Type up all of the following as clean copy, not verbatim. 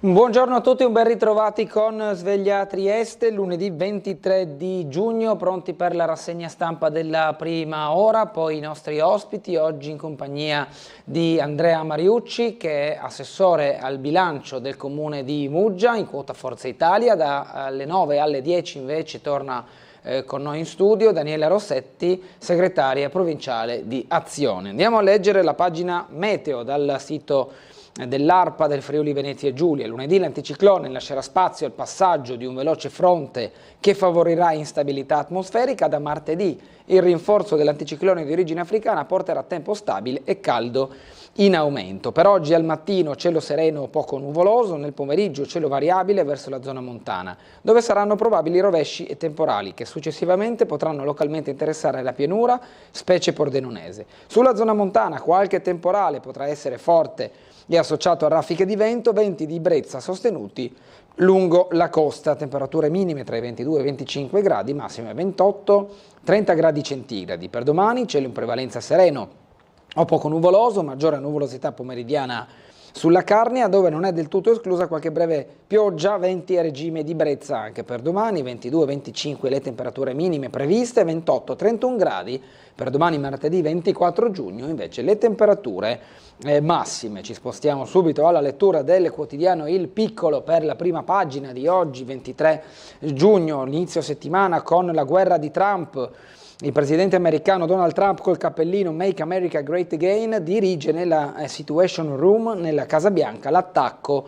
Buongiorno a tutti, un ben ritrovati con Sveglia Trieste, lunedì 23 di giugno, pronti per la rassegna stampa della prima ora, poi i nostri ospiti, oggi in compagnia di Andrea Mariucci, che è assessore al bilancio del comune di Muggia, in quota Forza Italia. Dalle 9 alle 10 invece torna con noi in studio Daniela Rossetti, segretaria provinciale di Azione. Andiamo a leggere la pagina meteo dal sito dell'ARPA del Friuli Venezia Giulia. Lunedì l'anticiclone lascerà spazio al passaggio di un veloce fronte che favorirà instabilità atmosferica. Da martedì il rinforzo dell'anticiclone di origine africana porterà tempo stabile e caldo in aumento. Per oggi al mattino cielo sereno o poco nuvoloso, nel pomeriggio cielo variabile verso la zona montana, dove saranno probabili rovesci e temporali che successivamente potranno localmente interessare la pianura, specie pordenonese. Sulla zona montana qualche temporale potrà essere forte e associato a raffiche di vento, venti di brezza sostenuti lungo la costa, temperature minime tra i 22 e i 25 gradi, massime 28-30 gradi centigradi. Per domani cielo in prevalenza sereno o poco nuvoloso, maggiore nuvolosità pomeridiana sulla Carnia, dove non è del tutto esclusa qualche breve pioggia, venti a regime di brezza anche per domani, 22-25 le temperature minime previste, 28-31 gradi, per domani martedì 24 giugno invece le temperature massime. Ci spostiamo subito alla lettura del quotidiano Il Piccolo per la prima pagina di oggi, 23 giugno, inizio settimana con la guerra di Trump. Il presidente americano Donald Trump col cappellino Make America Great Again dirige nella Situation Room nella Casa Bianca l'attacco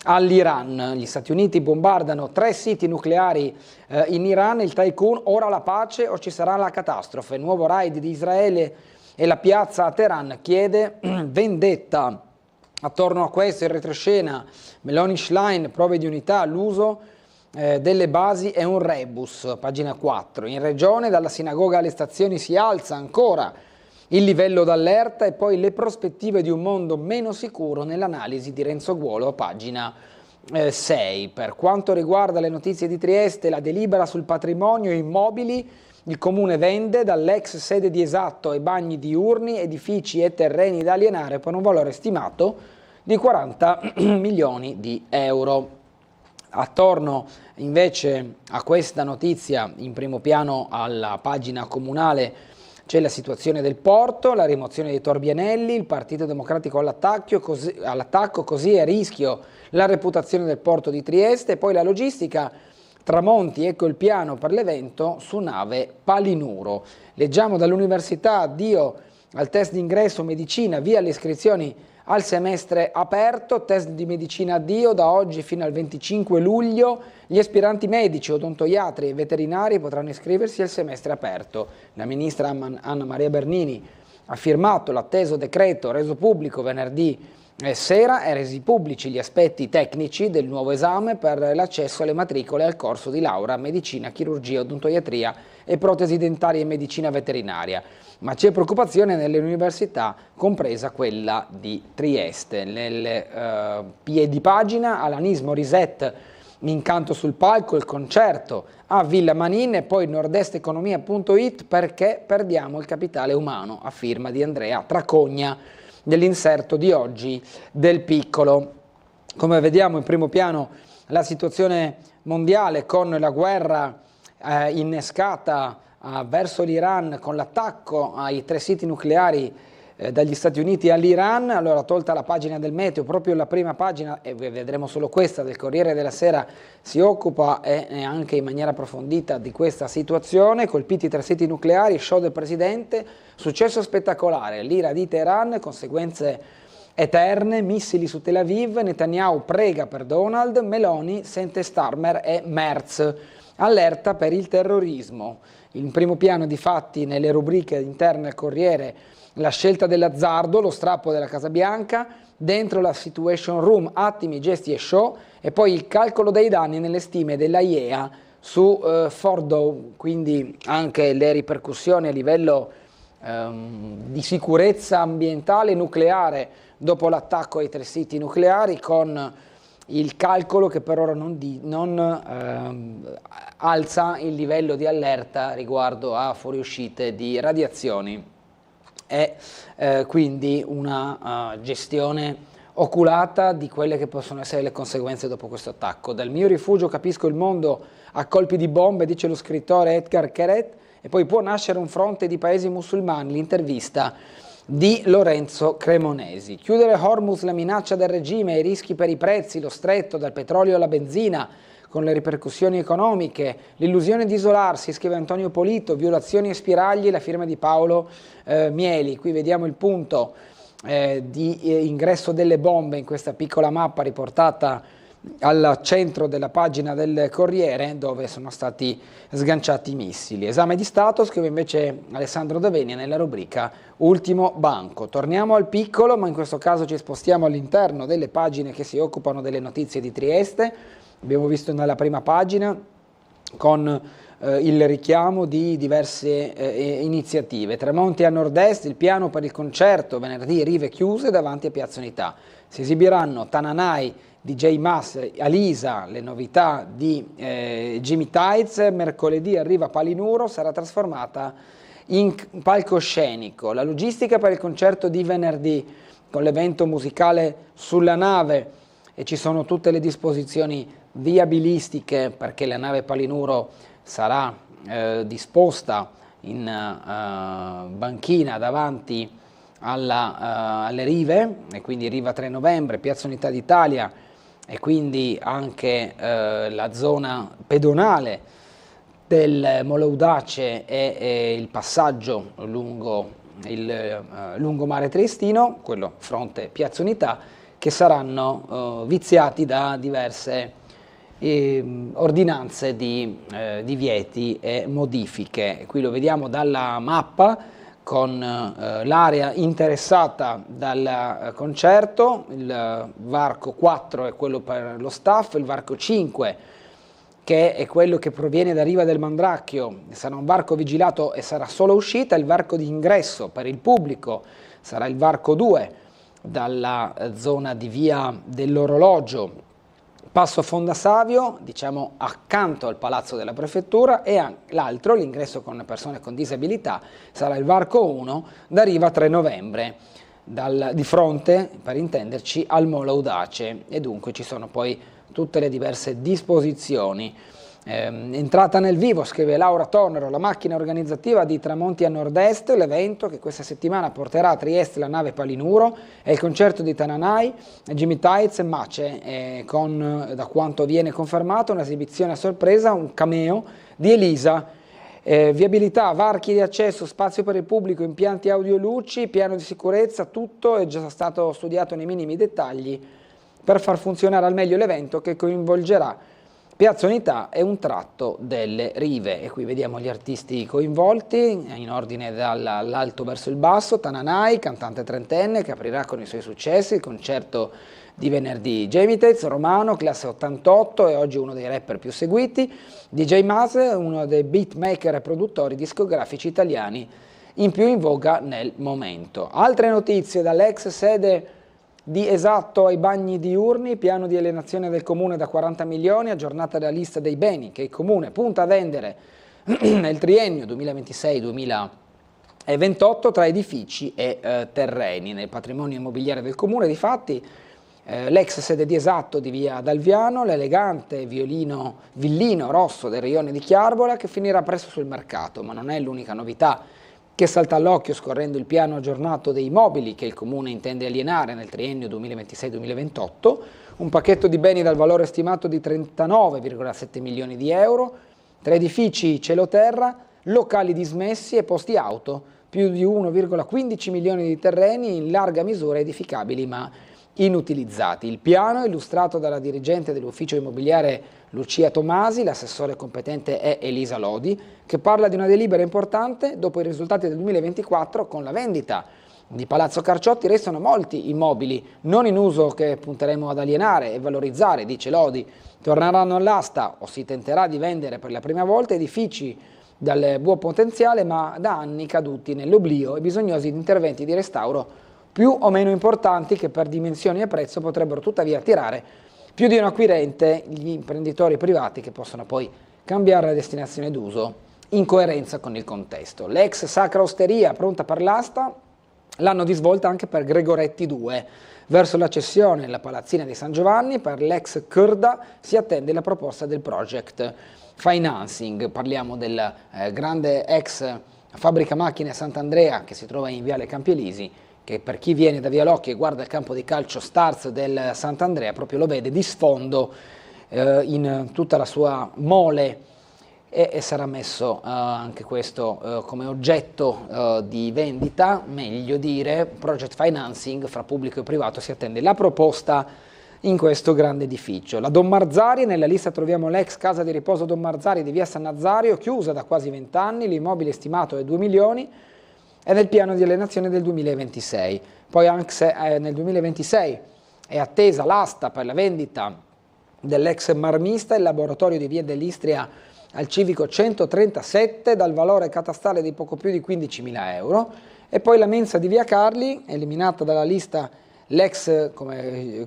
all'Iran. Gli Stati Uniti bombardano 3 siti nucleari in Iran, il tycoon, ora la pace o ci sarà la catastrofe. Nuovo raid di Israele e la piazza a Teheran chiede vendetta. Attorno a questo in retroscena Meloni Schlein, prove di unità, l'uso delle basi è un rebus, pagina 4. In regione dalla sinagoga alle stazioni si alza ancora il livello d'allerta e poi le prospettive di un mondo meno sicuro nell'analisi di Renzo Guolo, pagina 6. Per quanto riguarda le notizie di Trieste, la delibera sul patrimonio immobili, il comune vende dall'ex sede di Esatto ai bagni diurni edifici e terreni da alienare per un valore stimato di 40 milioni di euro. Attorno invece a questa notizia, in primo piano alla pagina comunale, c'è la situazione del porto, la rimozione dei Torbianelli, il Partito Democratico all'attacco, così è a rischio la reputazione del porto di Trieste, e poi la logistica, Tramonti, ecco il piano per l'evento su nave Palinuro. Leggiamo dall'università, addio al test d'ingresso medicina, via le iscrizioni al semestre aperto, test di medicina addio da oggi fino al 25 luglio, gli aspiranti medici, odontoiatri e veterinari potranno iscriversi al semestre aperto. La ministra Anna Maria Bernini ha firmato l'atteso decreto reso pubblico venerdì sera e resi pubblici gli aspetti tecnici del nuovo esame per l'accesso alle matricole al corso di laurea medicina, chirurgia, odontoiatria e protesi dentarie e medicina veterinaria. Ma c'è preoccupazione nelle università, compresa quella di Trieste. Nel piedi pagina, Alanismo Reset, Incanto sul palco, il concerto a Villa Manin e poi nordesteconomia.it, perché perdiamo il capitale umano, a firma di Andrea Tracogna, dell'inserto di oggi del Piccolo. Come vediamo in primo piano la situazione mondiale con la guerra innescata verso l'Iran, con l'attacco ai 3 siti nucleari dagli Stati Uniti all'Iran. Allora, tolta la pagina del meteo, proprio la prima pagina, e vedremo solo questa, del Corriere della Sera si occupa e anche in maniera approfondita di questa situazione. Colpiti 3 siti nucleari, show del presidente, successo spettacolare, l'ira di Teheran, conseguenze eterne, missili su Tel Aviv, Netanyahu prega per Donald, Meloni sente Starmer e Merz, allerta per il terrorismo. In primo piano, di fatti, nelle rubriche interne al Corriere, la scelta dell'azzardo, lo strappo della Casa Bianca, dentro la Situation Room, attimi, gesti e show, e poi il calcolo dei danni nelle stime della IEA su Fordow, quindi anche le ripercussioni a livello di sicurezza ambientale nucleare dopo l'attacco ai 3 siti nucleari, con il calcolo che per ora non alza il livello di allerta riguardo a fuoriuscite di radiazioni e quindi una gestione oculata di quelle che possono essere le conseguenze dopo questo attacco. Dal mio rifugio capisco il mondo a colpi di bombe, dice lo scrittore Edgar Keret, e poi può nascere un fronte di paesi musulmani, l'intervista di Lorenzo Cremonesi. Chiudere Hormuz, la minaccia del regime, i rischi per i prezzi, lo stretto dal petrolio alla benzina, con le ripercussioni economiche, l'illusione di isolarsi, scrive Antonio Polito, violazioni e spiragli, la firma di Paolo Mieli. Qui vediamo il punto di ingresso delle bombe in questa piccola mappa riportata al centro della pagina del Corriere, dove sono stati sganciati i missili. Esame di Stato, scrive invece Alessandro Davenia nella rubrica Ultimo Banco. Torniamo al piccolo, ma in questo caso ci spostiamo all'interno delle pagine che si occupano delle notizie di Trieste. Abbiamo visto nella prima pagina con il richiamo di diverse iniziative. Tremonti a nord-est, il piano per il concerto, venerdì rive chiuse davanti a Piazza Unità. Si esibiranno Tananai, DJ Mas, Alisa, le novità di Jimmy Tights, mercoledì arriva Palinuro, sarà trasformata in palcoscenico. La logistica per il concerto di venerdì, con l'evento musicale sulla nave, e ci sono tutte le disposizioni viabilistiche perché la nave Palinuro sarà disposta in banchina davanti alle rive, e quindi riva 3 novembre, Piazza Unità d'Italia, e quindi anche la zona pedonale del Molo Audace e il passaggio lungo il lungomare triestino, quello fronte Piazza Unità, che saranno viziati da diverse ordinanze di divieti e modifiche. Qui lo vediamo dalla mappa con l'area interessata dal concerto. Il varco 4 è quello per lo staff, il varco 5 che è quello che proviene da Riva del Mandracchio sarà un varco vigilato e sarà solo uscita, il varco di ingresso per il pubblico sarà il varco 2 dalla zona di via dell'Orologio, Passo Fondasavio, diciamo accanto al Palazzo della Prefettura, e l'altro, l'ingresso con persone con disabilità, sarà il varco 1 da Riva 3 novembre, di fronte, per intenderci, al Molo Audace, e dunque ci sono poi tutte le diverse disposizioni. Entrata nel vivo, scrive Laura Tornero, la macchina organizzativa di Tramonti a Nord-Est, l'evento che questa settimana porterà a Trieste la nave Palinuro e il concerto di Tananai, Jimmy Tights e Mace, con, da quanto viene confermato, un'esibizione a sorpresa, un cameo di Elisa. Viabilità, varchi di accesso, spazio per il pubblico, impianti audio e luci, piano di sicurezza, tutto è già stato studiato nei minimi dettagli per far funzionare al meglio l'evento che coinvolgerà Piazza Unità e un tratto delle rive. E qui vediamo gli artisti coinvolti in ordine dall'alto verso il basso. Tananai, cantante trentenne che aprirà con i suoi successi il concerto di venerdì. Jamie Tez, romano, classe 88 e oggi uno dei rapper più seguiti. DJ Mase, uno dei beatmaker e produttori discografici italiani in più in voga nel momento. Altre notizie dall'ex sede di Esatto ai bagni diurni, piano di alienazione del comune da 40 milioni, aggiornata la lista dei beni che il comune punta a vendere nel triennio 2026-2028 tra edifici e terreni. Nel patrimonio immobiliare del comune, difatti, l'ex sede di Esatto di via Dalviano, l'elegante villino rosso del rione di Chiarbola che finirà presto sul mercato, ma non è l'unica novità che salta all'occhio scorrendo il piano aggiornato dei immobili che il comune intende alienare nel triennio 2026-2028, un pacchetto di beni dal valore stimato di 39,7 milioni di euro, tra edifici cielo-terra, locali dismessi e posti auto, più di 1,15 milioni di terreni in larga misura edificabili ma inutilizzati. Il piano, illustrato dalla dirigente dell'ufficio immobiliare Lucia Tomasi, l'assessore competente è Elisa Lodi, che parla di una delibera importante. Dopo i risultati del 2024, con la vendita di Palazzo Carciotti restano molti immobili non in uso che punteremo ad alienare e valorizzare, dice Lodi. Torneranno all'asta o si tenterà di vendere per la prima volta edifici dal buon potenziale ma da anni caduti nell'oblio e bisognosi di interventi di restauro più o meno importanti che per dimensioni e prezzo potrebbero tuttavia attirare più di un acquirente, gli imprenditori privati che possono poi cambiare la destinazione d'uso in coerenza con il contesto. L'ex Sacra Osteria pronta per l'asta, l'anno di svolta anche per Gregoretti 2. Verso la cessione nella palazzina di San Giovanni per l'ex Kurda si attende la proposta del project financing. Parliamo del grande ex fabbrica macchine Sant'Andrea che si trova in Viale Campi Elisi, che per chi viene da Via Locchi e guarda il campo di calcio Stars del Sant'Andrea proprio lo vede di sfondo in tutta la sua mole, e sarà messo anche questo come oggetto di vendita, meglio dire project financing fra pubblico e privato. Si attende la proposta in questo grande edificio. La Don Marzari, nella lista troviamo l'ex casa di riposo Don Marzari di via San Nazario, chiusa da quasi 20 anni, l'immobile stimato è 2 milioni, è nel piano di alienazione del 2026. Poi anche se, nel 2026 è attesa l'asta per la vendita dell'ex marmista, il laboratorio di via dell'Istria al civico 137 dal valore catastale di poco più di 15.000 euro, e poi la mensa di via Carli, eliminata dalla lista l'ex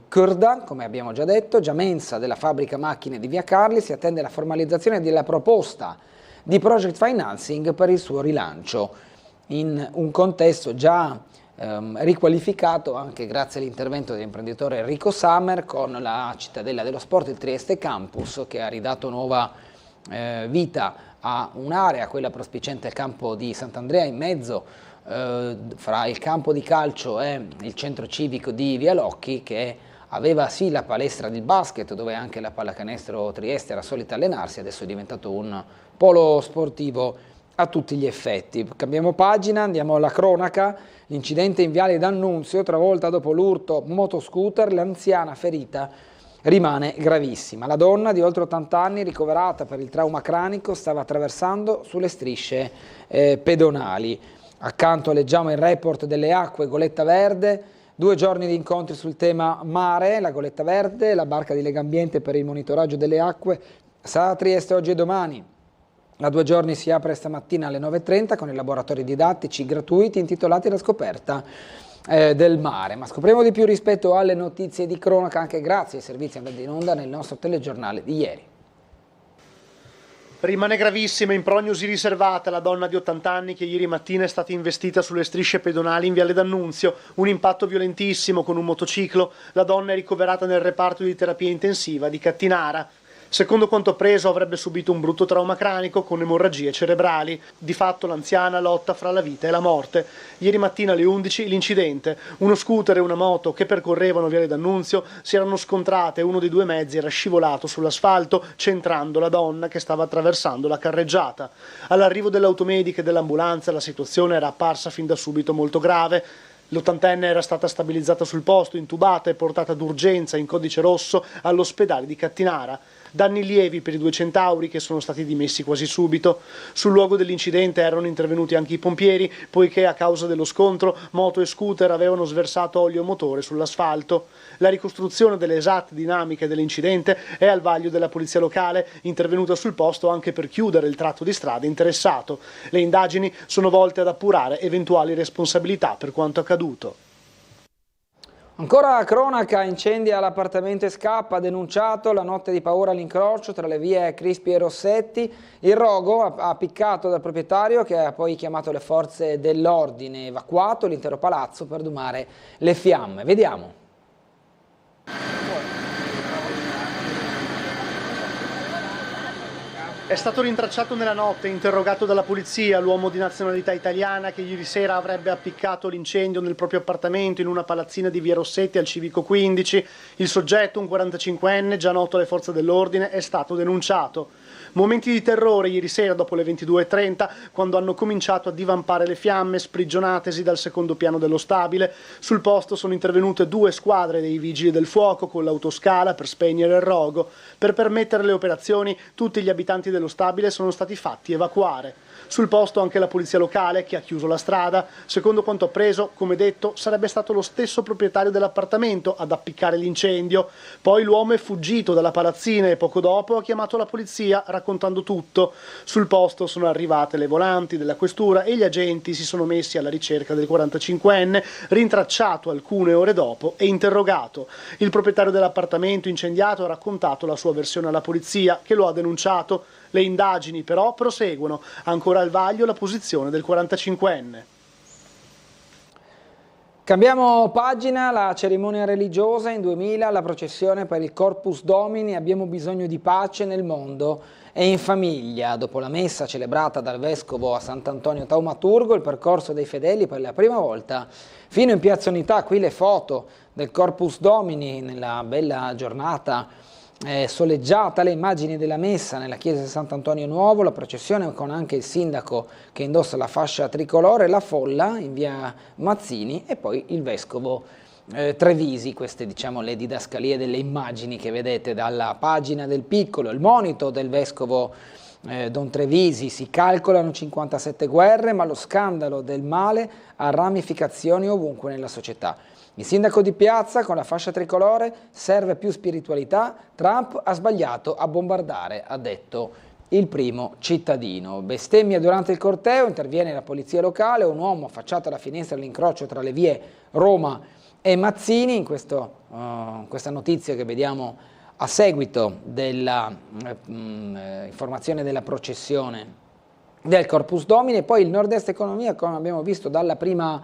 Kurda, come abbiamo già detto, già mensa della fabbrica macchine di via Carli. Si attende la formalizzazione della proposta di project financing per il suo rilancio in un contesto già riqualificato anche grazie all'intervento dell'imprenditore Enrico Sammer con la cittadella dello sport, il Trieste Campus, che ha ridato nuova vita a un'area, quella prospiciente al campo di Sant'Andrea, in mezzo fra il campo di calcio e il centro civico di Via Locchi, che aveva sì la palestra del basket dove anche la pallacanestro Trieste era solita allenarsi, adesso è diventato un polo sportivo a tutti gli effetti. Cambiamo pagina, andiamo alla cronaca. L'incidente in Viale D'Annunzio, travolta dopo l'urto motoscooter, l'anziana ferita rimane gravissima. La donna di oltre 80 anni, ricoverata per il trauma cranico, stava attraversando sulle strisce pedonali. Accanto leggiamo il report delle acque Goletta Verde, 2 giorni di incontri sul tema mare. La Goletta Verde, la barca di Legambiente per il monitoraggio delle acque, sarà a Trieste oggi e domani. Da 2 giorni si apre stamattina alle 9:30 con i laboratori didattici gratuiti intitolati alla scoperta del mare. Ma scopriamo di più rispetto alle notizie di cronaca anche grazie ai servizi andati in onda nel nostro telegiornale di ieri. Rimane gravissima in prognosi riservata la donna di 80 anni che ieri mattina è stata investita sulle strisce pedonali in Viale D'Annunzio, un impatto violentissimo con un motociclo. La donna è ricoverata nel reparto di terapia intensiva di Cattinara. Secondo quanto appreso avrebbe subito un brutto trauma cranico con emorragie cerebrali. Di fatto l'anziana lotta fra la vita e la morte. Ieri mattina alle 11 l'incidente. Uno scooter e una moto che percorrevano Viale D'Annunzio si erano scontrate e uno dei 2 mezzi era scivolato sull'asfalto centrando la donna che stava attraversando la carreggiata. All'arrivo dell'automedica e dell'ambulanza la situazione era apparsa fin da subito molto grave. L'80enne era stata stabilizzata sul posto, intubata e portata d'urgenza in codice rosso all'ospedale di Cattinara. Danni lievi per i 2 centauri che sono stati dimessi quasi subito. Sul luogo dell'incidente erano intervenuti anche i pompieri, poiché a causa dello scontro moto e scooter avevano sversato olio motore sull'asfalto. La ricostruzione delle esatte dinamiche dell'incidente è al vaglio della polizia locale, intervenuta sul posto anche per chiudere il tratto di strada interessato. Le indagini sono volte ad appurare eventuali responsabilità per quanto accaduto. Ancora cronaca, incendi all'appartamento e scappa, denunciato la notte di paura all'incrocio tra le vie Crispi e Rossetti. Il rogo ha piccato dal proprietario che ha poi chiamato le forze dell'ordine, evacuato l'intero palazzo per domare le fiamme. Vediamo. È stato rintracciato nella notte, interrogato dalla polizia, l'uomo di nazionalità italiana che ieri sera avrebbe appiccato l'incendio nel proprio appartamento in una palazzina di via Rossetti al civico 15. Il soggetto, un 45enne, già noto alle forze dell'ordine, è stato denunciato. Momenti di terrore ieri sera dopo le 22:30, quando hanno cominciato a divampare le fiamme sprigionatesi dal secondo piano dello stabile. Sul posto sono intervenute 2 squadre dei vigili del fuoco con l'autoscala per spegnere il rogo. Per permettere le operazioni, tutti gli abitanti dello stabile sono stati fatti evacuare. Sul posto anche la polizia locale che ha chiuso la strada. Secondo quanto appreso, come detto, sarebbe stato lo stesso proprietario dell'appartamento ad appiccare l'incendio. Poi l'uomo è fuggito dalla palazzina e poco dopo ha chiamato la polizia raccontando tutto. Sul posto sono arrivate le volanti della questura e gli agenti si sono messi alla ricerca del 45enne, rintracciato alcune ore dopo e interrogato. Il proprietario dell'appartamento incendiato ha raccontato la sua versione alla polizia, che lo ha denunciato. Le indagini però proseguono, ancora al vaglio la posizione del 45enne. Cambiamo pagina, la cerimonia religiosa in 2000, la processione per il Corpus Domini, abbiamo bisogno di pace nel mondo e in famiglia. Dopo la messa celebrata dal vescovo a Sant'Antonio Taumaturgo, il percorso dei fedeli per la prima volta fino in Piazza Unità, qui le foto del Corpus Domini nella bella giornata soleggiata, le immagini della messa nella chiesa di Sant'Antonio Nuovo, la processione con anche il sindaco che indossa la fascia tricolore, la folla in via Mazzini e poi il vescovo Trevisi. Queste diciamo le didascalie delle immagini che vedete dalla pagina del Piccolo, il monito del vescovo Don Trevisi: si calcolano 57 guerre, ma lo scandalo del male ha ramificazioni ovunque nella società. Il sindaco di Piazza con la fascia tricolore: serve più spiritualità, Trump ha sbagliato a bombardare, ha detto il primo cittadino. Bestemmia durante il corteo, interviene la polizia locale, un uomo affacciato alla finestra all'incrocio tra le vie Roma e Mazzini. In questa notizia che vediamo a seguito della informazione della processione del Corpus Domini, e poi il Nord-Est Economia, come abbiamo visto dalla prima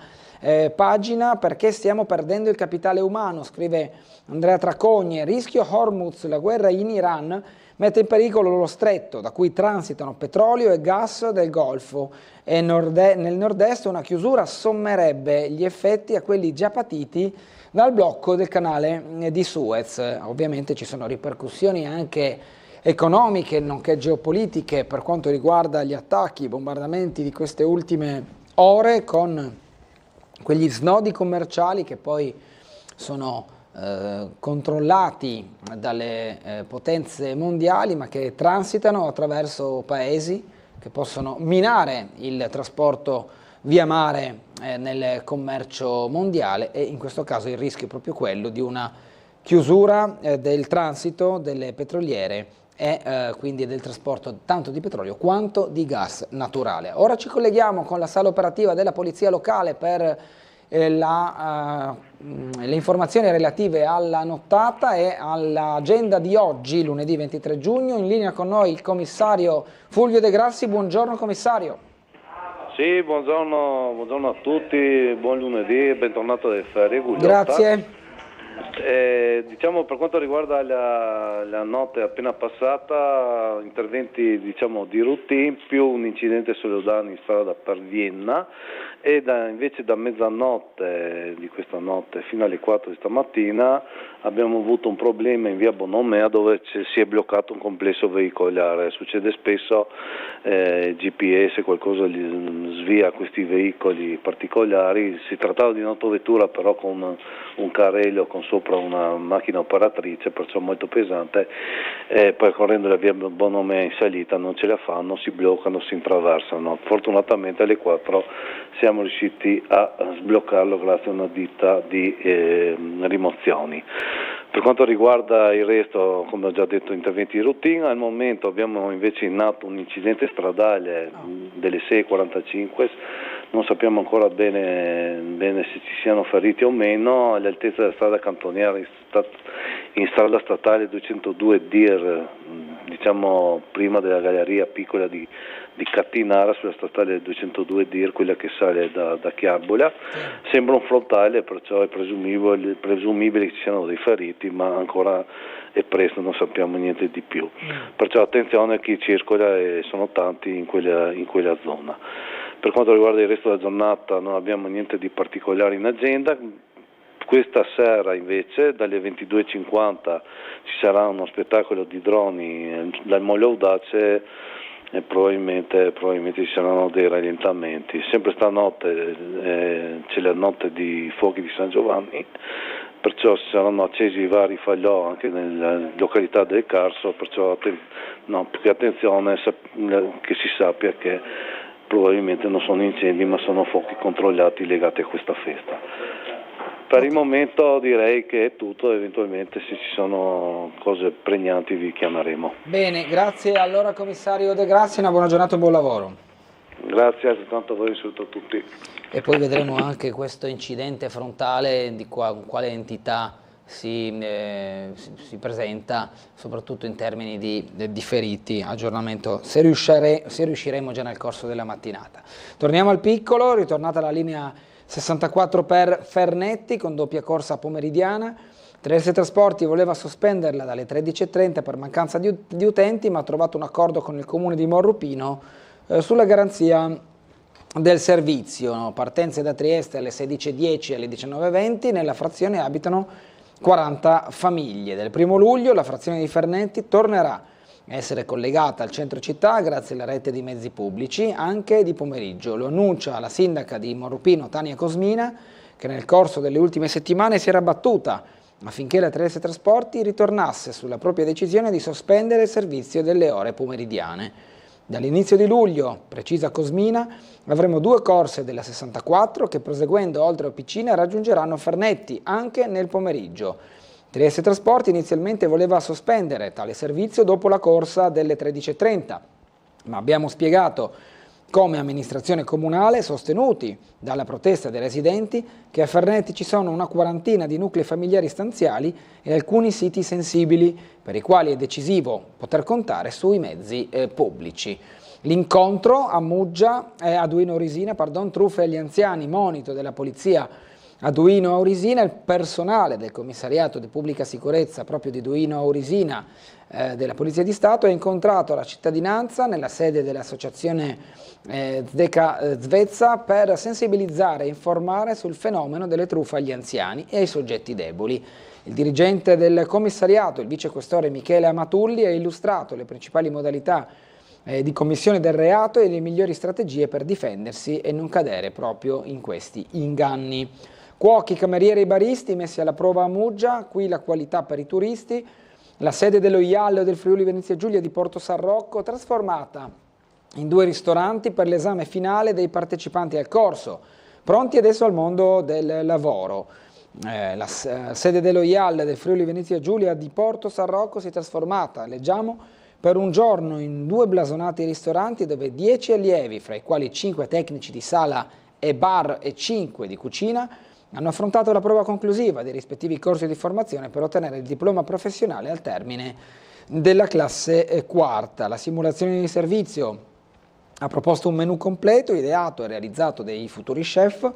pagina: perché stiamo perdendo il capitale umano, scrive Andrea Tracogne. Rischio Hormuz, la guerra in Iran mette in pericolo lo stretto da cui transitano petrolio e gas del Golfo, e nel nord-est una chiusura sommerebbe gli effetti a quelli già patiti dal blocco del canale di Suez. Ovviamente ci sono ripercussioni anche economiche nonché geopolitiche per quanto riguarda gli attacchi, i bombardamenti di queste ultime ore, con quegli snodi commerciali che poi sono controllati dalle potenze mondiali, ma che transitano attraverso paesi che possono minare il trasporto via mare nel commercio mondiale, e in questo caso il rischio è proprio quello di una chiusura del transito delle petroliere e quindi del trasporto tanto di petrolio quanto di gas naturale. Ora ci colleghiamo con la sala operativa della Polizia Locale per le informazioni relative alla nottata e all'agenda di oggi, lunedì 23 giugno. In linea con noi il commissario Fulvio De Grassi. Buongiorno commissario. Sì, buongiorno a tutti, buon lunedì, bentornato dalle ferie. Gugliotta. Grazie. Diciamo, per quanto riguarda la notte appena passata, interventi diciamo di routine, più un incidente soleodano in strada per Vienna, e invece da mezzanotte di questa notte fino alle 4 di stamattina abbiamo avuto un problema in via Bonomea, dove si è bloccato un complesso veicolare. Succede spesso, GPS qualcosa svia questi veicoli particolari. Si trattava di un'autovettura però con un carrello con sopra una macchina operatrice, perciò molto pesante, percorrendo la via Bonomea in salita non ce la fanno, si bloccano, si intraversano. Fortunatamente alle 4 siamo riusciti a sbloccarlo grazie a una ditta di rimozioni. Per quanto riguarda il resto, come ho già detto, interventi di routine. Al momento abbiamo invece in atto un incidente stradale delle 6:45, non sappiamo ancora bene se ci siano feriti o meno, all'altezza della strada cantoniera in strada statale 202 Dir, diciamo prima della galleria piccola di Cattinara, sulla statale 202 Dir, quella che sale da Chiarbola. Sembra un frontale, perciò è presumibile che ci siano dei feriti, ma ancora è presto, non sappiamo niente di più. Perciò attenzione a chi circola, e sono tanti in quella zona. Per quanto riguarda il resto della giornata non abbiamo niente di particolare in agenda. Questa sera invece dalle 22:50 ci sarà uno spettacolo di droni dal Molo Audace, e probabilmente ci saranno dei rallentamenti. Sempre stanotte c'è la notte di fuochi di San Giovanni, perciò si saranno accesi vari falò anche nella località del Carso, perciò più che attenzione che si sappia che probabilmente non sono incendi ma sono fuochi controllati legati a questa festa. Per il momento direi che è tutto, eventualmente se ci sono cose pregnanti vi chiameremo. Bene, grazie allora commissario De Grassi, una buona giornata e buon lavoro. Grazie, altrettanto a voi, saluto a tutti. E poi vedremo anche questo incidente frontale, di quale entità si presenta, soprattutto in termini di feriti. Aggiornamento se riusciremo già nel corso della mattinata. Torniamo al Piccolo, ritornata la linea 64 per Fernetti con doppia corsa pomeridiana. Trieste Trasporti voleva sospenderla dalle 13:30 per mancanza di utenti, ma ha trovato un accordo con il comune di Morrupino sulla garanzia del servizio. Partenze da Trieste alle 16:10 e alle 19:20, nella frazione abitano 40 famiglie. Del 1° luglio la frazione di Fernetti tornerà a essere collegata al centro città grazie alla rete di mezzi pubblici anche di pomeriggio. Lo annuncia la sindaca di Morrupino Tania Cosmina, che nel corso delle ultime settimane si era battuta affinché la Trieste Trasporti ritornasse sulla propria decisione di sospendere il servizio delle ore pomeridiane. Dall'inizio di luglio, precisa Cosmina, avremo 2 corse della 64 che, proseguendo oltre Officina, raggiungeranno Fernetti anche nel pomeriggio. Trieste Trasporti inizialmente voleva sospendere tale servizio dopo la corsa delle 13:30, ma abbiamo spiegato come amministrazione comunale, sostenuti dalla protesta dei residenti, che a Fernetti ci sono una quarantina di nuclei familiari stanziali e alcuni siti sensibili per i quali è decisivo poter contare sui mezzi pubblici. L'incontro a Muggia, a Duino Aurisina, truffe agli anziani, monito della polizia a Duino Aurisina, il personale del commissariato di pubblica sicurezza proprio di Duino Aurisina della Polizia di Stato ha incontrato la cittadinanza nella sede dell'associazione Zdeka Zvezza per sensibilizzare e informare sul fenomeno delle truffe agli anziani e ai soggetti deboli. Il dirigente del commissariato, il vicequestore Michele Amatulli, ha illustrato le principali modalità di commissione del reato e le migliori strategie per difendersi e non cadere proprio in questi inganni. Cuochi, camerieri e baristi messi alla prova a Muggia, qui la qualità per i turisti. La sede dello IAL del Friuli Venezia Giulia di Porto San Rocco trasformata in 2 ristoranti per l'esame finale dei partecipanti al corso, pronti adesso al mondo del lavoro. La sede dello IAL del Friuli Venezia Giulia di Porto San Rocco si è trasformata, leggiamo, per un giorno in 2 blasonati ristoranti dove 10 allievi, fra i quali 5 tecnici di sala e bar e 5 di cucina, hanno affrontato la prova conclusiva dei rispettivi corsi di formazione per ottenere il diploma professionale al termine della classe 4ª. La simulazione di servizio ha proposto un menù completo, ideato e realizzato dai futuri chef,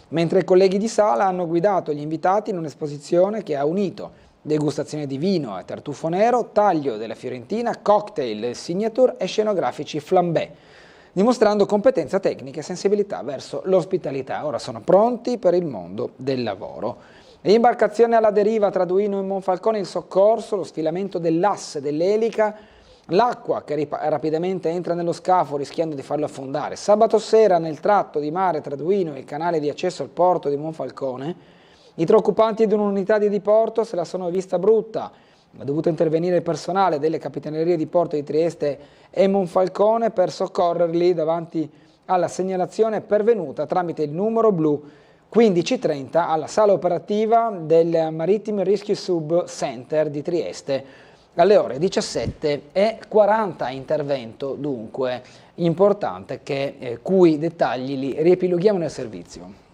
mentre i colleghi di sala hanno guidato gli invitati in un'esposizione che ha unito degustazione di vino e tartufo nero, taglio della fiorentina, cocktail signature e scenografici flambé, dimostrando competenza tecnica e sensibilità verso l'ospitalità. Ora sono pronti per il mondo del lavoro. Imbarcazione alla deriva tra Duino e Monfalcone, il soccorso, lo sfilamento dell'asse dell'elica, l'acqua che rapidamente entra nello scafo rischiando di farlo affondare. Sabato sera nel tratto di mare tra Duino e il canale di accesso al porto di Monfalcone, i 3 occupanti di un'unità di diporto se la sono vista brutta. Ha dovuto intervenire il personale delle capitanerie di porto di Trieste e Monfalcone per soccorrerli davanti alla segnalazione pervenuta tramite il numero blu 1530 alla sala operativa del Maritime Rescue Sub Center di Trieste alle ore 17:40. Intervento dunque importante cui dettagli li riepiloghiamo nel servizio.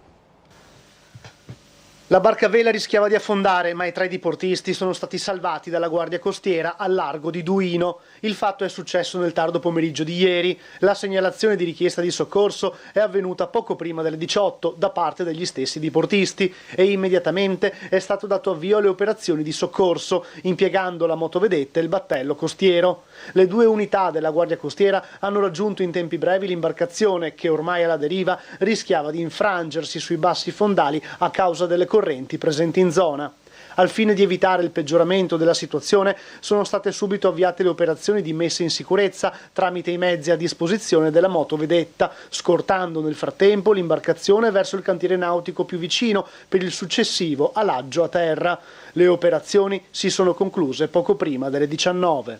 La barca a vela rischiava di affondare, ma i 3 diportisti sono stati salvati dalla Guardia Costiera al largo di Duino. Il fatto è successo nel tardo pomeriggio di ieri. La segnalazione di richiesta di soccorso è avvenuta poco prima delle 18 da parte degli stessi diportisti e immediatamente è stato dato avvio alle operazioni di soccorso, impiegando la motovedetta e il battello costiero. Le 2 unità della Guardia Costiera hanno raggiunto in tempi brevi l'imbarcazione che, ormai alla deriva, rischiava di infrangersi sui bassi fondali a causa delle correnti presenti in zona. Al fine di evitare il peggioramento della situazione sono state subito avviate le operazioni di messa in sicurezza tramite i mezzi a disposizione della motovedetta, scortando nel frattempo l'imbarcazione verso il cantiere nautico più vicino per il successivo alaggio a terra. Le operazioni si sono concluse poco prima delle 19.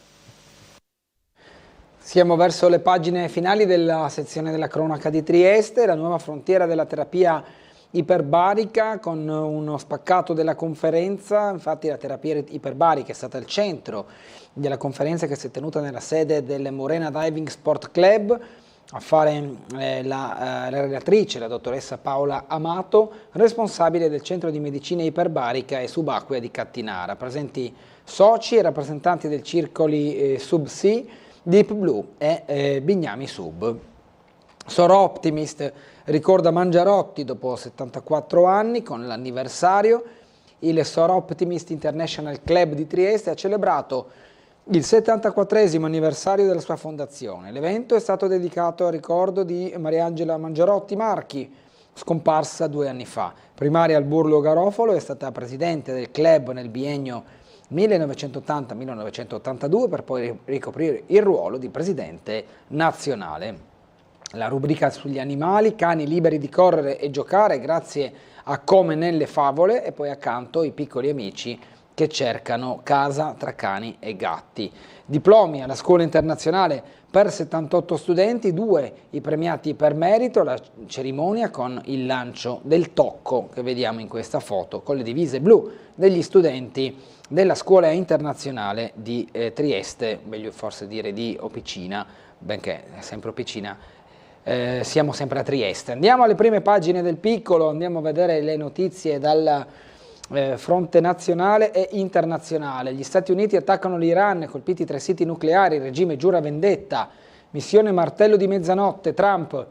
Siamo verso le pagine finali della sezione della cronaca di Trieste, la nuova frontiera della terapia iperbarica con uno spaccato della conferenza. Infatti la terapia iperbarica è stata al centro della conferenza che si è tenuta nella sede del Morena Diving Sport Club. A fare la relatrice, la dottoressa Paola Amato, responsabile del centro di medicina iperbarica e subacquea di Cattinara. Presenti soci e rappresentanti del circoli Subsea, Deep Blue e Bignami Sub. Soro Optimist ricorda Mangiarotti dopo 74 anni con l'anniversario. Il Soro Optimist International Club di Trieste ha celebrato il 74esimo anniversario della sua fondazione. L'evento è stato dedicato al ricordo di Mariangela Mangiarotti Marchi, scomparsa 2 anni fa. Primaria al Burlo Garofalo, è stata presidente del club nel biennio 1980-1982 per poi ricoprire il ruolo di presidente nazionale. La rubrica sugli animali, cani liberi di correre e giocare grazie a Come nelle favole, e poi accanto i piccoli amici che cercano casa tra cani e gatti. Diplomi alla scuola internazionale per 78 studenti, 2 i premiati per merito, la cerimonia con il lancio del tocco che vediamo in questa foto con le divise blu degli studenti della scuola internazionale di Trieste, meglio forse dire di Opicina, benché è sempre Opicina. Siamo sempre a Trieste. Andiamo alle prime pagine del Piccolo, andiamo a vedere le notizie dal fronte nazionale e internazionale. Gli Stati Uniti attaccano l'Iran, colpiti 3 siti nucleari, il regime giura vendetta, missione martello di mezzanotte, Trump,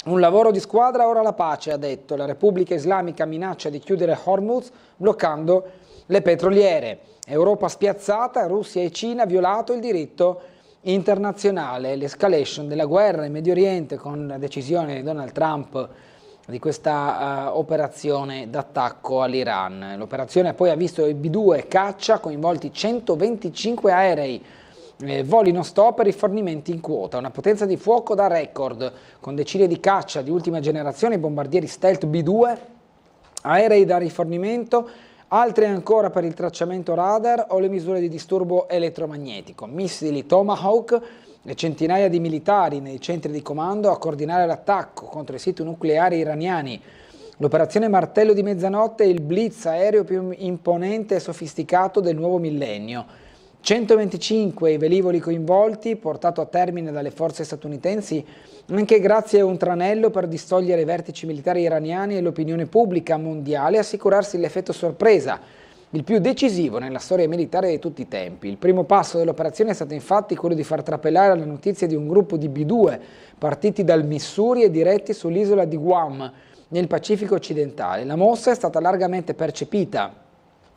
un lavoro di squadra, ora la pace, ha detto, la Repubblica Islamica minaccia di chiudere Hormuz bloccando le petroliere, Europa spiazzata, Russia e Cina violato il diritto internazionale, l'escalation della guerra in Medio Oriente con la decisione di Donald Trump di questa operazione d'attacco all'Iran. L'operazione poi ha visto il B-2 caccia, coinvolti 125 aerei, voli non stop e rifornimenti in quota, una potenza di fuoco da record, con decine di caccia di ultima generazione, bombardieri stealth B-2, aerei da rifornimento, altri ancora per il tracciamento radar o le misure di disturbo elettromagnetico, missili Tomahawk e centinaia di militari nei centri di comando a coordinare l'attacco contro i siti nucleari iraniani. L'operazione Martello di Mezzanotte è il blitz aereo più imponente e sofisticato del nuovo millennio. 125 i velivoli coinvolti, portato a termine dalle forze statunitensi anche grazie a un tranello per distogliere i vertici militari iraniani e l'opinione pubblica mondiale e assicurarsi l'effetto sorpresa, il più decisivo nella storia militare di tutti i tempi. Il primo passo dell'operazione è stato infatti quello di far trapelare la notizia di un gruppo di B-2 partiti dal Missouri e diretti sull'isola di Guam, nel Pacifico occidentale. La mossa è stata largamente percepita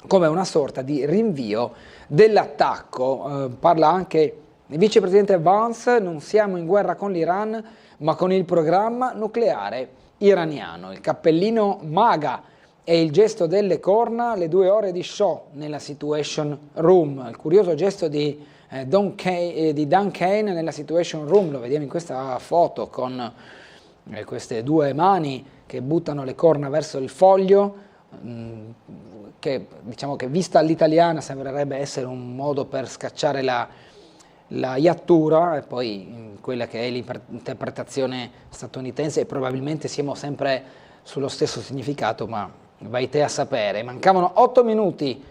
come una sorta di rinvio dell'attacco. Parla anche il vicepresidente Vance: non siamo in guerra con l'Iran, ma con il programma nucleare iraniano. Il cappellino MAGA e il gesto delle corna, le 2 ore di show nella Situation Room. Il curioso gesto di Dan Kane nella Situation Room, lo vediamo in questa foto con queste 2 mani che buttano le corna verso il foglio, che diciamo che vista all'italiana sembrerebbe essere un modo per scacciare la iattura, e poi quella che è l'interpretazione statunitense, e probabilmente siamo sempre sullo stesso significato, ma vai te a sapere. Mancavano 8 minuti,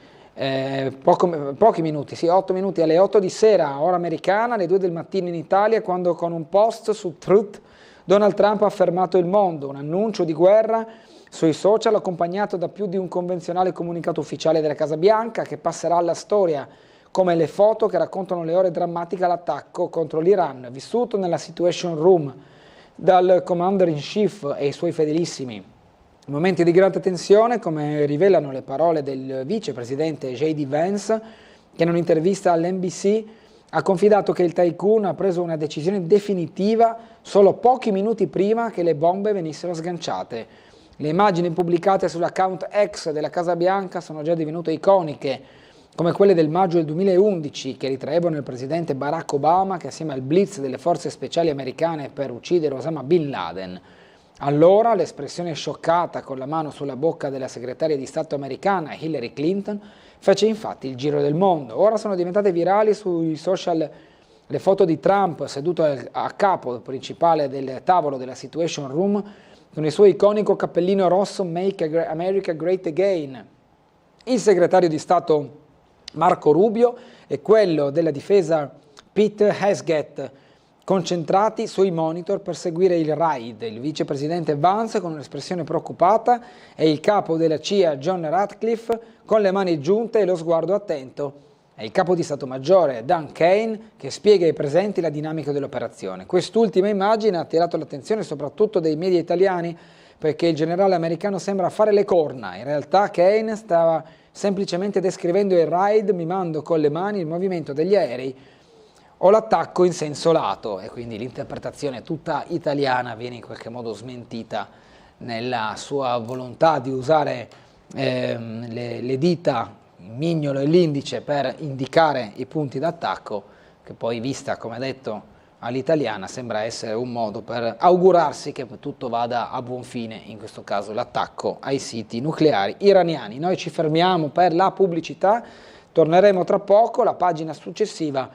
pochi minuti, sì, 8 minuti alle 8 di sera, ora americana, alle 2 del mattino in Italia, quando con un post su Truth Donald Trump ha fermato il mondo, un annuncio di guerra sui social accompagnato da più di un convenzionale comunicato ufficiale della Casa Bianca che passerà alla storia come le foto che raccontano le ore drammatiche all'attacco contro l'Iran, vissuto nella Situation Room dal Commander in Chief e i suoi fedelissimi. Momenti di grande tensione, come rivelano le parole del vicepresidente J.D. Vance, che in un'intervista all'NBC ha confidato che il tycoon ha preso una decisione definitiva solo pochi minuti prima che le bombe venissero sganciate. Le immagini pubblicate sull'account X della Casa Bianca sono già divenute iconiche, come quelle del maggio del 2011, che ritraevano il presidente Barack Obama che assieme al blitz delle forze speciali americane per uccidere Osama Bin Laden. Allora l'espressione scioccata con la mano sulla bocca della segretaria di Stato americana Hillary Clinton fece infatti il giro del mondo. Ora sono diventate virali sui social le foto di Trump seduto a capo principale del tavolo della Situation Room con il suo iconico cappellino rosso Make America Great Again. Il segretario di Stato Marco Rubio e quello della difesa Pete Hegseth concentrati sui monitor per seguire il raid, il vicepresidente Vance con un'espressione preoccupata e il capo della CIA John Ratcliffe con le mani giunte e lo sguardo attento È il capo di Stato Maggiore, Dan Kane, che spiega ai presenti la dinamica dell'operazione. Quest'ultima immagine ha attirato l'attenzione soprattutto dei media italiani, perché il generale americano sembra fare le corna. In realtà Kane stava semplicemente descrivendo il raid mimando con le mani il movimento degli aerei o l'attacco in senso lato, e quindi l'interpretazione tutta italiana viene in qualche modo smentita nella sua volontà di usare le dita, il mignolo e l'indice, per indicare i punti d'attacco, che poi, vista come detto all'italiana, sembra essere un modo per augurarsi che tutto vada a buon fine, in questo caso l'attacco ai siti nucleari iraniani. Noi ci fermiamo per la pubblicità, torneremo tra poco. La pagina successiva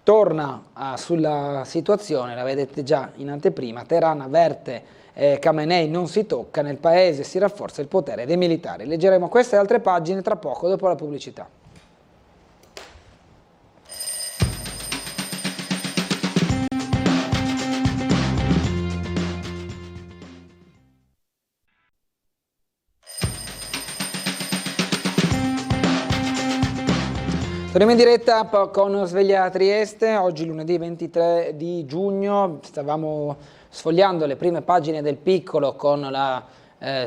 torna sulla situazione, la vedete già in anteprima. Teheran avverte Khamenei non si tocca, nel paese si rafforza il potere dei militari. Leggeremo queste e altre pagine tra poco, dopo la pubblicità. Torniamo in diretta con Sveglia Trieste. Oggi lunedì 23 di giugno, stavamo sfogliando le prime pagine del Piccolo con la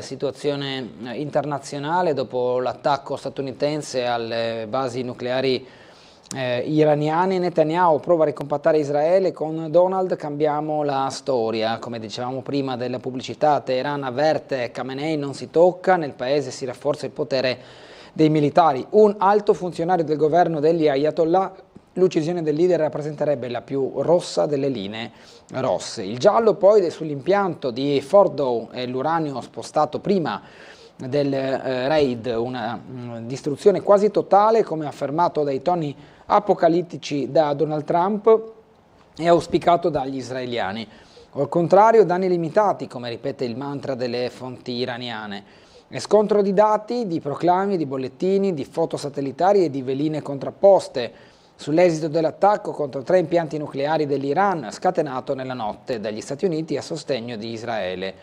situazione internazionale dopo l'attacco statunitense alle basi nucleari iraniane. Netanyahu prova a ricompattare Israele con Donald. Cambiamo la storia, come dicevamo prima della pubblicità. Teheran avverte Khamenei non si tocca, nel paese si rafforza il potere dei militari. Un alto funzionario del governo degli Ayatollah: l'uccisione del leader rappresenterebbe la più rossa delle linee rosse. Il giallo poi sull'impianto di Fordow e l'uranio spostato prima del raid, una distruzione quasi totale, come affermato dai toni apocalittici da Donald Trump e auspicato dagli israeliani. O al contrario, danni limitati, come ripete il mantra delle fonti iraniane. E scontro di dati, di proclami, di bollettini, di foto satellitari e di veline contrapposte sull'esito dell'attacco contro 3 impianti nucleari dell'Iran, scatenato nella notte dagli Stati Uniti a sostegno di Israele.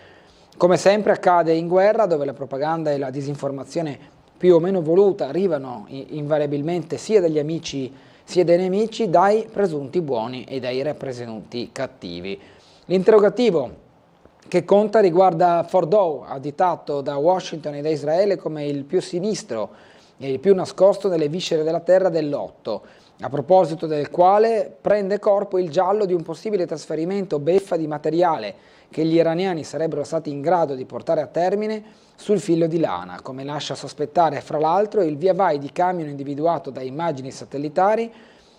Come sempre accade in guerra, dove la propaganda e la disinformazione più o meno voluta arrivano invariabilmente sia dagli amici sia dai nemici, dai presunti buoni e dai presunti cattivi. L'interrogativo che conta riguarda Fordow, additato da Washington e da Israele come il più sinistro e il più nascosto nelle viscere della terra dell'8, a proposito del quale prende corpo il giallo di un possibile trasferimento beffa di materiale che gli iraniani sarebbero stati in grado di portare a termine sul filo di lana, come lascia sospettare fra l'altro il via vai di camion individuato da immagini satellitari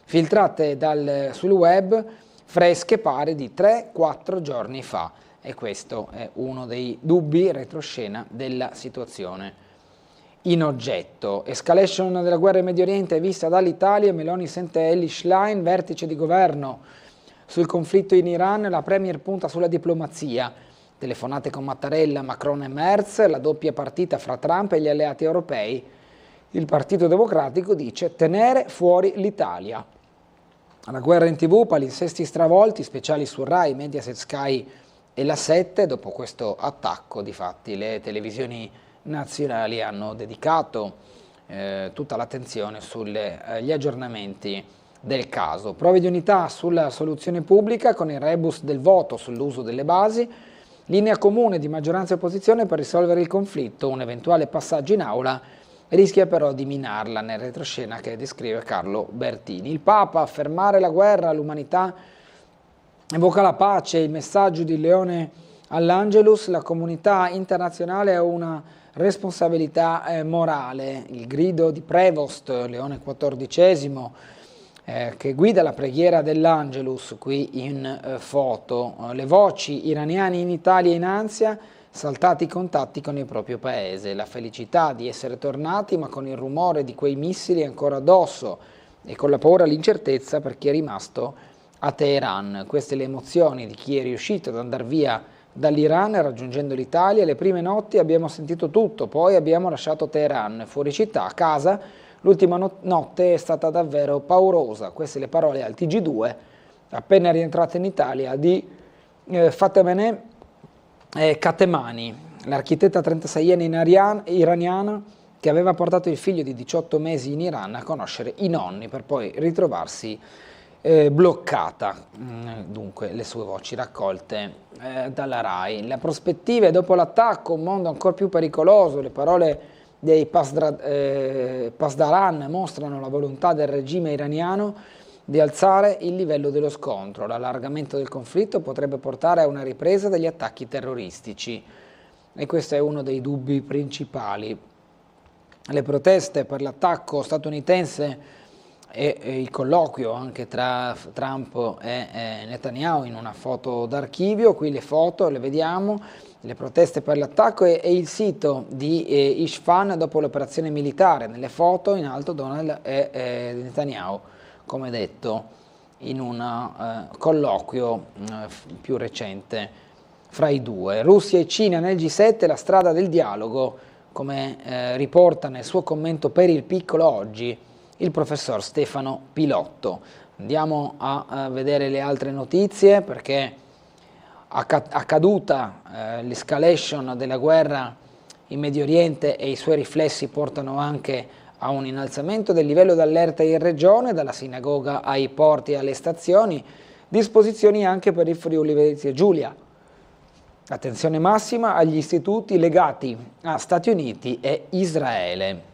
filtrate sul web, fresche pare di 3-4 giorni fa. E questo è uno dei dubbi retroscena della situazione in oggetto. Escalation della guerra in Medio Oriente vista dall'Italia. Meloni sente Elly Schlein, vertice di governo sul conflitto in Iran. La Premier punta sulla diplomazia. Telefonate con Mattarella, Macron e Merz, la doppia partita fra Trump e gli alleati europei. Il Partito Democratico dice tenere fuori l'Italia. La guerra in TV, palinsesti stravolti, speciali su Rai, Mediaset, Sky e la 7. Dopo questo attacco, difatti, le televisioni nazionali hanno dedicato tutta l'attenzione sugli aggiornamenti del caso. Prove di unità sulla soluzione pubblica con il rebus del voto sull'uso delle basi, linea comune di maggioranza e opposizione per risolvere il conflitto. Un eventuale passaggio in aula rischia però di minarla, nel retroscena che descrive Carlo Bertini. Il Papa: fermare la guerra, l'umanità evoca la pace. Il messaggio di Leone all'Angelus: la comunità internazionale ha una responsabilità morale. Il grido di Prevost, Leone XIV, che guida la preghiera dell'Angelus, qui in foto. Le voci: iraniani in Italia in ansia, saltati i contatti con il proprio paese. La felicità di essere tornati, ma con il rumore di quei missili ancora addosso e con la paura e l'incertezza per chi è rimasto a Teheran. Queste le emozioni di chi è riuscito ad andare via dall'Iran raggiungendo l'Italia. Le prime notti abbiamo sentito tutto, poi abbiamo lasciato Teheran. Fuori città, a casa, l'ultima notte è stata davvero paurosa. Queste le parole al TG2, appena rientrata in Italia, di Fatemeh Katemani, l'architetta 36enne iraniana che aveva portato il figlio di 18 mesi in Iran a conoscere i nonni per poi ritrovarsi bloccata. Dunque le sue voci raccolte dalla RAI. Le prospettive dopo l'attacco, un mondo ancora più pericoloso, le parole dei Pasdaran mostrano la volontà del regime iraniano di alzare il livello dello scontro. L'allargamento del conflitto potrebbe portare a una ripresa degli attacchi terroristici e questo è uno dei dubbi principali. Le proteste per l'attacco statunitense e il colloquio anche tra Trump e Netanyahu in una foto d'archivio, qui le foto le vediamo, le proteste per l'attacco e il sito di Isfahan dopo l'operazione militare. Nelle foto in alto Donald e Netanyahu, come detto in un colloquio più recente fra i due. Russia e Cina nel G7, la strada del dialogo, come riporta nel suo commento per Il Piccolo oggi il professor Stefano Pilotto. Andiamo a vedere le altre notizie, perché accaduta l'escalation della guerra in Medio Oriente e i suoi riflessi portano anche a un innalzamento del livello d'allerta in regione, dalla sinagoga ai porti e alle stazioni, disposizioni anche per il Friuli Venezia Giulia. Attenzione massima agli istituti legati a Stati Uniti e Israele.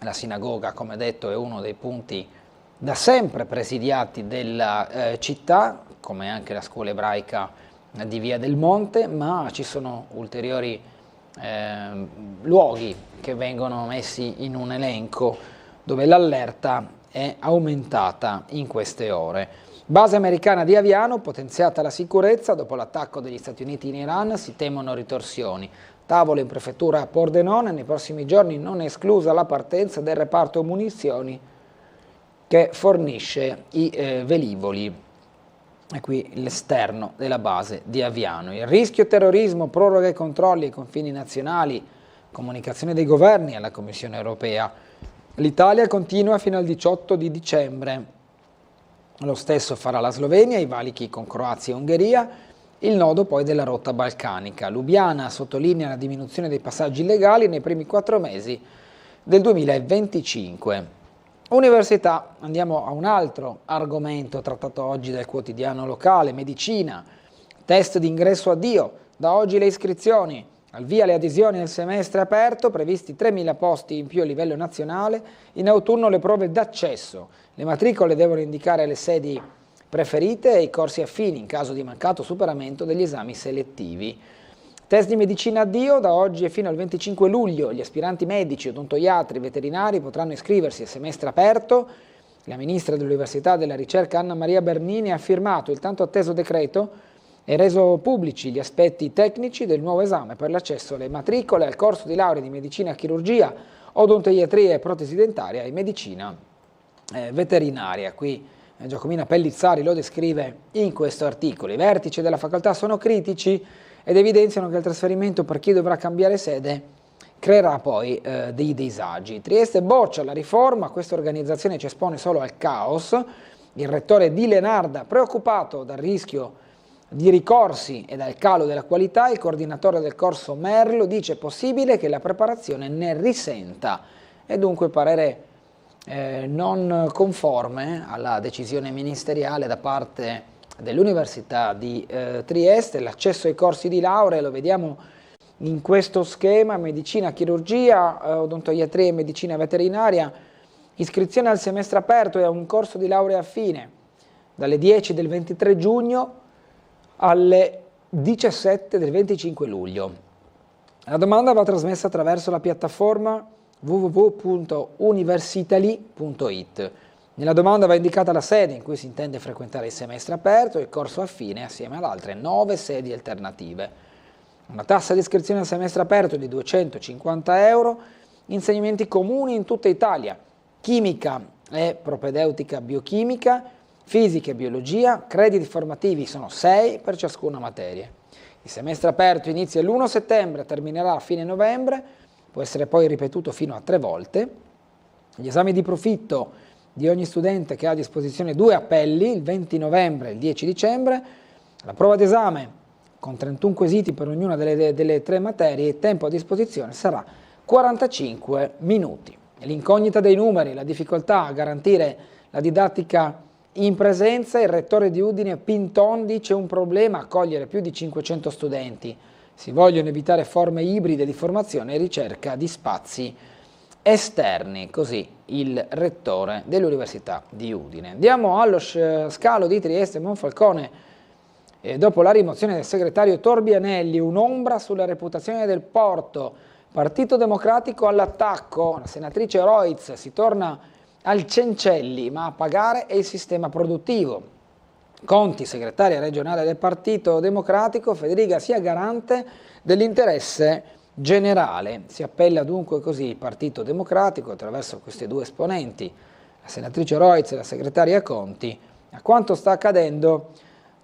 La sinagoga, come detto, è uno dei punti da sempre presidiati della città, come anche la scuola ebraica di Via del Monte, ma ci sono ulteriori luoghi che vengono messi in un elenco dove l'allerta è aumentata in queste ore. Base americana di Aviano, potenziata la sicurezza dopo l'attacco degli Stati Uniti in Iran, si temono ritorsioni. Tavolo in prefettura a Pordenone, nei prossimi giorni non è esclusa la partenza del reparto munizioni che fornisce i velivoli. E qui l'esterno della base di Aviano. Il rischio terrorismo, proroga i controlli ai confini nazionali, comunicazione dei governi alla Commissione europea. L'Italia continua fino al 18 di dicembre. Lo stesso farà la Slovenia, i valichi con Croazia e Ungheria, il nodo poi della rotta balcanica. Lubiana sottolinea la diminuzione dei passaggi illegali nei primi 4 mesi del 2025. Università, andiamo a un altro argomento trattato oggi dal quotidiano locale, medicina, test di ingresso addio, da oggi le iscrizioni, al via le adesioni nel semestre aperto, previsti 3.000 posti in più a livello nazionale, in autunno le prove d'accesso, le matricole devono indicare le sedi preferite e i corsi affini in caso di mancato superamento degli esami selettivi. Test di medicina addio, da oggi e fino al 25 luglio gli aspiranti medici, odontoiatri, veterinari potranno iscriversi a semestre aperto. La ministra dell'Università e della Ricerca Anna Maria Bernini ha firmato il tanto atteso decreto e reso pubblici gli aspetti tecnici del nuovo esame per l'accesso alle matricole al corso di laurea di medicina e chirurgia, odontoiatria e protesi dentaria e medicina veterinaria. Qui Giacomina Pellizzari lo descrive in questo articolo. I vertici della facoltà sono critici ed evidenziano che il trasferimento per chi dovrà cambiare sede creerà poi dei disagi. Trieste boccia la riforma, questa organizzazione ci espone solo al caos. Il rettore Di Lenarda, preoccupato dal rischio di ricorsi e dal calo della qualità, il coordinatore del corso Merlo dice è possibile che la preparazione ne risenta, e dunque parere non conforme alla decisione ministeriale da parte dell'Università di Trieste. L'accesso ai corsi di laurea lo vediamo in questo schema: medicina, chirurgia, odontoiatria e medicina veterinaria, iscrizione al semestre aperto e a un corso di laurea affine dalle 10 del 23 giugno alle 17 del 25 luglio. La domanda va trasmessa attraverso la piattaforma www.universitali.it. Nella domanda va indicata la sede in cui si intende frequentare il semestre aperto e il corso affine assieme ad altre 9 sedi alternative. Una tassa di iscrizione al semestre aperto di 250 euro, insegnamenti comuni in tutta Italia, chimica e propedeutica biochimica, fisica e biologia, crediti formativi sono 6 per ciascuna materia. Il semestre aperto inizia l'1 settembre e terminerà a fine novembre, può essere poi ripetuto fino a 3 volte. Gli esami di profitto di ogni studente che ha a disposizione 2 appelli, il 20 novembre e il 10 dicembre, la prova d'esame con 31 quesiti per ognuna delle 3 materie, il tempo a disposizione sarà 45 minuti. L'incognita dei numeri, la difficoltà a garantire la didattica in presenza, il rettore di Udine Pinton dice un problema accogliere più di 500 studenti. Si vogliono evitare forme ibride di formazione e ricerca di spazi esterni, così il rettore dell'Università di Udine. Andiamo allo scalo di Trieste Monfalcone. Dopo la rimozione del segretario Torbianelli, un'ombra sulla reputazione del porto. Partito Democratico all'attacco, la senatrice Roitz, si torna al Cencelli, ma a pagare è il sistema produttivo. Conti, segretaria regionale del Partito Democratico, Federica sia garante dell'interesse generale. Si appella dunque così il Partito Democratico attraverso questi due esponenti, la senatrice Roitz e la segretaria Conti, a quanto sta accadendo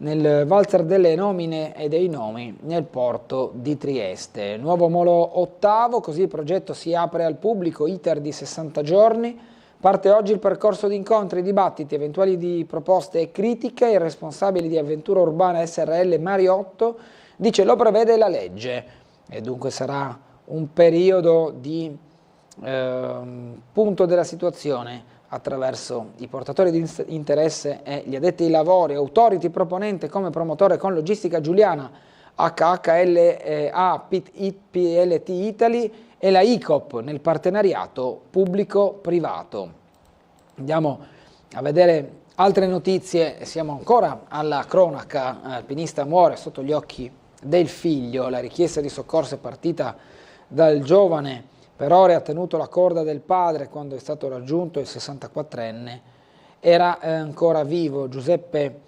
nel valzer delle nomine e dei nomi nel porto di Trieste. Nuovo molo ottavo, così il progetto si apre al pubblico, iter di 60 giorni. Parte oggi il percorso di incontri, dibattiti, eventuali di proposte e critiche. Il responsabile di Avventura Urbana SRL Mariotto dice lo prevede la legge e dunque sarà un periodo di punto della situazione attraverso i portatori di interesse e gli addetti ai lavori, Authority proponente come promotore con Logistica Giuliana, HHLA, PLT Italy e la ICOP nel partenariato pubblico-privato. Andiamo a vedere altre notizie, siamo ancora alla cronaca, alpinista muore sotto gli occhi del figlio, la richiesta di soccorso è partita dal giovane, per ore ha tenuto la corda del padre quando è stato raggiunto il 64enne, era ancora vivo. Giuseppe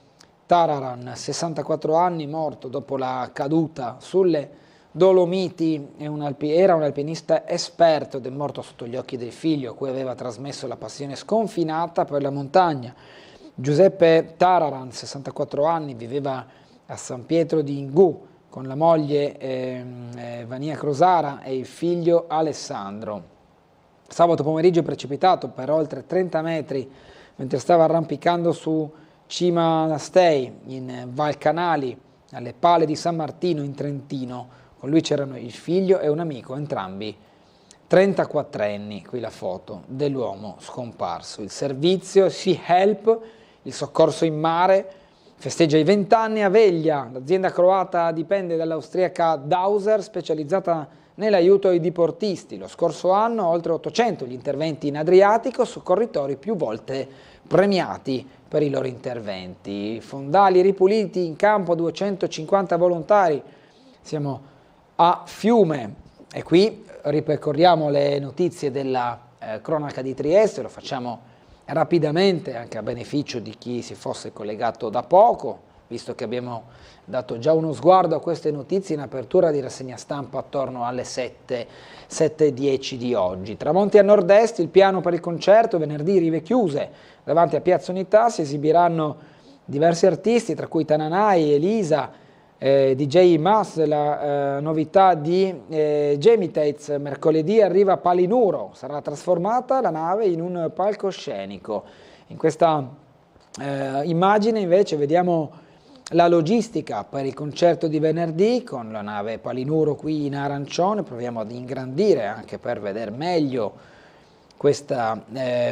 Tararan, 64 anni, morto dopo la caduta sulle Dolomiti, era un alpinista esperto ed è morto sotto gli occhi del figlio, a cui aveva trasmesso la passione sconfinata per la montagna. Giuseppe Tararan, 64 anni, viveva a San Pietro di Ingù con la moglie Vania Crosara e il figlio Alessandro. Sabato pomeriggio è precipitato per oltre 30 metri mentre stava arrampicando su Cima Anastei in Val Canali, alle Pale di San Martino in Trentino. Con lui c'erano il figlio e un amico, entrambi 34enni, qui la foto dell'uomo scomparso. Il servizio Sea Help, il soccorso in mare, festeggia i 20 anni a Veglia. L'azienda croata dipende dall'austriaca Dauser, specializzata nell'aiuto ai diportisti. Lo scorso anno oltre 800 gli interventi in Adriatico, soccorritori più volte premiati per i loro interventi. Fondali ripuliti in campo, 250 volontari. Siamo a Fiume e qui ripercorriamo le notizie della cronaca di Trieste, lo facciamo rapidamente anche a beneficio di chi si fosse collegato da poco, visto che abbiamo dato già uno sguardo a queste notizie in apertura di rassegna stampa attorno alle 7:10 di oggi. Tramonti a nord-est, il piano per il concerto, venerdì rive chiuse, davanti a Piazza Unità si esibiranno diversi artisti, tra cui Tananai, Elisa, DJ Mas, la novità di Gemitates. Mercoledì arriva Palinuro, sarà trasformata la nave in un palcoscenico. In questa immagine invece vediamo la logistica per il concerto di venerdì con la nave Palinuro qui in arancione. Proviamo ad ingrandire anche per vedere meglio questa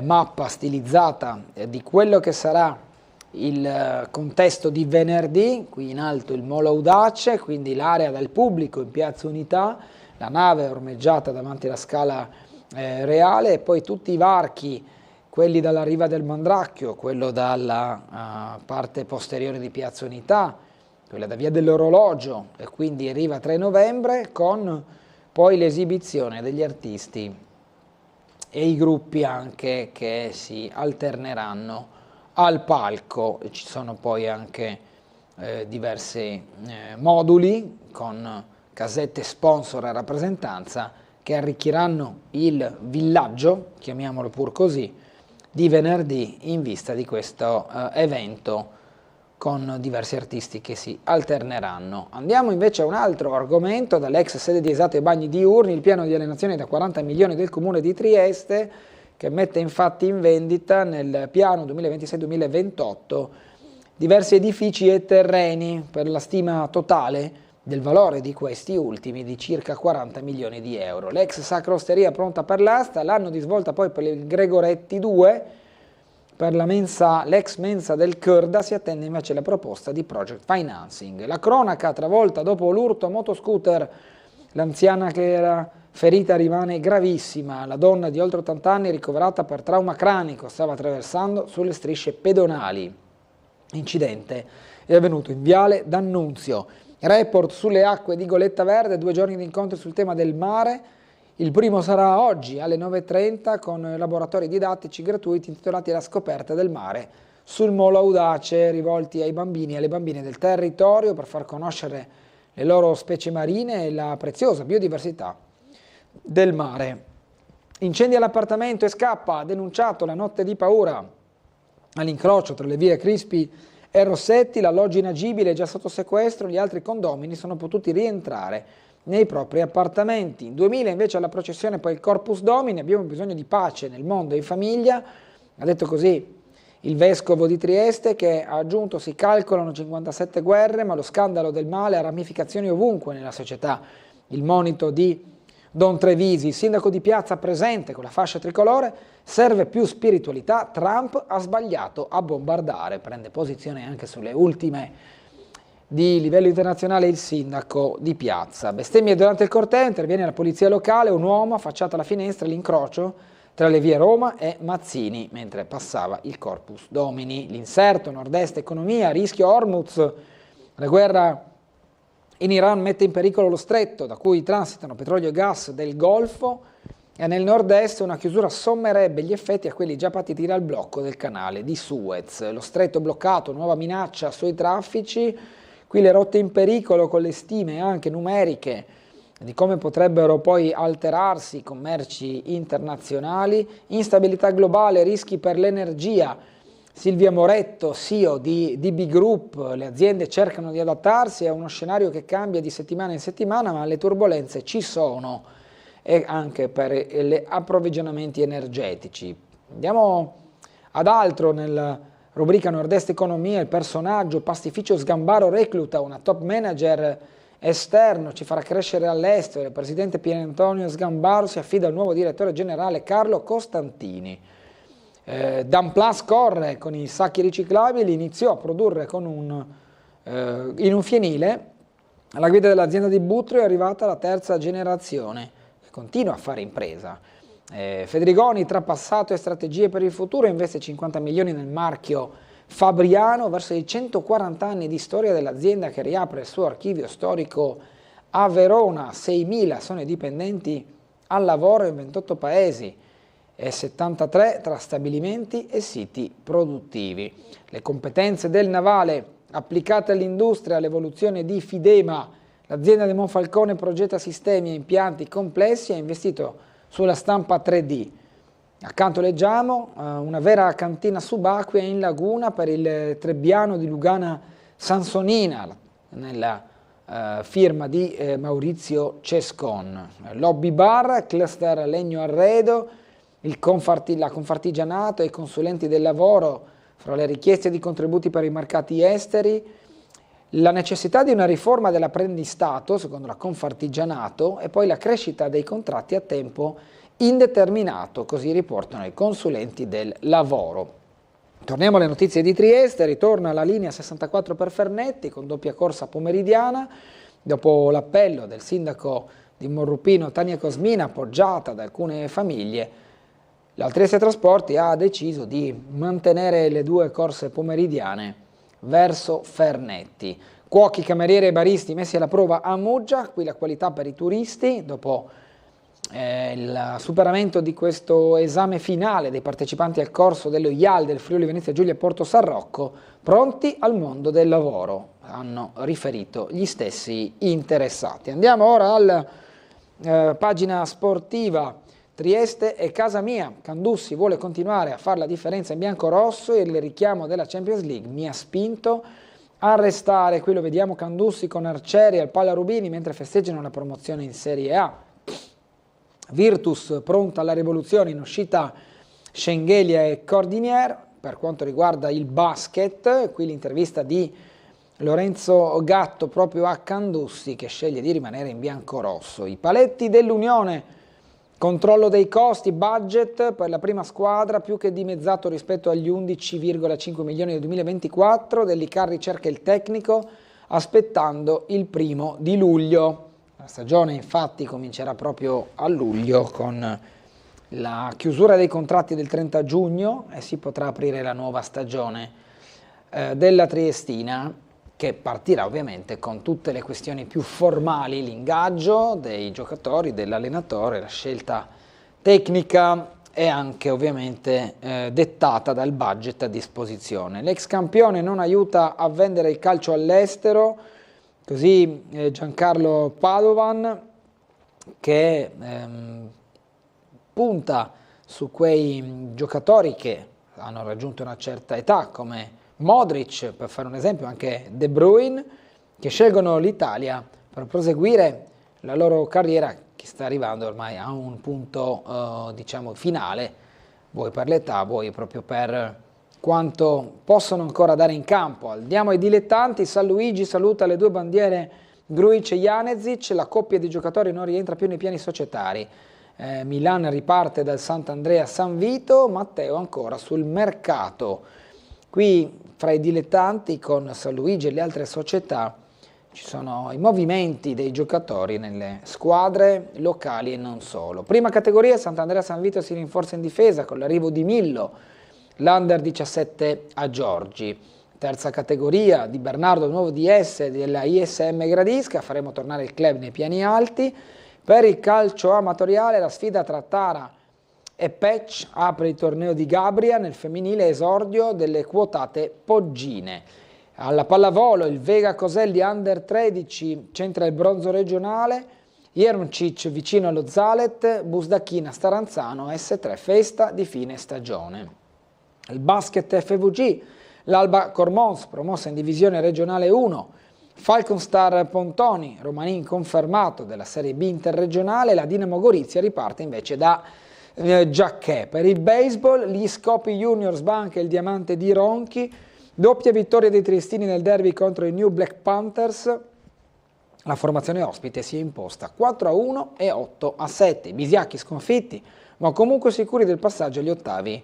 mappa stilizzata di quello che sarà il contesto di venerdì. Qui in alto il Molo Audace, quindi l'area del pubblico in Piazza Unità, la nave ormeggiata davanti alla Scala Reale e poi tutti i varchi, quelli dalla riva del Mandracchio, quello dalla parte posteriore di Piazza Unità, quella da Via dell'Orologio e quindi riva 3 novembre con poi l'esibizione degli artisti e i gruppi anche che si alterneranno al palco. Ci sono poi anche diversi moduli con casette sponsor a rappresentanza che arricchiranno il villaggio, chiamiamolo pur così, di venerdì in vista di questo evento con diversi artisti che si alterneranno. Andiamo invece a un altro argomento, dall'ex sede di Esato e Bagni Diurni, il piano di alienazione da 40 milioni del Comune di Trieste, che mette infatti in vendita nel piano 2026-2028 diversi edifici e terreni per la stima totale del valore di questi ultimi di circa 40 milioni di euro. L'ex Sacra Osteria pronta per l'asta, l'anno di svolta poi per il Gregoretti 2, per l'ex mensa del Curda si attende invece la proposta di project financing. La cronaca travolta dopo l'urto motoscooter, l'anziana che era ferita rimane gravissima, la donna di oltre 80 anni ricoverata per trauma cranico, stava attraversando sulle strisce pedonali. L'incidente è avvenuto in Viale D'Annunzio. Report sulle acque di Goletta Verde, 2 giorni di incontri sul tema del mare. Il primo sarà oggi alle 9:30 con laboratori didattici gratuiti intitolati alla scoperta del mare sul Molo Audace, rivolti ai bambini e alle bambine del territorio per far conoscere le loro specie marine e la preziosa biodiversità del mare. Incendi all'appartamento e scappa, denunciato la notte di paura all'incrocio tra le vie Crispi e Rossetti, l'alloggio inagibile è già sotto sequestro, gli altri condomini sono potuti rientrare nei propri appartamenti. In 2000 invece alla processione poi il Corpus Domini, abbiamo bisogno di pace nel mondo e in famiglia, ha detto così il vescovo di Trieste, che ha aggiunto: si calcolano 57 guerre, ma lo scandalo del male ha ramificazioni ovunque nella società. Il monito di Don Trevisi, il sindaco di Piazza presente con la fascia tricolore: serve più spiritualità, Trump ha sbagliato a bombardare. Prende posizione anche sulle ultime di livello internazionale il sindaco di Piazza. Bestemmie durante il corteo, interviene la polizia locale, un uomo affacciato alla finestra, l'incrocio tra le vie Roma e Mazzini mentre passava il Corpus Domini. L'inserto nord-est economia, rischio Hormuz, la guerra in Iran mette in pericolo lo stretto da cui transitano petrolio e gas del Golfo, e nel nord-est una chiusura sommerebbe gli effetti a quelli già patiti dal blocco del canale di Suez. Lo stretto bloccato, nuova minaccia sui traffici, qui le rotte in pericolo con le stime anche numeriche di come potrebbero poi alterarsi i commerci internazionali, instabilità globale, rischi per l'energia. Silvia Moretto, CEO di DB Group, le aziende cercano di adattarsi a uno scenario che cambia di settimana in settimana, ma le turbulenze ci sono, e anche per gli approvvigionamenti energetici. Andiamo ad altro nella rubrica Nord-Est Economia. Il personaggio pastificio Sgambaro recluta una top manager esterno, ci farà crescere all'estero. Il presidente Pierantonio Sgambaro si affida al nuovo direttore generale Carlo Costantini. Danplus corre con i sacchi riciclabili, iniziò a produrre in un fienile. Alla guida dell'azienda di Butrio è arrivata la 3ª generazione che continua a fare impresa. Fedrigoni, tra passato e strategie per il futuro, investe 50 milioni nel marchio Fabriano verso i 140 anni di storia dell'azienda, che riapre il suo archivio storico a Verona. 6.000 sono i dipendenti al lavoro in 28 paesi e 73 tra stabilimenti e siti produttivi. Le competenze del navale applicate all'industria, l'evoluzione di Fidema. L'azienda di Monfalcone progetta sistemi e impianti complessi e ha investito sulla stampa 3D. Accanto leggiamo una vera cantina subacquea in laguna per il Trebbiano di Lugana Sansonina, nella firma di Maurizio Cescon. Lobby bar, cluster legno arredo, la Confartigianato e i consulenti del lavoro fra le richieste di contributi per i mercati esteri, la necessità di una riforma dell'apprendistato secondo la Confartigianato e poi la crescita dei contratti a tempo indeterminato, così riportano i consulenti del lavoro. Torniamo alle notizie di Trieste, ritorna la linea 64 per Fernetti con doppia corsa pomeridiana, dopo l'appello del sindaco di Morrupino Tania Cosmina, appoggiata da alcune famiglie. La Trieste Trasporti ha deciso di mantenere le 2 corse pomeridiane verso Fernetti. Cuochi, camerieri e baristi messi alla prova a Muggia, qui la qualità per i turisti, dopo il superamento di questo esame finale dei partecipanti al corso dello IAL del Friuli Venezia Giulia Porto San Rocco, pronti al mondo del lavoro, hanno riferito gli stessi interessati. Andiamo ora alla pagina sportiva. Trieste è casa mia, Candussi vuole continuare a fare la differenza in bianco-rosso e il richiamo della Champions League mi ha spinto a restare. Qui lo vediamo Candussi con Arcieri al Palla Rubini mentre festeggiano la promozione in Serie A. Virtus pronta alla rivoluzione, in uscita Schengelia e Cordinier. Per quanto riguarda il basket, qui l'intervista di Lorenzo Gatto proprio a Candussi, che sceglie di rimanere in biancorosso. I paletti dell'Unione: controllo dei costi, budget per la prima squadra più che dimezzato rispetto agli 11,5 milioni del 2024. Dell'Icarri cerca il tecnico aspettando il 1° di luglio. La stagione infatti comincerà proprio a luglio con la chiusura dei contratti del 30 giugno e si potrà aprire la nuova stagione della Triestina, che partirà ovviamente con tutte le questioni più formali, l'ingaggio dei giocatori, dell'allenatore, la scelta tecnica e anche ovviamente dettata dal budget a disposizione. L'ex campione non aiuta a vendere il calcio all'estero, così Giancarlo Padovan, che punta su quei giocatori che hanno raggiunto una certa età, come Modric, per fare un esempio, anche De Bruyne, che scelgono l'Italia per proseguire la loro carriera, che sta arrivando ormai a un punto diciamo finale, vuoi per l'età, vuoi proprio per quanto possono ancora dare in campo. Andiamo ai dilettanti. San Luigi saluta le 2 bandiere Grujic e Janezic, la coppia di giocatori non rientra più nei piani societari. Milan riparte dal Sant'Andrea San Vito, Matteo ancora sul mercato. Qui fra i dilettanti con San Luigi e le altre società ci sono i movimenti dei giocatori nelle squadre locali e non solo. Prima categoria, Sant'Andrea San Vito si rinforza in difesa con l'arrivo di Millo, l'Under 17 a Giorgi. Terza categoria, di Bernardo Nuovo DS della ISM Gradisca, faremo tornare il club nei piani alti. Per il calcio amatoriale la sfida tra Tara e Pec apre il torneo di Gabria, nel femminile esordio delle quotate Poggine. Alla pallavolo il Vega Coselli Under 13 centra il bronzo regionale, Jermcic vicino allo Zalet, Busdacchina Staranzano, S3 festa di fine stagione. Il basket FVG, l'Alba Cormons promossa in divisione regionale 1, Falconstar Pontoni, Romanin confermato della Serie B interregionale, la Dinamo Gorizia riparte invece da Giacchè. Per il baseball, gli Scopi Juniors Banca e il Diamante di Ronchi, doppia vittoria dei triestini nel derby contro i New Black Panthers, la formazione ospite si è imposta 4-1 e 8-7, i bisiacchi sconfitti ma comunque sicuri del passaggio agli ottavi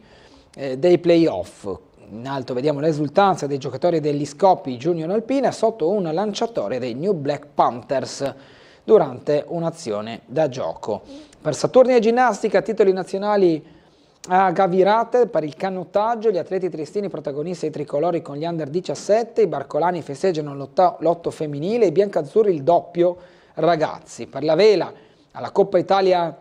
dei playoff. In alto vediamo l'esultanza dei giocatori degli Scopi Junior Alpina sotto un lanciatore dei New Black Panthers durante un'azione da gioco. Per Saturnia e Ginnastica, titoli nazionali a Gavirate. Per il canottaggio, gli atleti triestini protagonisti ai tricolori con gli Under 17, i barcolani festeggiano l'otto femminile, i biancazzurri il doppio ragazzi. Per la vela, alla Coppa Italia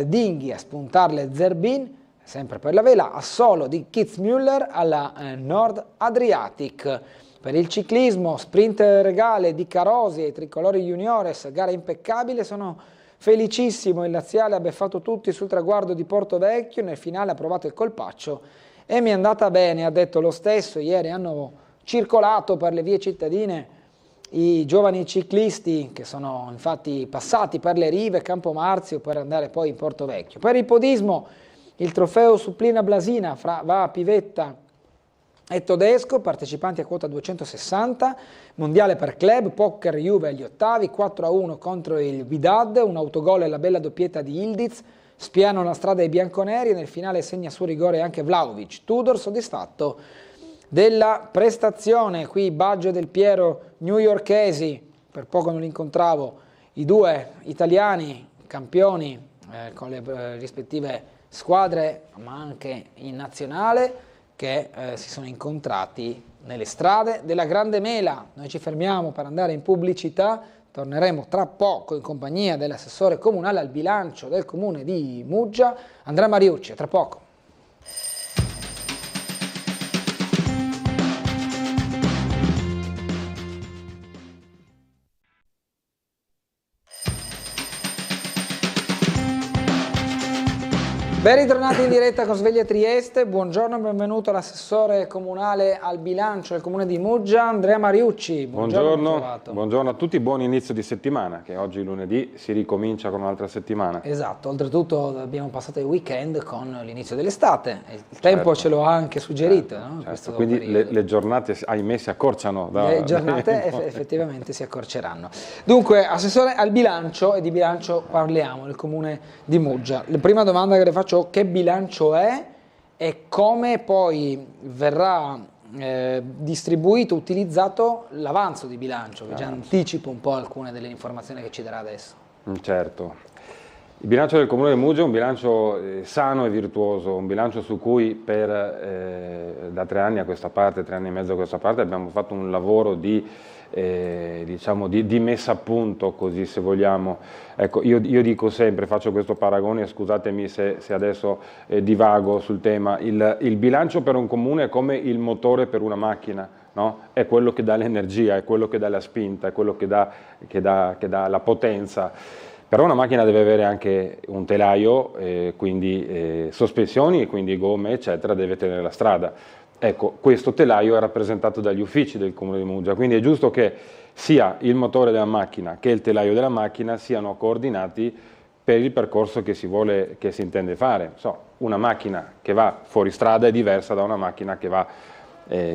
Dinghi a spuntarle Zerbin, sempre per la vela, assolo di Kitzmüller alla Nord Adriatic. Per il ciclismo, sprint regale di Carosi ai tricolori juniores, gara impeccabile, sono felicissimo, il laziale ha beffato tutti sul traguardo di Porto Vecchio, nel finale ha provato il colpaccio e mi è andata bene, ha detto lo stesso. Ieri hanno circolato per le vie cittadine i giovani ciclisti che sono infatti passati per le rive, Campomarzio, per andare poi in Porto Vecchio. Per il podismo, il trofeo Supplina Blasina va a Pivetta e Todesco, partecipanti a quota 260, mondiale per club, poker Juve agli ottavi, 4-1 contro il Vidad, un autogol e la bella doppietta di Ildiz, spiano la strada ai bianconeri e nel finale segna su rigore anche Vlahovic. Tudor soddisfatto della prestazione, qui Baggio del Piero newyorkesi, per poco non li incontravo, i due italiani campioni con le rispettive squadre ma anche in nazionale, che si sono incontrati nelle strade della Grande Mela. Noi ci fermiamo per andare in pubblicità, torneremo tra poco in compagnia dell'assessore comunale al bilancio del comune di Muggia, Andrea Mariucci, tra poco. Ben ritornati in diretta con Sveglia Trieste, buongiorno e benvenuto all'assessore comunale al bilancio del comune di Muggia, Andrea Mariucci. Buongiorno a tutti, buon inizio di settimana, che oggi lunedì si ricomincia con un'altra settimana. Esatto, oltretutto abbiamo passato il weekend con l'inizio dell'estate, il tempo ce lo ha anche suggerito. Certo, no? certo. Quindi le giornate, ahimè, si accorciano. Le giornate effettivamente si accorceranno. Dunque, assessore al bilancio, e di bilancio parliamo nel comune di Muggia. La prima domanda che le faccio: che bilancio è e come poi verrà distribuito, utilizzato l'avanzo di bilancio, che già anticipo un po' alcune delle informazioni che ci darà adesso. Certo, il bilancio del comune di Muggia è un bilancio sano e virtuoso, un bilancio su cui da 3 anni a questa parte, 3 anni e mezzo a questa parte, abbiamo fatto un lavoro diciamo di messa a punto, così se vogliamo. Ecco, io dico sempre, faccio questo paragone, scusatemi se adesso divago sul tema, il bilancio per un comune è come il motore per una macchina, no? È quello che dà l'energia, è quello che dà la spinta, è quello che dà la potenza. Però una macchina deve avere anche un telaio, quindi sospensioni, quindi gomme, eccetera, deve tenere la strada. Ecco, questo telaio è rappresentato dagli uffici del Comune di Muggia, quindi è giusto che sia il motore della macchina che il telaio della macchina siano coordinati per il percorso che si intende fare. Una macchina che va fuori strada è diversa da una macchina che va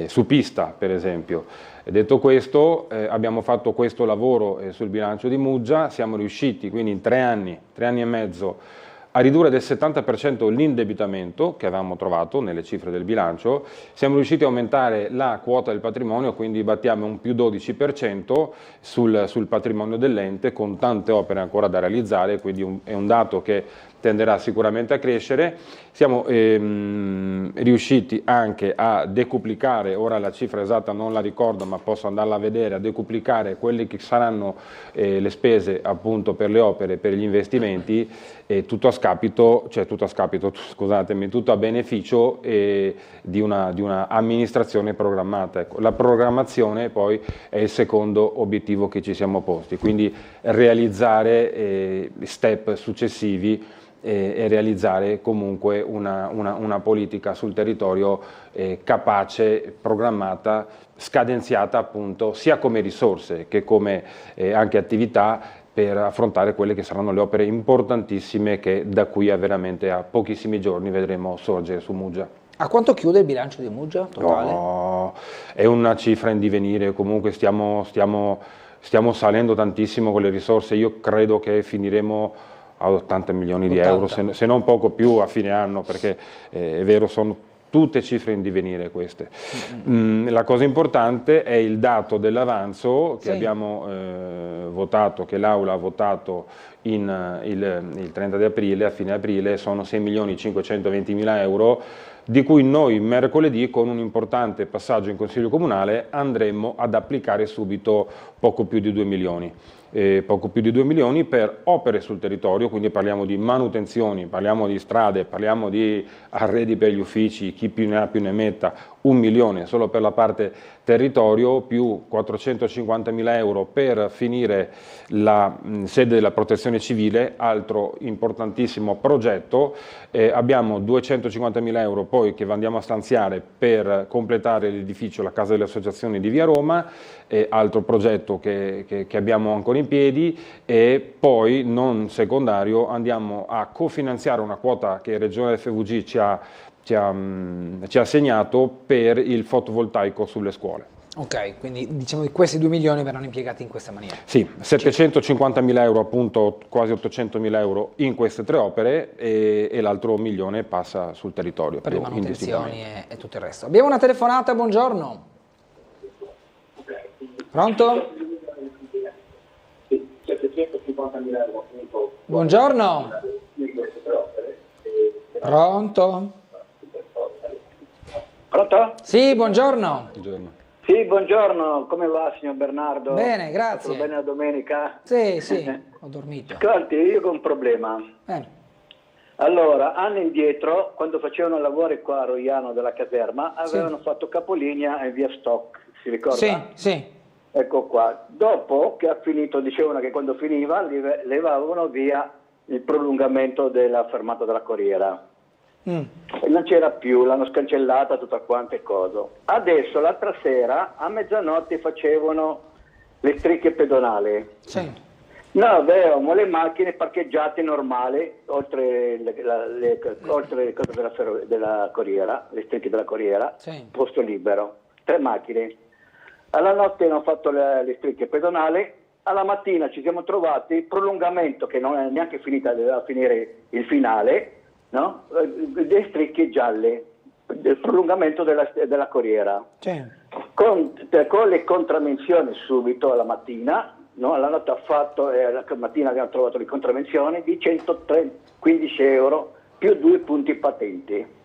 su pista, per esempio. E detto questo, abbiamo fatto questo lavoro sul bilancio di Muggia, siamo riusciti quindi in 3 anni e mezzo, a ridurre del 70% l'indebitamento che avevamo trovato nelle cifre del bilancio, siamo riusciti a aumentare la quota del patrimonio, quindi battiamo un più 12% sul patrimonio dell'ente, con tante opere ancora da realizzare, quindi è un dato che tenderà sicuramente a crescere. Siamo riusciti anche a decuplicare, ora la cifra esatta non la ricordo ma posso andarla a vedere, a decuplicare quelle che saranno le spese appunto per le opere, per gli investimenti, tutto a beneficio di una amministrazione programmata. Ecco, la programmazione poi è il secondo obiettivo che ci siamo posti, quindi realizzare step successivi e realizzare comunque una politica sul territorio capace, programmata, scadenziata appunto sia come risorse che come anche attività per affrontare quelle che saranno le opere importantissime che da qui a pochissimi giorni vedremo sorgere su Muggia. A quanto chiude il bilancio di Muggia totale? No, è una cifra in divenire, comunque stiamo salendo tantissimo con le risorse, io credo che finiremo a 80 milioni di euro, se non poco più a fine anno, perché è vero, sono tutte cifre in divenire queste. La cosa importante è il dato dell'avanzo che abbiamo votato, che l'Aula ha votato il 30 di aprile, a fine aprile, sono 6.520.000 euro, di cui noi mercoledì con un importante passaggio in Consiglio Comunale andremo ad applicare subito poco più di 2 milioni. Per opere sul territorio, quindi parliamo di manutenzioni, parliamo di strade, parliamo di arredi per gli uffici, chi più ne ha più ne metta, 1 milione solo per la parte territorio, più 450.000 euro per finire la sede della protezione civile, altro importantissimo progetto. Abbiamo 250.000 euro poi che andiamo a stanziare per completare l'edificio, la Casa delle Associazioni di Via Roma, altro progetto che abbiamo ancora in piedi, e poi non secondario andiamo a cofinanziare una quota che Regione FVG ci ha assegnato per il fotovoltaico sulle scuole. Ok, quindi diciamo che questi 2 milioni verranno impiegati in questa maniera. Sì, 750.000 euro, appunto quasi 800.000 euro in queste 3 opere e l'altro milione passa sul territorio. Per le manutenzioni e tutto il resto. Abbiamo una telefonata, buongiorno. Pronto? Buongiorno. Pronto? Pronto? Sì, buongiorno. Sì, buongiorno, come va signor Bernardo? Bene, grazie. Tutto bene la domenica? Sì, ho dormito. Ascolti, io ho un problema. Bene. Allora, anni indietro, quando facevano lavori qua a Roiano della caserma, avevano fatto capolinea in via Stock, si ricorda? Sì. Ecco qua. Dopo che ha finito, dicevano che quando finiva levavano via il prolungamento della fermata della Corriera. e non c'era più, l'hanno scancellata tutta quante cose. Adesso l'altra sera a mezzanotte facevano le strisce pedonali. Sì. Noi avevamo le macchine parcheggiate normali oltre oltre della corriera, le strisce della corriera, Sì. posto libero, 3 macchine. Alla notte hanno fatto le strisce pedonali, alla mattina ci siamo trovati il prolungamento che non è neanche finita, doveva finire il finale, no? Le strisce gialle, del prolungamento della corriera, Sì. con le contravvenzioni subito alla mattina, no? Alla notte ha fatto, la mattina abbiamo trovato le contravvenzioni di 115 euro più 2 punti patenti.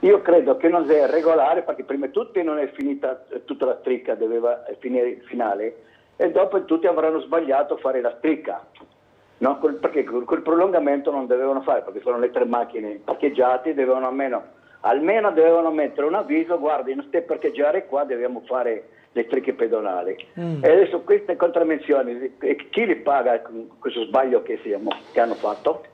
Io credo che non sia regolare, perché prima di tutto non è finita tutta la striscia, doveva finire il finale, e dopo tutti avranno sbagliato a fare la striscia, no? Perché quel prolungamento non dovevano fare, perché sono le 3 macchine parcheggiate, dovevano almeno dovevano mettere un avviso: guardi, non stai parcheggiare qua, dobbiamo fare le strisce pedonali. E adesso queste contravvenzioni, chi li paga questo sbaglio che hanno fatto?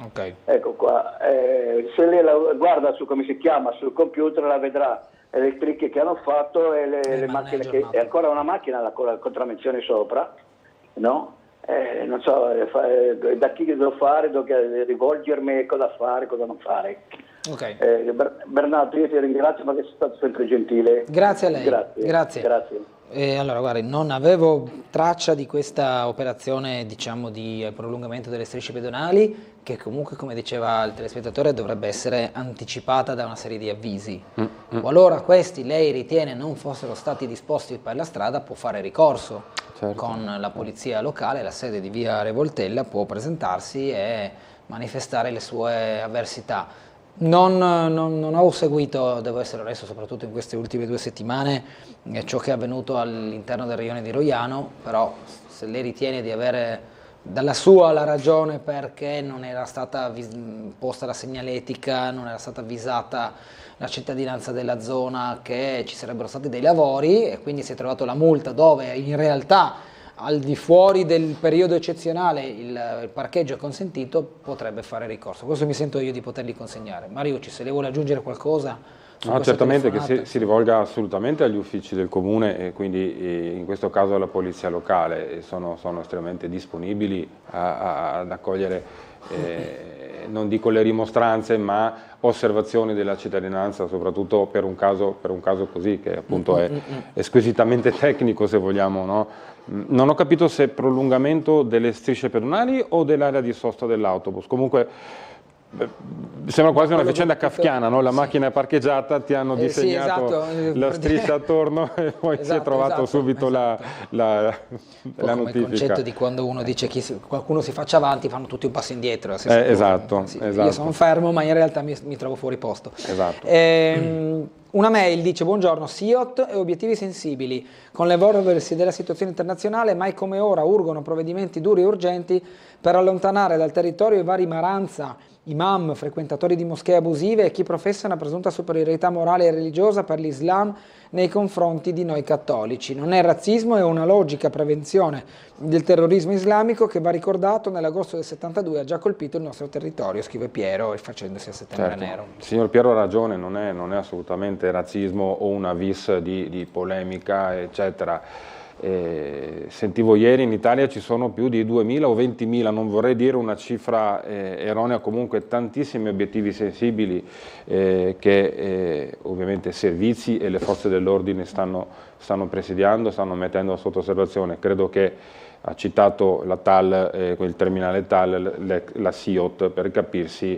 Ok. Ecco qua, se lei la guarda su come si chiama sul computer, la vedrà, le strisce che hanno fatto e le macchine, che è ancora una macchina con la contravvenzione sopra, no? Non so da chi devo fare, dove rivolgermi, cosa fare, cosa non fare. Ok. Bernardo, io ti ringrazio perché sei stato sempre gentile. Grazie a lei. Grazie. Allora, guardi, non avevo traccia di questa operazione, diciamo, di prolungamento delle strisce pedonali, che comunque, come diceva il telespettatore, dovrebbe essere anticipata da una serie di avvisi. Qualora questi lei ritiene non fossero stati disposti per la strada, può fare ricorso. Certo. Con la polizia locale, la sede di via Revoltella, può presentarsi e manifestare le sue avversità. Non ho seguito, devo essere onesto, soprattutto in queste ultime 2 settimane, ciò che è avvenuto all'interno del rione di Roiano, però se lei ritiene di avere dalla sua la ragione perché non era stata posta la segnaletica, non era stata avvisata la cittadinanza della zona che ci sarebbero stati dei lavori e quindi si è trovato la multa dove in realtà al di fuori del periodo eccezionale il parcheggio è consentito, potrebbe fare ricorso. Questo mi sento io di potergli consegnare. Mariucci, se lei vuole aggiungere qualcosa su questa certamente telefonata. che si rivolga assolutamente agli uffici del comune e quindi in questo caso alla polizia locale, e sono estremamente disponibili ad accogliere non dico le rimostranze, ma osservazioni della cittadinanza, soprattutto per un caso così, che appunto è squisitamente tecnico, se vogliamo, no? Non ho capito se prolungamento delle strisce pedonali o dell'area di sosta dell'autobus. Comunque sembra quasi una vicenda kafkiana, no? La macchina è parcheggiata, ti hanno disegnato la striscia attorno e poi si è trovato subito la notifica. Come il concetto di quando uno dice qualcuno si faccia avanti, fanno tutti un passo indietro. Esatto. Io sono fermo, ma in realtà mi trovo fuori posto. Esatto. Una mail dice: buongiorno, SIOT e obiettivi sensibili. Con l'evolversi della situazione internazionale, mai come ora urgono provvedimenti duri e urgenti per allontanare dal territorio i vari maranza, imam, frequentatori di moschee abusive e chi professa una presunta superiorità morale e religiosa per l'Islam nei confronti di noi cattolici. Non è razzismo, è una logica prevenzione del terrorismo islamico che, va ricordato, nell'agosto del 72 ha già colpito il nostro territorio, scrive Piero, rifacendosi a Settembre Nero. Signor Piero ha ragione, non è assolutamente razzismo o una vis di polemica, eccetera. Sentivo ieri in Italia ci sono più di 2.000 o 20.000, non vorrei dire una cifra erronea, comunque tantissimi obiettivi sensibili che ovviamente servizi e le forze dell'ordine stanno presidiando, stanno mettendo sotto osservazione. Credo che ha citato la TAL, il terminale TAL, la SIOT per capirsi,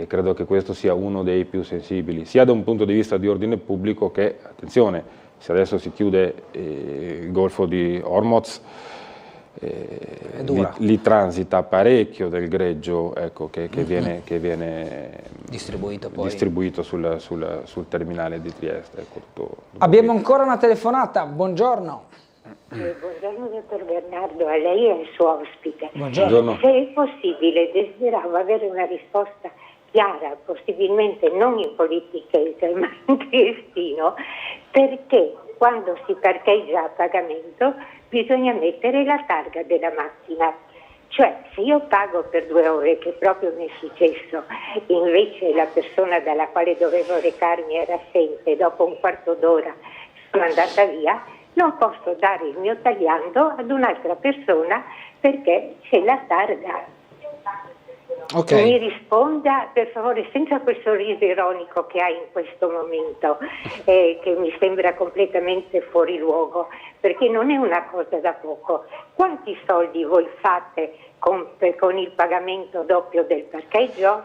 credo che questo sia uno dei più sensibili, sia da un punto di vista di ordine pubblico che, attenzione, se adesso si chiude il Golfo di Hormuz, lì transita parecchio del greggio, ecco, che viene distribuito sul terminale di Trieste. Ecco, tutto Abbiamo ancora una telefonata, buongiorno. Buongiorno dottor Bernardo, a lei e al suo ospite. Buongiorno. Se è possibile, desideravo avere una risposta chiara, possibilmente non in politichese ma in triestino, perché quando si parcheggia a pagamento bisogna mettere la targa della macchina. Cioè, se io pago per 2 ore, che proprio mi è successo, invece la persona dalla quale dovevo recarmi era assente, dopo un quarto d'ora sono andata via, non posso dare il mio tagliando ad un'altra persona perché c'è la targa. Ok. Mi risponda per favore senza quel sorriso ironico che ha in questo momento, che mi sembra completamente fuori luogo, perché non è una cosa da poco. Quanti soldi voi fate con il pagamento doppio del parcheggio?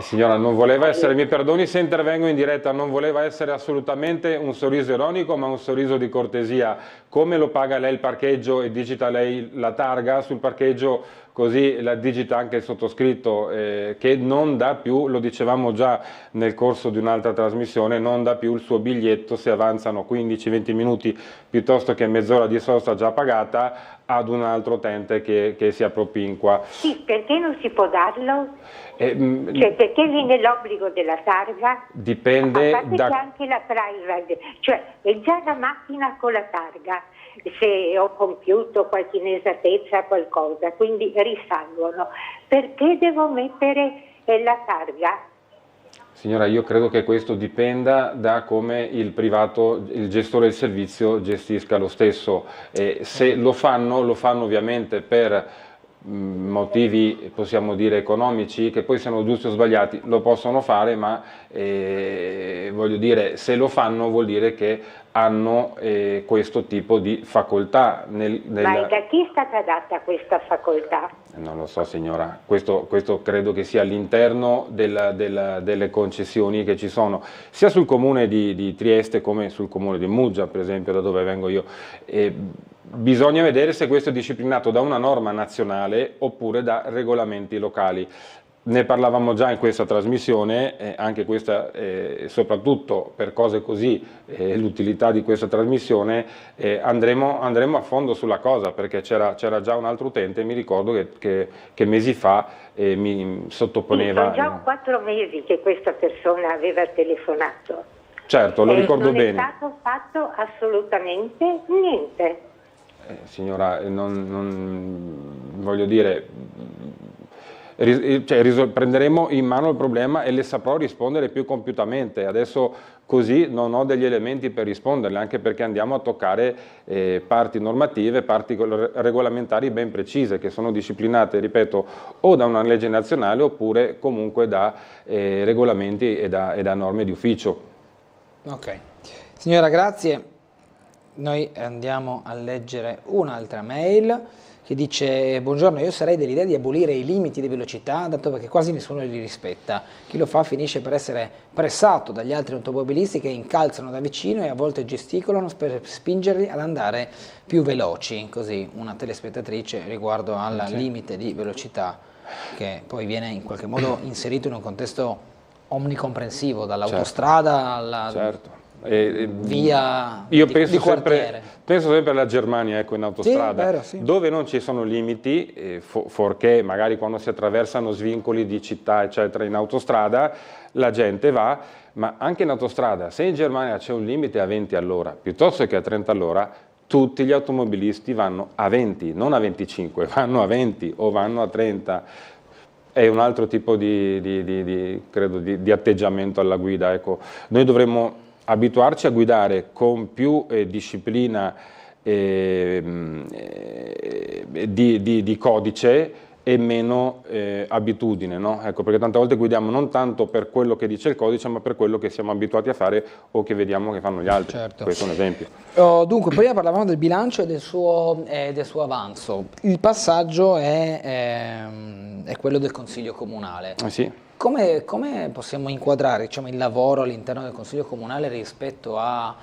Signora, non voleva essere, mi perdoni se intervengo in diretta, non voleva essere assolutamente un sorriso ironico, ma un sorriso di cortesia. Come lo paga lei il parcheggio e digita lei la targa sul parcheggio, così la digita anche il sottoscritto, che non dà più, lo dicevamo già nel corso di un'altra trasmissione, non dà più il suo biglietto se avanzano 15-20 minuti piuttosto che mezz'ora di sosta già pagata ad un altro utente che si appropinqua. Sì, perché non si può darlo? Cioè, perché viene l'obbligo della targa? Dipende A parte da... che anche la private, cioè è già la macchina con la targa, se ho compiuto qualche inesattezza, qualcosa, quindi risalgono. Perché devo mettere la targa? Signora, io credo che questo dipenda da come il privato, il gestore del servizio gestisca lo stesso. Se lo fanno ovviamente per motivi, possiamo dire, economici, che poi siano giusti o sbagliati, lo possono fare, ma voglio dire, se lo fanno vuol dire che hanno questo tipo di facoltà. Ma da chi è stata data questa facoltà? Non lo so, signora, questo credo che sia all'interno delle concessioni che ci sono, sia sul comune di Trieste come sul comune di Muggia, per esempio, da dove vengo io. Bisogna vedere se questo è disciplinato da una norma nazionale oppure da regolamenti locali. Ne parlavamo già in questa trasmissione, anche questa, soprattutto per cose così, l'utilità di questa trasmissione, andremo a fondo sulla cosa, perché c'era già un altro utente, mi ricordo che mesi fa mi sottoponeva... Sì, sono già 4 mesi che questa persona aveva telefonato. Certo, lo ricordo bene. Non è stato fatto assolutamente niente. Signora, non voglio dire... prenderemo in mano il problema e le saprò rispondere più compiutamente. Adesso così non ho degli elementi per risponderle, anche perché andiamo a toccare parti normative, parti regolamentari ben precise, che sono disciplinate, ripeto, o da una legge nazionale oppure comunque da regolamenti e da norme di ufficio. Ok, signora, grazie. Noi andiamo a leggere un'altra mail che dice: buongiorno, io sarei dell'idea di abolire i limiti di velocità, dato che quasi nessuno li rispetta. Chi lo fa finisce per essere pressato dagli altri automobilisti che incalzano da vicino e a volte gesticolano per spingerli ad andare più veloci. Così una telespettatrice riguardo al limite di velocità, che poi viene in qualche modo inserito in un contesto omnicomprensivo, dall'autostrada alla via io di quartiere. Penso sempre alla Germania, ecco, in autostrada, sì, vero, sì. Dove non ci sono limiti, fuorché magari quando si attraversano svincoli di città, eccetera, in autostrada la gente va, ma anche in autostrada, se in Germania c'è un limite a 20 all'ora, piuttosto che a 30 all'ora, tutti gli automobilisti vanno a 20, non a 25, vanno a 20 o vanno a 30. È un altro tipo credo, di atteggiamento alla guida, ecco. Noi dovremmo abituarci a guidare con più disciplina di codice e meno abitudine, no? Ecco, perché tante volte guidiamo non tanto per quello che dice il codice, ma per quello che siamo abituati a fare o che vediamo che fanno gli altri. Certo. Questo è un esempio. Dunque, prima parlavamo del bilancio e del suo avanzo. Il passaggio è quello del Consiglio Comunale. Sì. Come possiamo inquadrare, diciamo, il lavoro all'interno del Consiglio Comunale rispetto a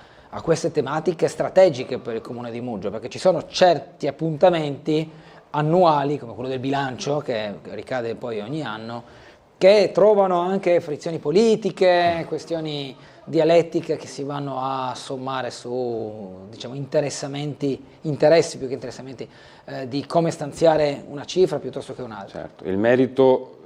queste tematiche strategiche per il Comune di Muggia? Perché ci sono certi appuntamenti annuali, come quello del bilancio, che ricade poi ogni anno, che trovano anche frizioni politiche, questioni dialettiche che si vanno a sommare su, diciamo, interessi più che interessamenti di come stanziare una cifra piuttosto che un'altra. Certo, il merito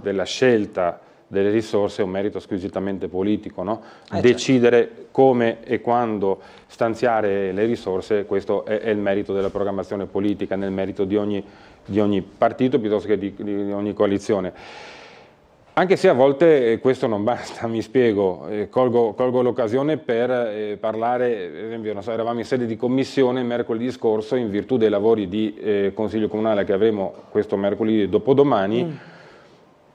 della scelta delle risorse è un merito squisitamente politico, no? Decidere certo come e quando stanziare le risorse, questo è il merito della programmazione politica, nel merito di ogni di ogni partito piuttosto che di ogni coalizione. Anche se a volte questo non basta, mi spiego, colgo l'occasione per parlare, ad esempio, eravamo in sede di commissione mercoledì scorso in virtù dei lavori di Consiglio Comunale che avremo questo mercoledì dopodomani,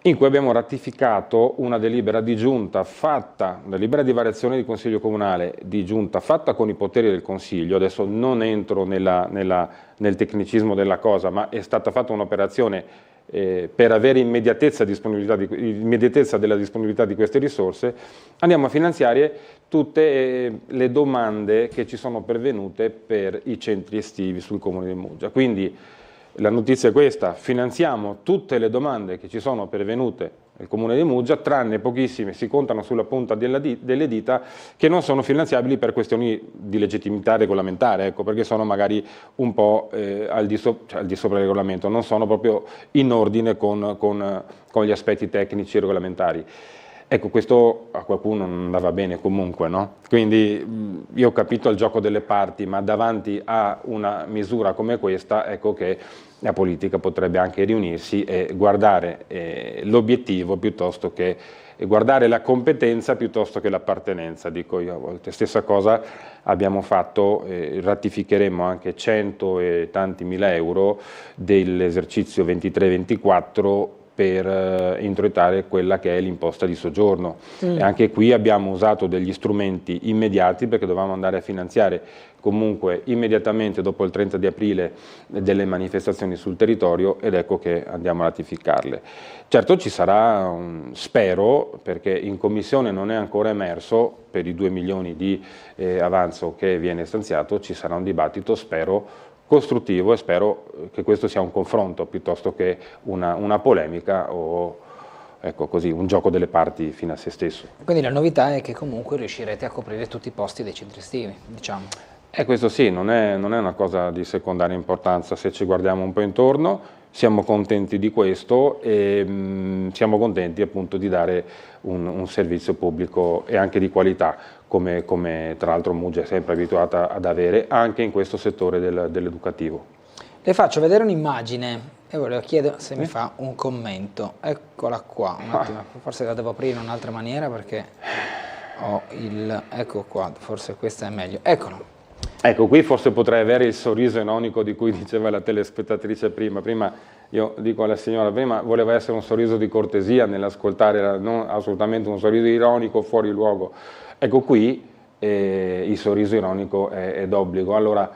in cui abbiamo ratificato una delibera di giunta fatta, una delibera di variazione di Consiglio Comunale di giunta fatta con i poteri del Consiglio. Adesso non entro nel tecnicismo della cosa, ma è stata fatta un'operazione per avere immediatezza della disponibilità di queste risorse. Andiamo a finanziare tutte le domande che ci sono pervenute per i centri estivi sul Comune di Muggia. Quindi la notizia è questa: finanziamo tutte le domande che ci sono pervenute nel Comune di Muggia, tranne pochissime, si contano sulla punta delle dita, che non sono finanziabili per questioni di legittimità regolamentare, ecco, perché sono magari un po' al di sopra del regolamento, non sono proprio in ordine con gli aspetti tecnici e regolamentari. Ecco, questo a qualcuno non andava bene comunque, no? Quindi io ho capito il gioco delle parti, ma davanti a una misura come questa, ecco che la politica potrebbe anche riunirsi e guardare l'obiettivo piuttosto che guardare la competenza piuttosto che l'appartenenza, dico io a volte. Stessa cosa abbiamo fatto, ratificheremo anche 100 e tanti mila euro dell'esercizio 23-24 per introitare quella che è l'imposta di soggiorno. E anche qui abbiamo usato degli strumenti immediati perché dovevamo andare a finanziare comunque immediatamente dopo il 30 di aprile delle manifestazioni sul territorio, ed ecco che andiamo a ratificarle. Certo ci sarà, spero, perché in commissione non è ancora emerso, per i 2 milioni di avanzo che viene stanziato, ci sarà un dibattito, spero, costruttivo, e spero che questo sia un confronto piuttosto che una polemica o ecco così, un gioco delle parti fino a se stesso. Quindi la novità è che comunque riuscirete a coprire tutti i posti dei centri estivi, diciamo. Questo sì, non è una cosa di secondaria importanza. Se ci guardiamo un po' intorno siamo contenti di questo e siamo contenti appunto di dare un servizio pubblico e anche di qualità, come tra l'altro Muggia è sempre abituata ad avere anche in questo settore dell'educativo. Le faccio vedere un'immagine e volevo chiedere se mi fa un commento. Eccola qua, un attimo, forse la devo aprire in un'altra maniera perché ho ecco qua, forse questa è meglio, eccolo. Ecco, qui forse potrei avere il sorriso ironico di cui diceva la telespettatrice prima. Prima io dico alla signora, prima voleva essere un sorriso di cortesia nell'ascoltare, non assolutamente un sorriso ironico fuori luogo. Ecco, qui il sorriso ironico è d'obbligo. Allora,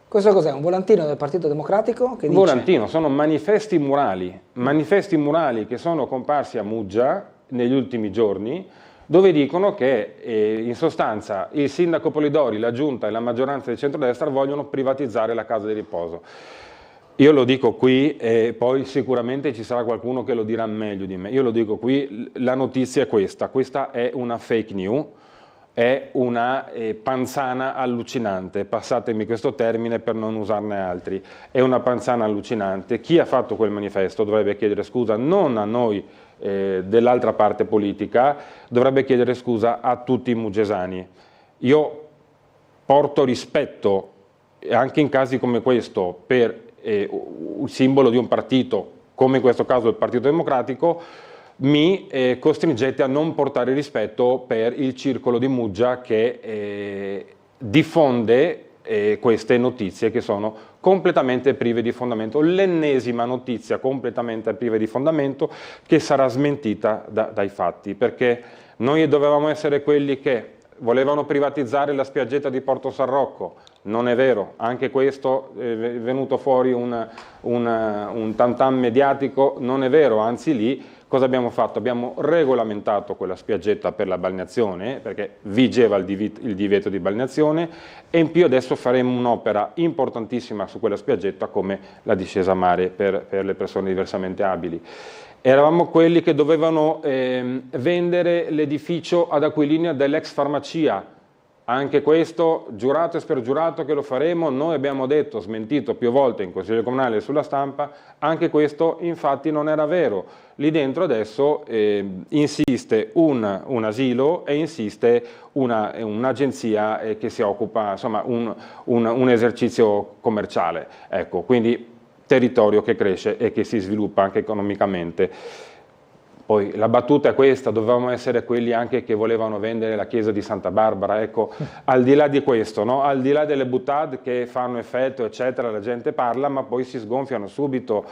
questo cos'è? Un volantino del Partito Democratico? Che dice? Volantino, sono manifesti murali che sono comparsi a Muggia negli ultimi giorni, dove dicono che in sostanza il sindaco Polidori, la giunta e la maggioranza di centrodestra vogliono privatizzare la casa di riposo. Io lo dico qui e poi sicuramente ci sarà qualcuno che lo dirà meglio di me. Io lo dico qui, la notizia è questa è una fake news, è una panzana allucinante, passatemi questo termine per non usarne altri, è una panzana allucinante. Chi ha fatto quel manifesto dovrebbe chiedere scusa non a noi dell'altra parte politica, dovrebbe chiedere scusa a tutti i muggesani. Io porto rispetto anche in casi come questo per il simbolo di un partito, come in questo caso il Partito Democratico, mi costringete a non portare rispetto per il circolo di Muggia che diffonde queste notizie che sono completamente prive di fondamento, l'ennesima notizia completamente priva di fondamento che sarà smentita dai fatti, perché noi dovevamo essere quelli che volevano privatizzare la spiaggetta di Porto San Rocco, non è vero, anche questo è venuto fuori un tam-tam mediatico, non è vero, anzi lì cosa abbiamo fatto? Abbiamo regolamentato quella spiaggetta per la balneazione, perché vigeva il divieto di balneazione, e in più adesso faremo un'opera importantissima su quella spiaggetta come la discesa a mare per le persone diversamente abili. Eravamo quelli che dovevano vendere l'edificio ad Aquilinea dell'ex farmacia. Anche questo, giurato e spergiurato che lo faremo, noi abbiamo detto, smentito più volte in Consiglio Comunale e sulla stampa, anche questo infatti non era vero. Lì dentro adesso insiste un asilo e insiste un'agenzia che si occupa, insomma, un esercizio commerciale. Ecco, quindi territorio che cresce e che si sviluppa anche economicamente. Poi la battuta è questa: dovevamo essere quelli anche che volevano vendere la chiesa di Santa Barbara, ecco, al di là di questo, no? Al di là delle boutade che fanno effetto, eccetera, la gente parla, ma poi si sgonfiano subito.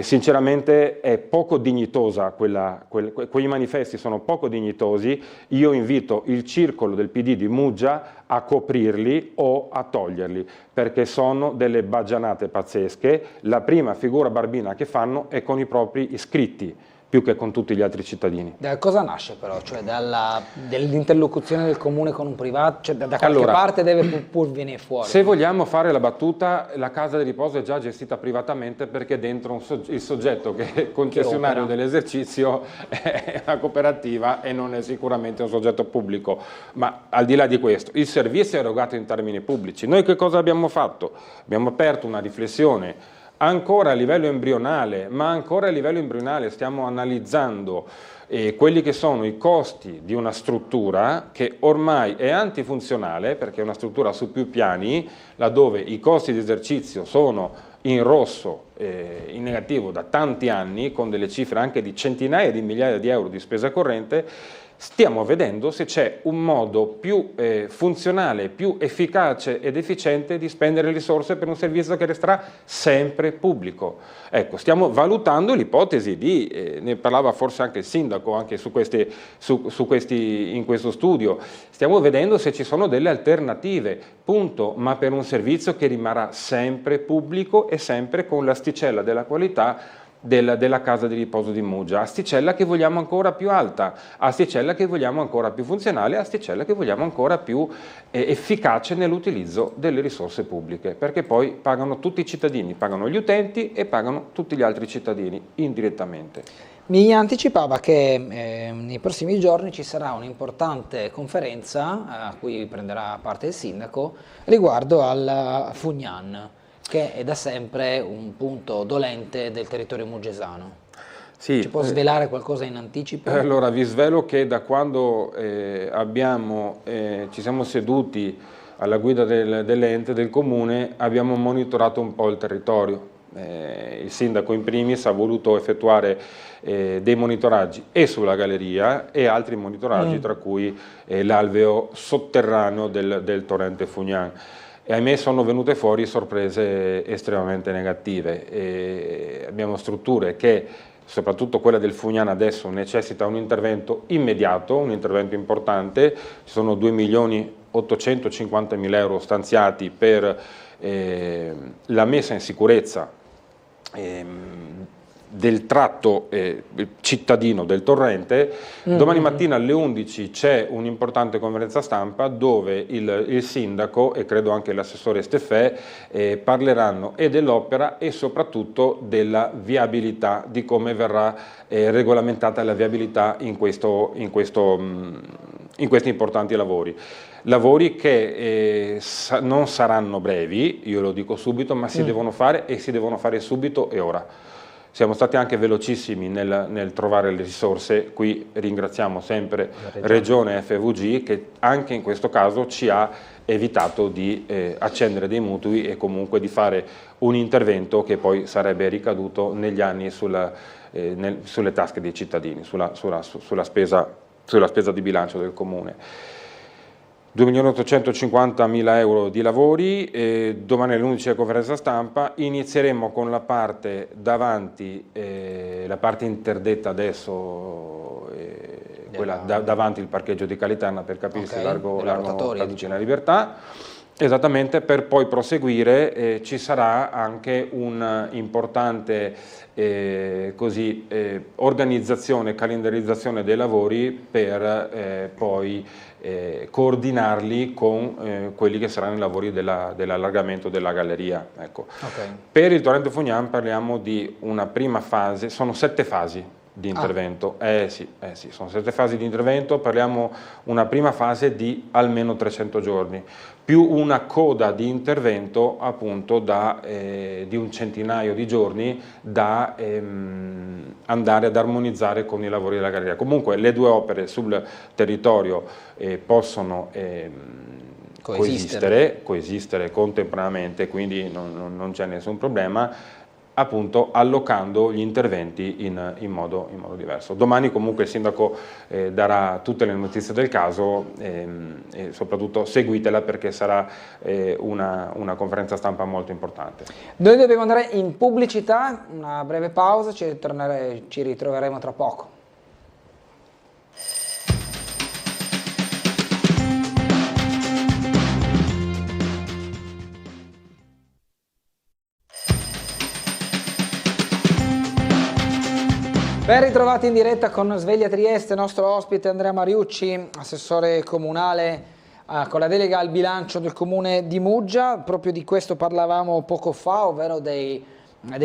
Sinceramente è poco dignitosa, quei manifesti sono poco dignitosi. Io invito il circolo del PD di Muggia a coprirli o a toglierli, perché sono delle baggianate pazzesche. La prima figura barbina che fanno è con i propri iscritti, più che con tutti gli altri cittadini. Da cosa nasce però? Cioè dall'interlocuzione del comune con un privato? Cioè da qualche parte deve pur venire fuori? Se vogliamo fare la battuta, la casa di riposo è già gestita privatamente, perché dentro il soggetto che è concessionario dell'esercizio è una cooperativa e non è sicuramente un soggetto pubblico. Ma al di là di questo, il servizio è erogato in termini pubblici. Noi che cosa abbiamo fatto? Abbiamo aperto una riflessione ancora a livello embrionale, ma ancora a livello embrionale stiamo analizzando quelli che sono i costi di una struttura che ormai è antifunzionale, perché è una struttura su più piani, laddove i costi di esercizio sono in rosso, in negativo da tanti anni, con delle cifre anche di centinaia di migliaia di euro di spesa corrente. Stiamo vedendo se c'è un modo più funzionale, più efficace ed efficiente di spendere risorse per un servizio che resterà sempre pubblico. Ecco, stiamo valutando l'ipotesi di, ne parlava forse anche il sindaco anche in questo studio, stiamo vedendo se ci sono delle alternative, punto, ma per un servizio che rimarrà sempre pubblico e sempre con l'asticella della qualità della casa di riposo di Muggia, asticella che vogliamo ancora più alta, asticella che vogliamo ancora più funzionale, asticella che vogliamo ancora più efficace nell'utilizzo delle risorse pubbliche, perché poi pagano tutti i cittadini, pagano gli utenti e pagano tutti gli altri cittadini indirettamente. Mi anticipava che nei prossimi giorni ci sarà un'importante conferenza a cui prenderà parte il sindaco riguardo al Fugnan, che è da sempre un punto dolente del territorio muggesano. Sì, ci può svelare qualcosa in anticipo? Allora vi svelo che da quando ci siamo seduti alla guida dell'ente, del comune, abbiamo monitorato un po' il territorio. Il sindaco in primis ha voluto effettuare dei monitoraggi e sulla galleria e altri monitoraggi, tra cui l'alveo sotterraneo del torrente Fugnan. E ahimè sono venute fuori sorprese estremamente negative. Abbiamo strutture che, soprattutto quella del Fugnan adesso, necessita un intervento immediato, un intervento importante. Ci sono 2.850.000 euro stanziati per la messa in sicurezza del tratto cittadino del torrente. Domani mattina alle 11 c'è un'importante conferenza stampa dove il sindaco e credo anche l'assessore Steffè parleranno e dell'opera e soprattutto della viabilità, di come verrà regolamentata la viabilità in questi importanti lavori. Lavori che non saranno brevi, io lo dico subito, ma si devono fare e si devono fare subito e ora. Siamo stati anche velocissimi nel trovare le risorse. Qui ringraziamo sempre Regione FVG, che anche in questo caso ci ha evitato di accendere dei mutui e comunque di fare un intervento che poi sarebbe ricaduto negli anni sulle tasche dei cittadini, sulla spesa di bilancio del Comune. 2.850.000 euro di lavori, domani alle 11 conferenza stampa, inizieremo con la parte davanti, la parte interdetta adesso, quella davanti il parcheggio di Caliterna, per capirsi, largo Cardinale Libertà, esattamente, per poi proseguire. Ci sarà anche un importante organizzazione e calendarizzazione dei lavori per poi coordinarli con quelli che saranno i lavori dell'allargamento della galleria. Ecco. Per il torrente Fugnan parliamo di una prima fase, sono 7 fasi di intervento, sì, sono 7 fasi di intervento, parliamo una prima fase di almeno 300 giorni, più una coda di intervento appunto di un centinaio di giorni da andare ad armonizzare con i lavori della galleria. Comunque le due opere sul territorio possono coesistere contemporaneamente, quindi non c'è nessun problema. appunto allocando gli interventi in modo diverso. Domani comunque il sindaco darà tutte le notizie del caso e soprattutto seguitela, perché sarà una conferenza stampa molto importante. Noi dobbiamo andare in pubblicità, una breve pausa, ci ritroveremo tra poco. Ben ritrovati in diretta con Sveglia Trieste, nostro ospite Andrea Mariucci, assessore comunale con la delega al bilancio del comune di Muggia. Proprio di questo parlavamo poco fa, ovvero degli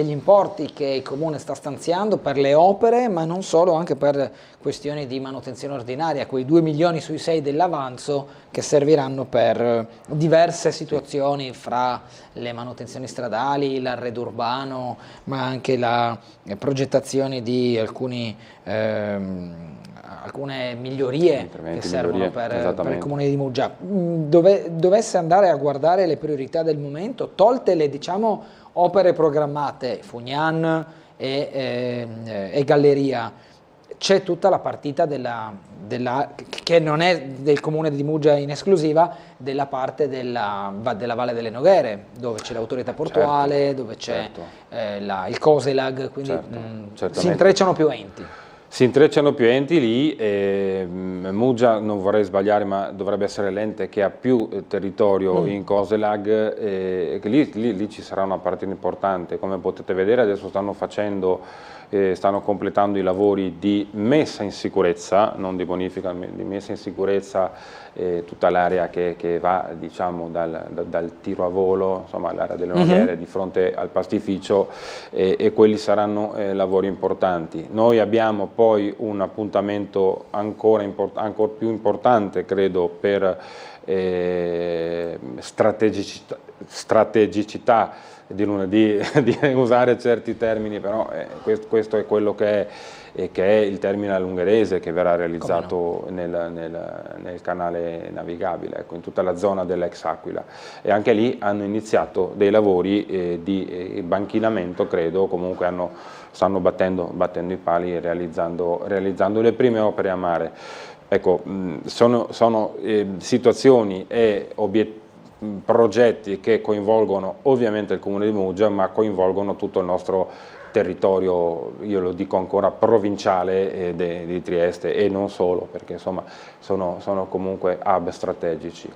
importi che il comune sta stanziando per le opere, ma non solo, anche per questioni di manutenzione ordinaria, quei 2 milioni sui 6 dell'avanzo che serviranno per diverse situazioni, fra le manutenzioni stradali, l'arredo urbano, ma anche la progettazione di alcune migliorie che servono per il comune di Muggia. Dovesse andare a guardare le priorità del momento, tolte le, diciamo, opere programmate, Fugnan e Galleria, c'è tutta la partita che non è del comune di Muggia in esclusiva, della parte della Valle delle Noghere, dove c'è l'autorità portuale, certo, dove c'è il Coselag, quindi si intrecciano più enti. Si intrecciano più enti lì, Muggia, non vorrei sbagliare, ma dovrebbe essere l'ente che ha più territorio in Coselag, e lì ci sarà una parte importante. Come potete vedere adesso stanno completando i lavori di messa in sicurezza, non di bonifica, di messa in sicurezza tutta l'area che va, diciamo, dal tiro a volo, insomma l'area delle Noghere di fronte al pastificio, e quelli saranno lavori importanti. Noi abbiamo poi un appuntamento ancora più importante, credo, per strategicità di lunedì, di usare certi termini, però questo è quello che è il terminal ungherese, che verrà realizzato nel canale navigabile, ecco, in tutta la zona dell'ex Aquila, e anche lì hanno iniziato dei lavori di banchinamento, credo, comunque stanno battendo i pali e realizzando le prime opere a mare. Ecco, sono situazioni e progetti che coinvolgono ovviamente il comune di Muggia, ma coinvolgono tutto il nostro territorio, io lo dico ancora, provinciale di Trieste, e non solo, perché insomma sono comunque hub strategici.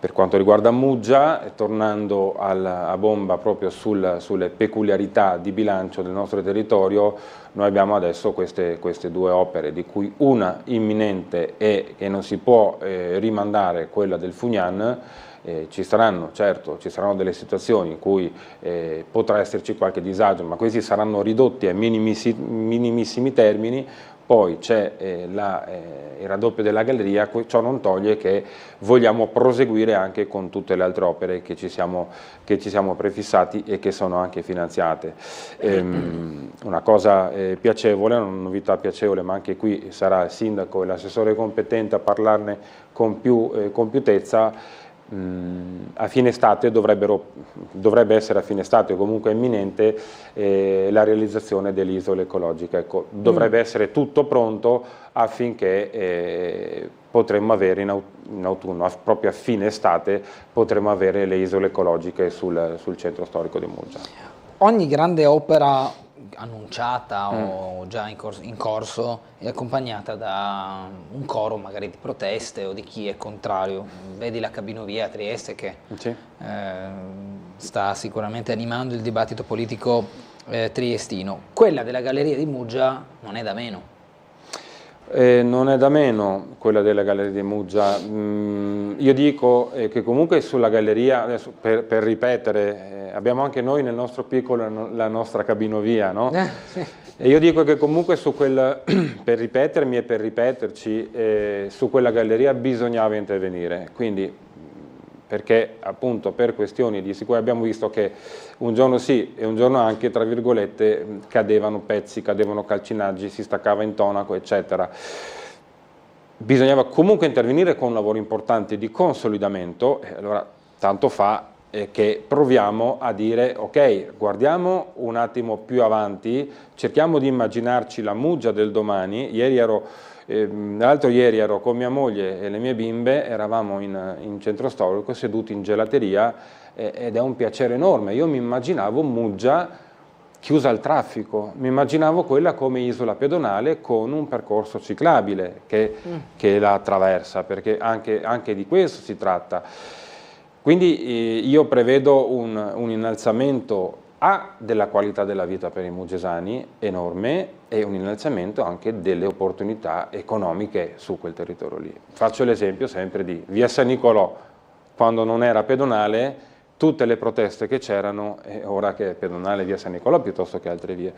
Per quanto riguarda Muggia, tornando a bomba proprio sulle peculiarità di bilancio del nostro territorio, noi abbiamo adesso queste 2 opere, di cui una imminente e che non si può rimandare, quella del Fugnan. Ci saranno delle situazioni in cui potrà esserci qualche disagio, ma questi saranno ridotti a minimissimi termini. Poi c'è il raddoppio della galleria, ciò non toglie che vogliamo proseguire anche con tutte le altre opere che ci siamo prefissati e che sono anche finanziate. Una cosa piacevole, una novità piacevole, ma anche qui sarà il sindaco e l'assessore competente a parlarne con più compiutezza. A fine estate dovrebbe essere a fine estate o comunque imminente la realizzazione delle isole ecologiche. Ecco, dovrebbe essere tutto pronto affinché potremmo avere in autunno, proprio a fine estate, potremmo avere le isole ecologiche sul centro storico di Muggia. Ogni grande opera annunciata o già in corso è accompagnata da un coro magari di proteste o di chi è contrario. Vedi la cabinovia a Trieste che sta sicuramente animando il dibattito politico triestino. Quella della Galleria di Muggia non è da meno. Non è da meno quella della Galleria di Muggia. Io dico che comunque sulla galleria, adesso per ripetere, abbiamo anche noi nel nostro piccolo la nostra cabinovia, no? Sì. E io dico che comunque per ripetermi e per ripeterci, su quella galleria bisognava intervenire, quindi perché appunto per questioni di sicurezza abbiamo visto che un giorno sì e un giorno anche, tra virgolette, cadevano pezzi, cadevano calcinaggi, si staccava intonaco, eccetera. Bisognava comunque intervenire con un lavoro importante di consolidamento, e allora tanto fa che proviamo a dire ok, guardiamo un attimo più avanti, cerchiamo di immaginarci la Muggia del domani. L'altro ieri ero con mia moglie e le mie bimbe, eravamo in centro storico seduti in gelateria ed è un piacere enorme. Io mi immaginavo Muggia chiusa al traffico, mi immaginavo quella come isola pedonale con un percorso ciclabile che la attraversa, perché anche di questo si tratta. Quindi io prevedo un innalzamento della qualità della vita per i muggesani enorme e un innalzamento anche delle opportunità economiche su quel territorio lì. Faccio l'esempio sempre di via San Nicolò, quando non era pedonale, tutte le proteste che c'erano, ora che è pedonale via San Nicolò piuttosto che altre vie.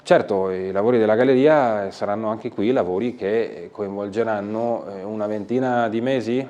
Certo, i lavori della galleria saranno anche qui lavori che coinvolgeranno una ventina di mesi,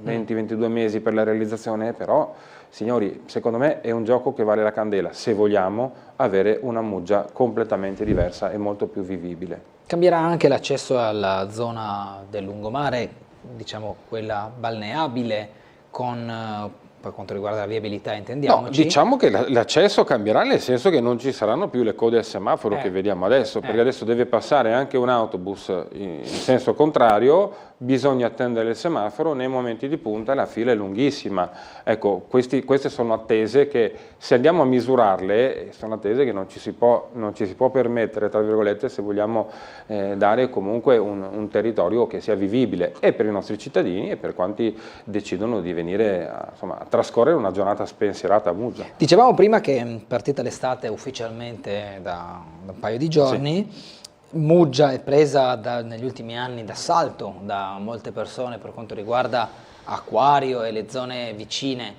20-22 mesi per la realizzazione, però signori, secondo me è un gioco che vale la candela se vogliamo avere una Muggia completamente diversa e molto più vivibile. Cambierà anche l'accesso alla zona del lungomare, diciamo quella balneabile, per quanto riguarda la viabilità intendiamoci. No, diciamo che l'accesso cambierà nel senso che non ci saranno più le code al semaforo che vediamo adesso, perché adesso deve passare anche un autobus in senso contrario, bisogna attendere il semaforo, nei momenti di punta la fila è lunghissima. Ecco, queste sono attese che se andiamo a misurarle, sono attese che non ci si può permettere, tra virgolette, se vogliamo dare comunque un territorio che sia vivibile e per i nostri cittadini e per quanti decidono di venire a trascorrere una giornata spensierata a Muggia. Dicevamo prima che è partita l'estate ufficialmente da un paio di giorni. Sì. Muggia è presa negli ultimi anni d'assalto da molte persone per quanto riguarda Acquario e le zone vicine,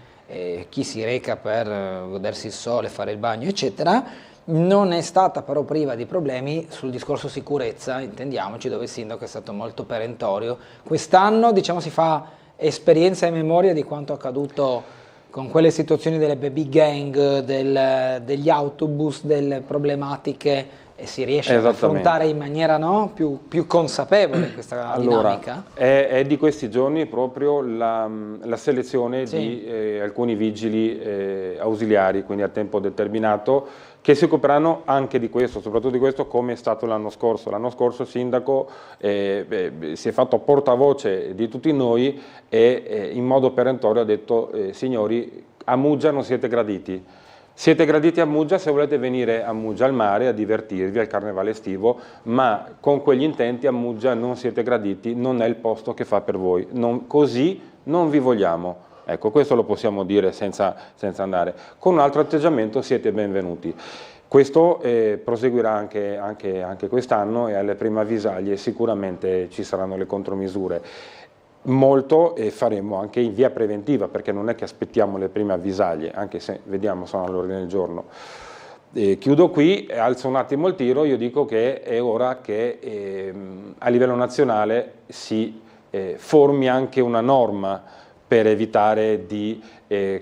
chi si reca per godersi il sole, fare il bagno eccetera. Non è stata però priva di problemi sul discorso sicurezza, intendiamoci, dove il sindaco è stato molto perentorio. Quest'anno diciamo si fa esperienza e memoria di quanto accaduto con quelle situazioni delle baby gang, degli autobus, delle problematiche, e si riesce ad affrontare in maniera più consapevole questa dinamica? È di questi giorni proprio la selezione di alcuni vigili ausiliari, quindi a tempo determinato, che si occuperanno anche di questo, soprattutto di questo, come è stato l'anno scorso. L'anno scorso il sindaco si è fatto portavoce di tutti noi e in modo perentorio ha detto signori, a Muggia non siete graditi. Siete graditi a Muggia se volete venire a Muggia al mare a divertirvi al carnevale estivo, ma con quegli intenti a Muggia non siete graditi, non è il posto che fa per voi, così non vi vogliamo. Ecco, questo lo possiamo dire senza andare. Con un altro atteggiamento siete benvenuti. Questo proseguirà anche quest'anno e alle prime avvisaglie sicuramente ci saranno le contromisure. Molto faremo anche in via preventiva, perché non è che aspettiamo le prime avvisaglie, anche se vediamo sono all'ordine del giorno. Chiudo qui, alzo un attimo il tiro, io dico che è ora che a livello nazionale si formi anche una norma per evitare di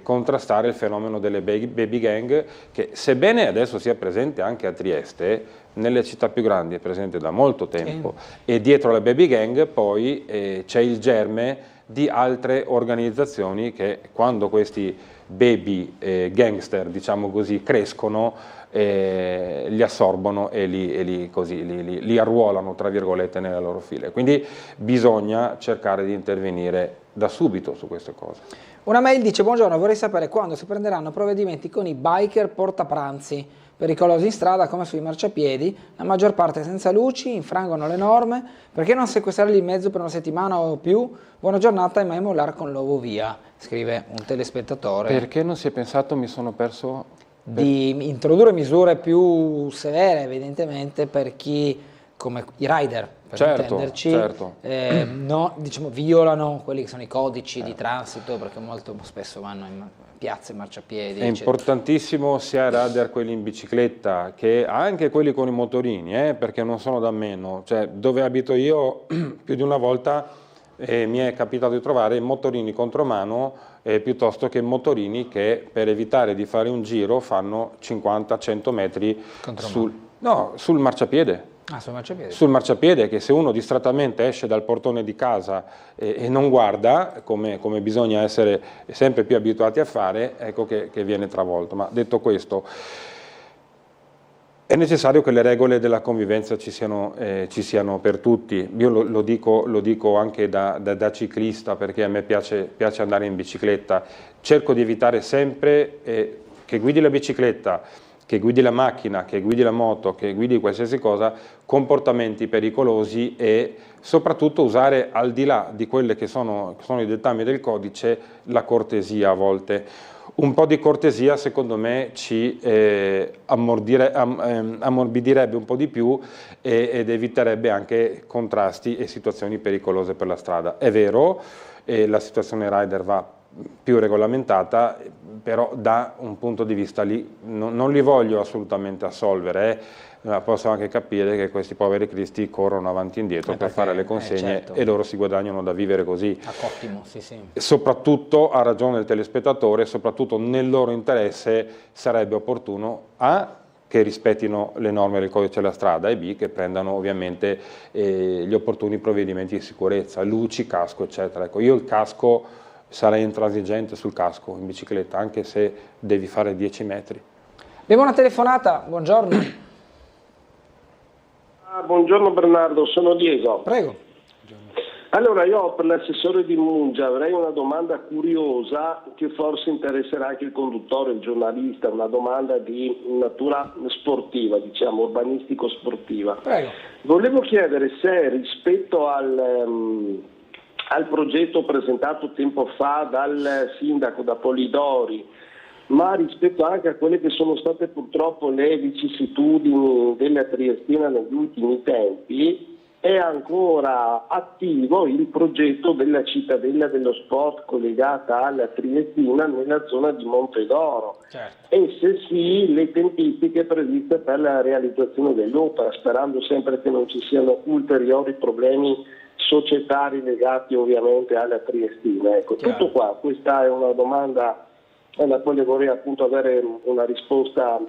contrastare il fenomeno delle baby gang, che sebbene adesso sia presente anche a Trieste, nelle città più grandi è presente da molto tempo, e dietro la baby gang poi c'è il germe di altre organizzazioni che quando questi baby gangster, diciamo così, crescono, li assorbono e li arruolano, tra virgolette, nelle loro file. Quindi bisogna cercare di intervenire da subito su queste cose. Una mail dice: buongiorno, vorrei sapere quando si prenderanno provvedimenti con i biker portapranzi pericolosi in strada come sui marciapiedi, la maggior parte senza luci, infrangono le norme, perché non sequestrarli in mezzo per una settimana o più? Buona giornata e mai mollare con l'uovo via, scrive un telespettatore. Perché non si è pensato, mi sono perso, di introdurre misure più severe evidentemente per chi, come i rider, per intenderci, diciamo, violano quelli che sono i codici di transito, perché molto spesso vanno in piazze, marciapiedi. È importantissimo sia rider quelli in bicicletta che anche quelli con i motorini, perché non sono da meno. Cioè, dove abito io più di una volta mi è capitato di trovare motorini contromano piuttosto che motorini che per evitare di fare un giro fanno 50-100 metri sul marciapiede. sul marciapiede. Sul marciapiede, che se uno distrattamente esce dal portone di casa e non guarda, come bisogna essere sempre più abituati a fare, ecco che viene travolto. Ma detto questo, è necessario che le regole della convivenza ci siano per tutti. Io lo dico anche da ciclista, perché a me piace andare in bicicletta. Cerco di evitare sempre che guidi la bicicletta, che guidi la macchina, che guidi la moto, che guidi qualsiasi cosa, comportamenti pericolosi, e soprattutto usare, al di là di quelle che sono i dettami del codice, la cortesia a volte. Un po' di cortesia secondo me ci ammorbidirebbe un po' di più ed eviterebbe anche contrasti e situazioni pericolose per la strada. È vero, la situazione rider va più regolamentata, però da un punto di vista lì non li voglio assolutamente assolvere, ma posso anche capire che questi poveri cristi corrono avanti e indietro per fare le consegne, certo. E loro si guadagnano da vivere così. Ottimo, sì, sì. Soprattutto, ha ragione il telespettatore, soprattutto nel loro interesse sarebbe opportuno che rispettino le norme del codice della strada, e B, che prendano ovviamente gli opportuni provvedimenti di sicurezza, luci, casco, eccetera. Ecco, io il casco sarei intransigente sul casco in bicicletta, anche se devi fare 10 metri. Abbiamo una telefonata, buongiorno. Buongiorno Bernardo, sono Diego. Prego. Allora, io per l'assessore di Mungia avrei una domanda curiosa che forse interesserà anche il conduttore, il giornalista, una domanda di natura sportiva, diciamo urbanistico-sportiva. Prego. Volevo chiedere se rispetto al progetto presentato tempo fa dal sindaco, da Polidori, ma rispetto anche a quelle che sono state purtroppo le vicissitudini della Triestina negli ultimi tempi, è ancora attivo il progetto della cittadella dello sport collegata alla Triestina nella zona di Montedoro, Certo. e se sì, le tempistiche previste per la realizzazione dell'opera, sperando sempre che non ci siano ulteriori problemi societari legati ovviamente alla Triestina. Ecco, tutto qua. Questa è una domanda alla quale vorrei appunto avere una risposta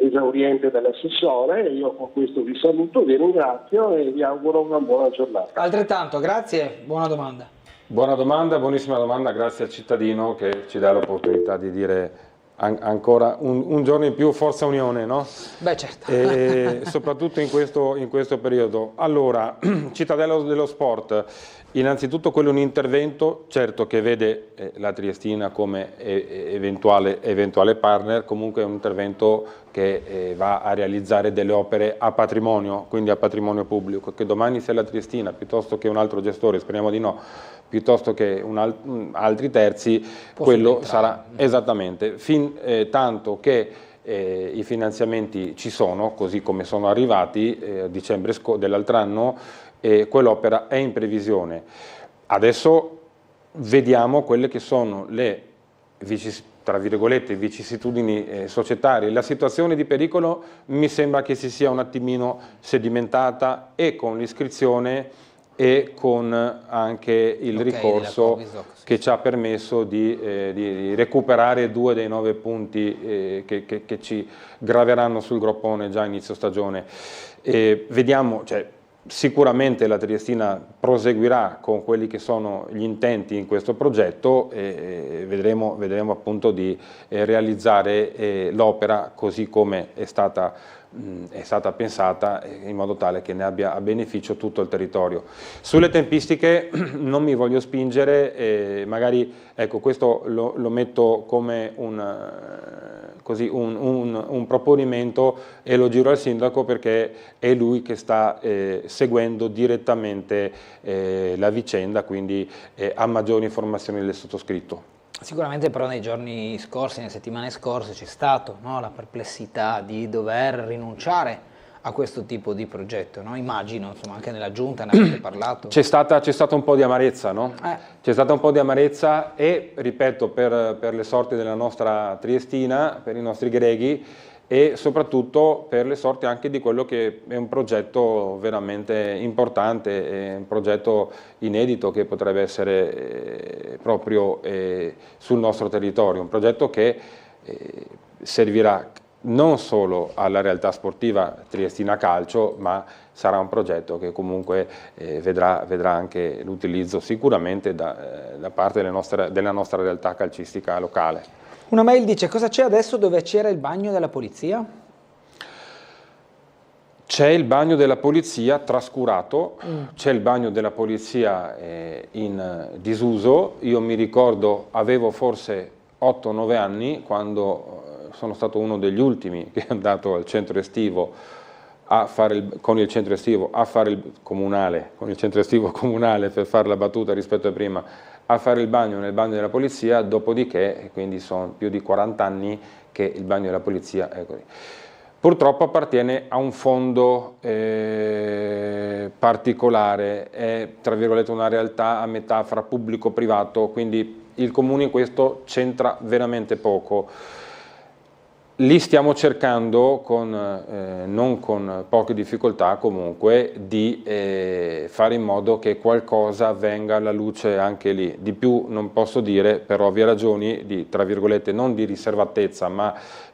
esauriente dall'assessore. Io con questo vi saluto, vi ringrazio e vi auguro una buona giornata. Altrettanto, grazie, buona domanda. Buona domanda, buonissima domanda, grazie al cittadino che ci dà l'opportunità di dire ancora un giorno in più, Forza Unione, no? Beh, certo. E soprattutto in questo periodo. Allora, cittadella dello sport, innanzitutto quello è un intervento, certo, che vede la Triestina come eventuale partner, comunque è un intervento che va a realizzare delle opere a patrimonio, quindi a patrimonio pubblico, che domani sia la Triestina piuttosto che un altro gestore, speriamo di no, piuttosto che altri terzi, quello sarà esattamente, tanto che i finanziamenti ci sono, così come sono arrivati a dicembre dell'altro anno, e quell'opera è in previsione. Adesso vediamo quelle che sono le tra virgolette vicissitudini societarie. La situazione di pericolo mi sembra che si sia un attimino sedimentata, e con l'iscrizione e con anche il ricorso che ci ha permesso di recuperare 2 dei 9 punti che ci graveranno sul groppone già a inizio stagione. Vediamo, sicuramente la Triestina proseguirà con quelli che sono gli intenti in questo progetto, e vedremo appunto di realizzare l'opera così come è stata pensata, in modo tale che ne abbia a beneficio tutto il territorio. Sulle tempistiche non mi voglio spingere, magari ecco, questo lo metto come un proponimento e lo giro al sindaco, perché è lui che sta seguendo direttamente la vicenda, quindi ha maggiori informazioni del sottoscritto. Sicuramente però nei giorni scorsi, nelle settimane scorse c'è stato, no, la perplessità di dover rinunciare a questo tipo di progetto, no? Immagino, insomma, anche nella giunta ne avete parlato. C'è stata un po' di amarezza, no? C'è stata un po' di amarezza, e ripeto, per le sorti della nostra Triestina, per i nostri greghi, e soprattutto per le sorti anche di quello che è un progetto veramente importante, è un progetto inedito che potrebbe essere proprio sul nostro territorio, un progetto che servirà non solo alla realtà sportiva Triestina Calcio, ma sarà un progetto che comunque vedrà anche l'utilizzo sicuramente da parte della nostra realtà calcistica locale. Una mail dice: cosa c'è adesso dove c'era il bagno della polizia? C'è il bagno della polizia trascurato, c'è il bagno della polizia in disuso. Io mi ricordo, avevo forse 8-9 anni, quando sono stato uno degli ultimi che è andato al centro estivo con il centro estivo comunale per fare la battuta rispetto a prima, a fare il bagno nel bagno della polizia, dopodiché, quindi sono più di 40 anni che il bagno della polizia è così. Purtroppo appartiene a un fondo particolare, è tra virgolette una realtà a metà fra pubblico-privato, quindi il comune in questo c'entra veramente poco. Lì stiamo cercando, non con poche difficoltà comunque, di fare in modo che qualcosa venga alla luce anche lì. Di più non posso dire, per ovvie ragioni, tra virgolette, non di riservatezza, ma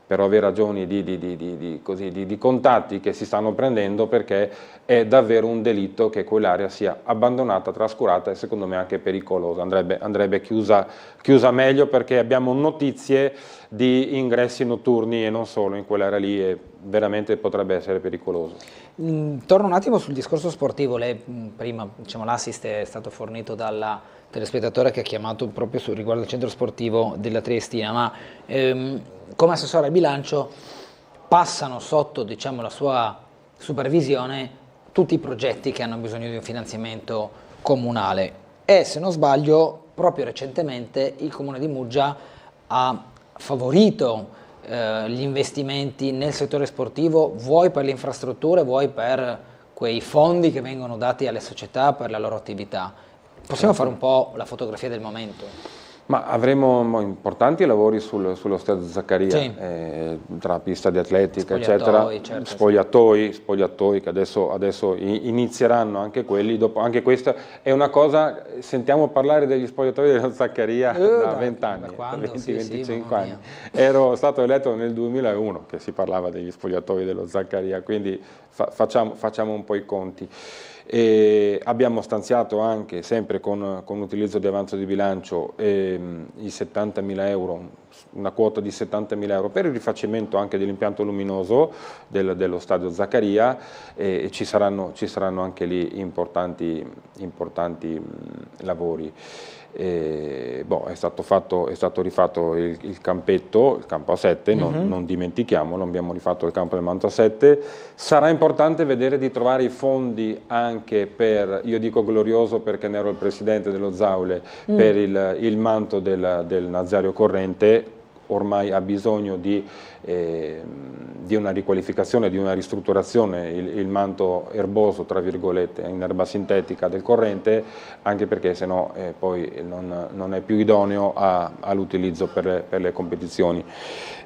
per ovvie ragioni di contatti che si stanno prendendo, perché è davvero un delitto che quell'area sia abbandonata, trascurata e secondo me anche pericolosa. Andrebbe chiusa meglio, perché abbiamo notizie di ingressi notturni e non solo in quell'area lì, e veramente potrebbe essere pericoloso. Torno un attimo sul discorso sportivo. Lei prima, diciamo, l'assist è stato fornito dalla telespettatore che ha chiamato proprio riguardo al centro sportivo della Triestina, ma come assessore al bilancio passano sotto, diciamo, la sua supervisione tutti i progetti che hanno bisogno di un finanziamento comunale, e se non sbaglio proprio recentemente il comune di Muggia ha favorito gli investimenti nel settore sportivo, vuoi per le infrastrutture, vuoi per quei fondi che vengono dati alle società per la loro attività. Possiamo fare un po' la fotografia del momento? Ma avremo importanti lavori sullo stadio Zaccaria, sì, tra pista di atletica, spogliatoi, eccetera, certo, spogliatoi che adesso inizieranno anche quelli. Dopo, anche questa è una cosa, sentiamo parlare degli spogliatoi dello Zaccaria da 20 anni, 20-25 anni. Ero stato eletto nel 2001 che si parlava degli spogliatoi dello Zaccaria, quindi facciamo un po' i conti. E abbiamo stanziato anche, sempre con utilizzo di avanzo di bilancio, i 70.000 euro, una quota di 70.000 euro per il rifacimento anche dell'impianto luminoso dello stadio Zaccaria, e ci saranno anche lì importanti lavori. È stato rifatto il campetto, il campo a 7, non dimentichiamolo, abbiamo rifatto il campo del Manto a 7. Sarà importante vedere di trovare i fondi anche per, io dico glorioso perché ne ero il presidente dello Zaule, per il manto del Nazario Corrente. Ormai ha bisogno di una riqualificazione, di una ristrutturazione, il manto erboso, tra virgolette, in erba sintetica del Corrente, anche perché sennò poi non è più idoneo all'utilizzo per le competizioni.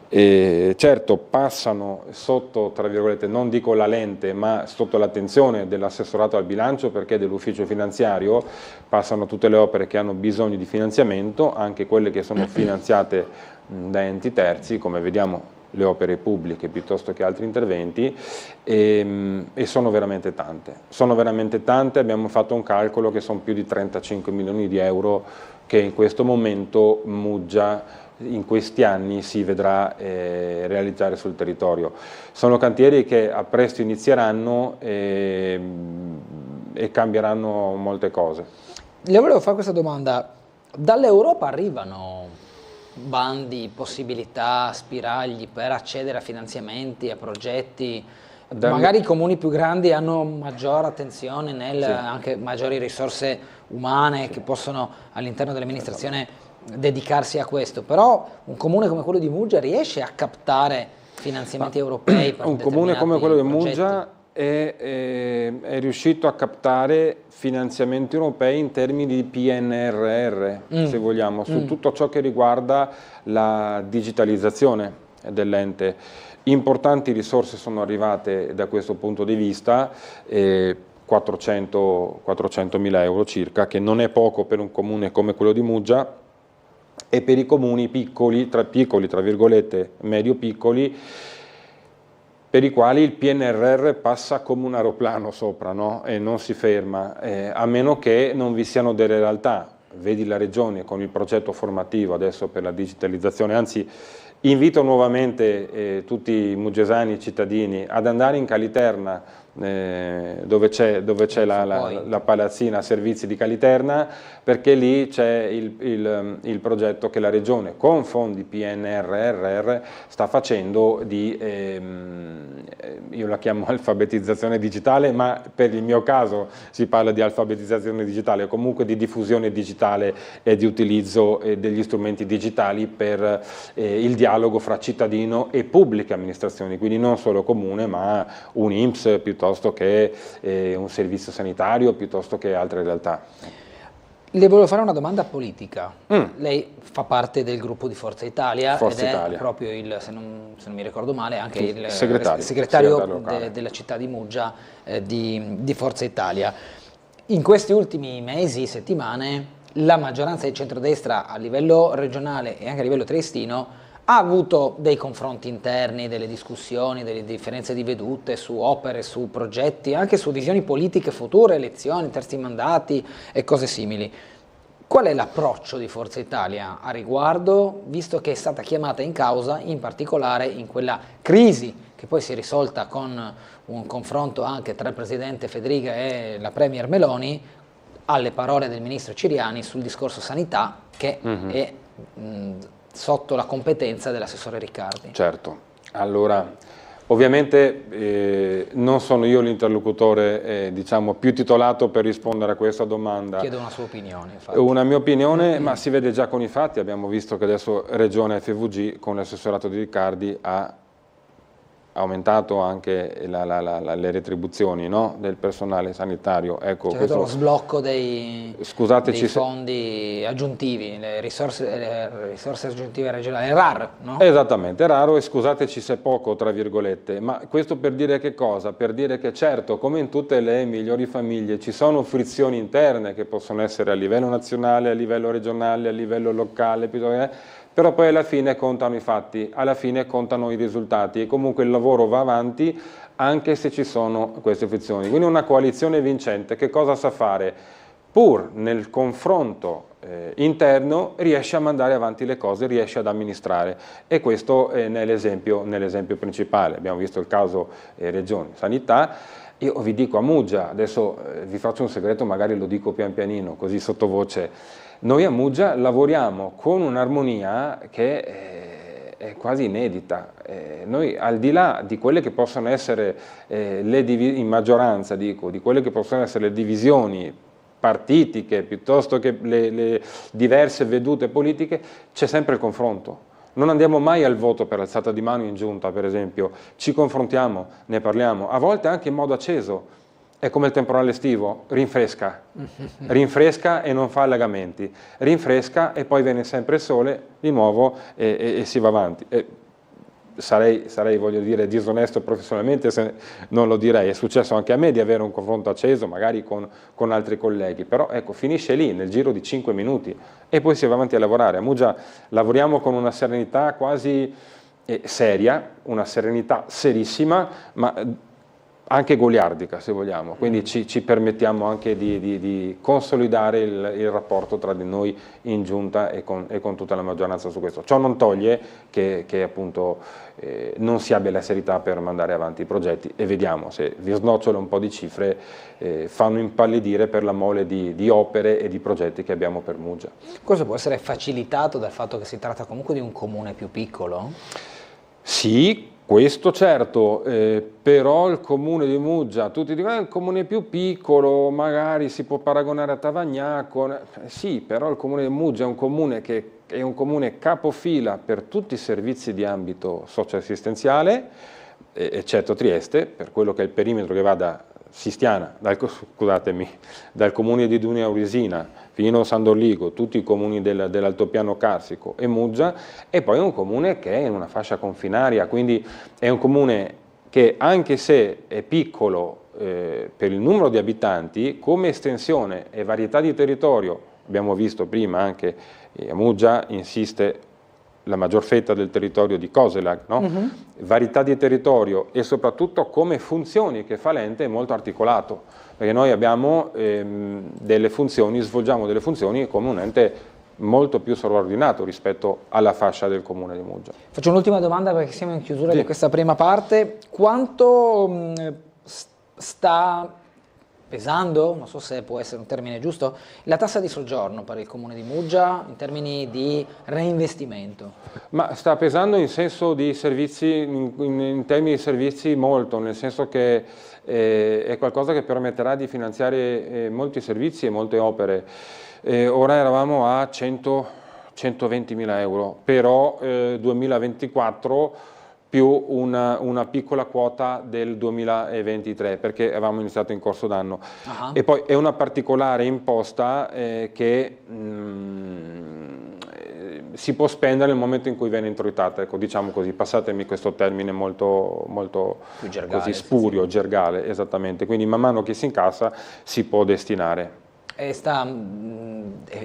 Certo, passano sotto, tra virgolette, non dico la lente, ma sotto l'attenzione dell'assessorato al bilancio, perché dell'ufficio finanziario passano tutte le opere che hanno bisogno di finanziamento, anche quelle che sono finanziate da enti terzi, come vediamo le opere pubbliche piuttosto che altri interventi, e sono veramente tante, abbiamo fatto un calcolo che sono più di 35 milioni di euro che in questo momento Muggia in questi anni si vedrà realizzare sul territorio. Sono cantieri che a presto inizieranno e cambieranno molte cose. Le volevo fare questa domanda: dall'Europa arrivano bandi, possibilità, spiragli per accedere a finanziamenti, a progetti? Magari i comuni più grandi hanno maggiore attenzione anche maggiori risorse umane che possono all'interno dell'amministrazione dedicarsi a questo, però un comune come quello di Muggia riesce a captare finanziamenti europei per un comune come quello di progetti? Muggia è riuscito a captare finanziamenti europei in termini di PNRR, se vogliamo, su tutto ciò che riguarda la digitalizzazione dell'ente. Importanti risorse sono arrivate da questo punto di vista, 400.000 euro circa, che non è poco per un comune come quello di Muggia, e per i comuni piccoli, tra virgolette, medio-piccoli, per i quali il PNRR passa come un aeroplano sopra, no? E non si ferma, a meno che non vi siano delle realtà. Vedi la Regione con il progetto formativo adesso per la digitalizzazione, anzi invito nuovamente tutti i mugesani e cittadini ad andare in Caliterna, dove c'è la palazzina servizi di Caliterna, perché lì c'è il progetto che la Regione con fondi PNRR sta facendo di, io la chiamo alfabetizzazione digitale, ma per il mio caso si parla di alfabetizzazione digitale, o comunque di diffusione digitale e di utilizzo degli strumenti digitali per il dialogo fra cittadino e pubbliche amministrazioni, quindi non solo comune, ma un INPS piuttosto che un servizio sanitario, piuttosto che altre realtà. Le volevo fare una domanda politica. Lei fa parte del gruppo di Forza Italia ed è proprio se non mi ricordo male, anche il segretario della città di Muggia di Forza Italia. In questi ultimi mesi, settimane, la maggioranza di centrodestra a livello regionale e anche a livello triestino ha avuto dei confronti interni, delle discussioni, delle differenze di vedute su opere, su progetti, anche su visioni politiche future, elezioni, terzi mandati e cose simili. Qual è l'approccio di Forza Italia a riguardo, visto che è stata chiamata in causa, in particolare in quella crisi che poi si è risolta con un confronto anche tra il Presidente Federica e la Premier Meloni, alle parole del Ministro Ciriani sul discorso sanità che è sotto la competenza dell'assessore Riccardi. Certo, allora ovviamente non sono io l'interlocutore diciamo più titolato per rispondere a questa domanda. Chiedo una sua opinione. Infatti. Una mia opinione, ma si vede già con i fatti, abbiamo visto che adesso Regione FVG con l'assessorato di Riccardi ha aumentato anche le retribuzioni, no? Del personale sanitario. Ecco, c'è lo sblocco dei fondi aggiuntivi, le risorse aggiuntive regionali, è raro, no? Esattamente, è raro e scusateci se poco, tra virgolette, ma questo per dire che cosa? Per dire che certo, come in tutte le migliori famiglie, ci sono frizioni interne che possono essere a livello nazionale, a livello regionale, a livello locale, però poi alla fine contano i fatti, alla fine contano i risultati e comunque il lavoro va avanti anche se ci sono queste frizioni. Quindi una coalizione vincente che cosa sa fare? Pur nel confronto interno riesce a mandare avanti le cose, riesce ad amministrare e questo è nell'esempio principale. Abbiamo visto il caso Regione Sanità. Io vi dico a Muggia, adesso vi faccio un segreto, magari lo dico pian pianino, così sottovoce. Noi a Muggia lavoriamo con un'armonia che è quasi inedita. Noi al di là di quelle che possono essere in maggioranza, dico, di quelle che possono essere le divisioni partitiche piuttosto che le diverse vedute politiche, c'è sempre il confronto. Non andiamo mai al voto per alzata di mano in giunta, per esempio, ci confrontiamo, ne parliamo, a volte anche in modo acceso. È come il temporale estivo, rinfresca e non fa allagamenti, rinfresca e poi viene sempre il sole di nuovo e si va avanti. Sarei, voglio dire, disonesto professionalmente se non lo direi. È successo anche a me di avere un confronto acceso, magari con altri colleghi, però ecco, finisce lì, nel giro di 5 minuti e poi si va avanti a lavorare. A Muggia lavoriamo con una serenità quasi seria, una serenità serissima, ma anche goliardica se vogliamo, quindi ci permettiamo anche di consolidare il rapporto tra di noi in giunta e con tutta la maggioranza su questo. Ciò non toglie che appunto non si abbia la serietà per mandare avanti i progetti e vediamo se vi snocciolo un po' di cifre fanno impallidire per la mole di opere e di progetti che abbiamo per Muggia. Questo può essere facilitato dal fatto che si tratta comunque di un comune più piccolo? Sì, questo certo, però il comune di Muggia, tutti dicono il comune più piccolo, magari si può paragonare a Tavagnaco, sì, però il comune di Muggia è un comune che è un comune capofila per tutti i servizi di ambito socioassistenziale, eccetto Trieste, per quello che è il perimetro che va da Sistiana, dal comune di Dunia Aurisina fino a San Dorligo, tutti i comuni dell'Altopiano Carsico e Muggia, e poi è un comune che è in una fascia confinaria, quindi è un comune che anche se è piccolo per il numero di abitanti, come estensione e varietà di territorio, abbiamo visto prima anche a Muggia insiste la maggior fetta del territorio di Coselak, no? Varietà di territorio e soprattutto come funzioni che fa l'ente è molto articolato, perché noi abbiamo delle funzioni, svolgiamo delle funzioni come un ente molto più sovraordinato rispetto alla fascia del comune di Muggia. Faccio un'ultima domanda perché siamo in chiusura di questa prima parte. Quanto sta pesando, non so se può essere un termine giusto, la tassa di soggiorno per il comune di Muggia in termini di reinvestimento? Ma sta pesando in senso di servizi, in termini di servizi molto, nel senso che è qualcosa che permetterà di finanziare molti servizi e molte opere. Ora eravamo a 120 mila euro, però 2024 più una piccola quota del 2023, perché avevamo iniziato in corso d'anno. E poi è una particolare imposta che si può spendere nel momento in cui viene introitata, ecco, diciamo così, passatemi questo termine molto gergale, così spurio, gergale, esattamente, quindi man mano che si incassa si può destinare. È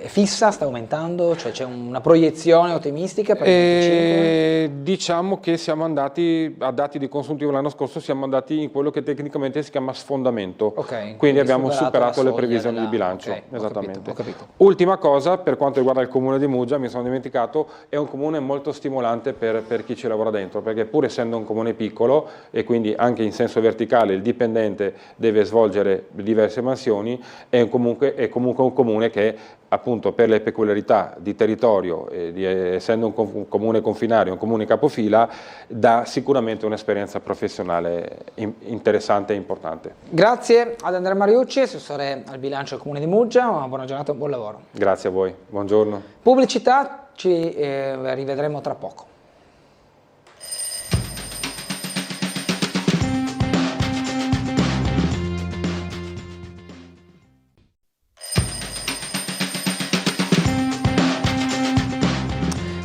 fissa, sta aumentando? Cioè c'è una proiezione ottimistica per il 2025? Diciamo che siamo andati, a dati di consuntivo l'anno scorso, siamo andati in quello che tecnicamente si chiama sfondamento, quindi abbiamo superato le previsioni di bilancio. Esattamente. Ho capito. Ultima cosa, per quanto riguarda il comune di Muggia, mi sono dimenticato, è un comune molto stimolante per chi ci lavora dentro, perché pur essendo un comune piccolo e quindi anche in senso verticale il dipendente deve svolgere diverse mansioni, è comunque un comune che appunto per le peculiarità di territorio, essendo un comune confinario, un comune capofila, dà sicuramente un'esperienza professionale interessante e importante. Grazie ad Andrea Mariucci, assessore al bilancio del comune di Muggia, una buona giornata e un buon lavoro. Grazie a voi, buongiorno. Pubblicità, ci rivedremo tra poco.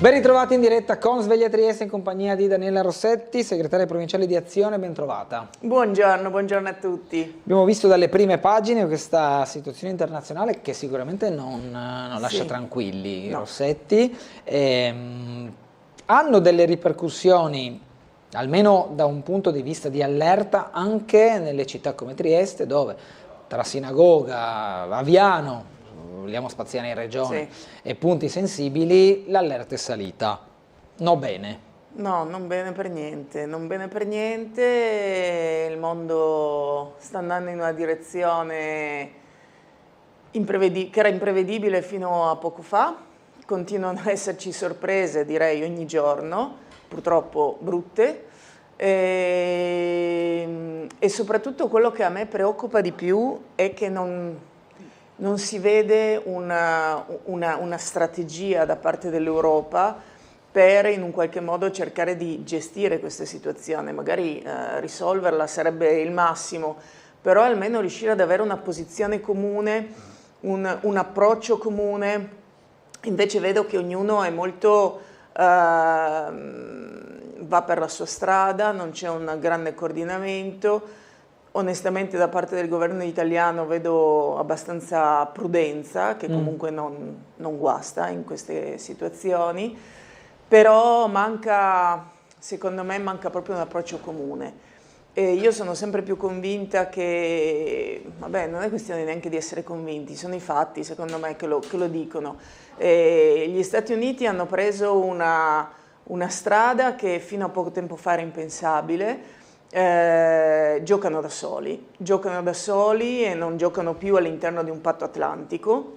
Ben ritrovati in diretta con Sveglia Trieste in compagnia di Daniela Rossetti, segretaria provinciale di Azione, ben trovata. Buongiorno, buongiorno a tutti. Abbiamo visto dalle prime pagine questa situazione internazionale che sicuramente non lascia tranquilli i Rossetti. Hanno delle ripercussioni, almeno da un punto di vista di allerta, anche nelle città come Trieste, dove tra Sinagoga, Aviano, vogliamo spaziare in regione, e punti sensibili, l'allerta è salita. No bene. No, non bene per niente, non bene per niente, il mondo sta andando in una direzione che era imprevedibile fino a poco fa, continuano ad esserci sorprese, direi ogni giorno, purtroppo brutte, e soprattutto quello che a me preoccupa di più è che non si vede una strategia da parte dell'Europa per in un qualche modo cercare di gestire questa situazione. Magari risolverla sarebbe il massimo, però almeno riuscire ad avere una posizione comune, un approccio comune. Invece vedo che ognuno è molto va per la sua strada, non c'è un grande coordinamento. Onestamente da parte del governo italiano vedo abbastanza prudenza, che comunque non guasta in queste situazioni, però secondo me manca proprio un approccio comune. E io sono sempre più convinta che, vabbè, non è questione neanche di essere convinti, sono i fatti secondo me che lo dicono. Gli Stati Uniti hanno preso una strada che fino a poco tempo fa era impensabile. Giocano da soli e non giocano più all'interno di un patto atlantico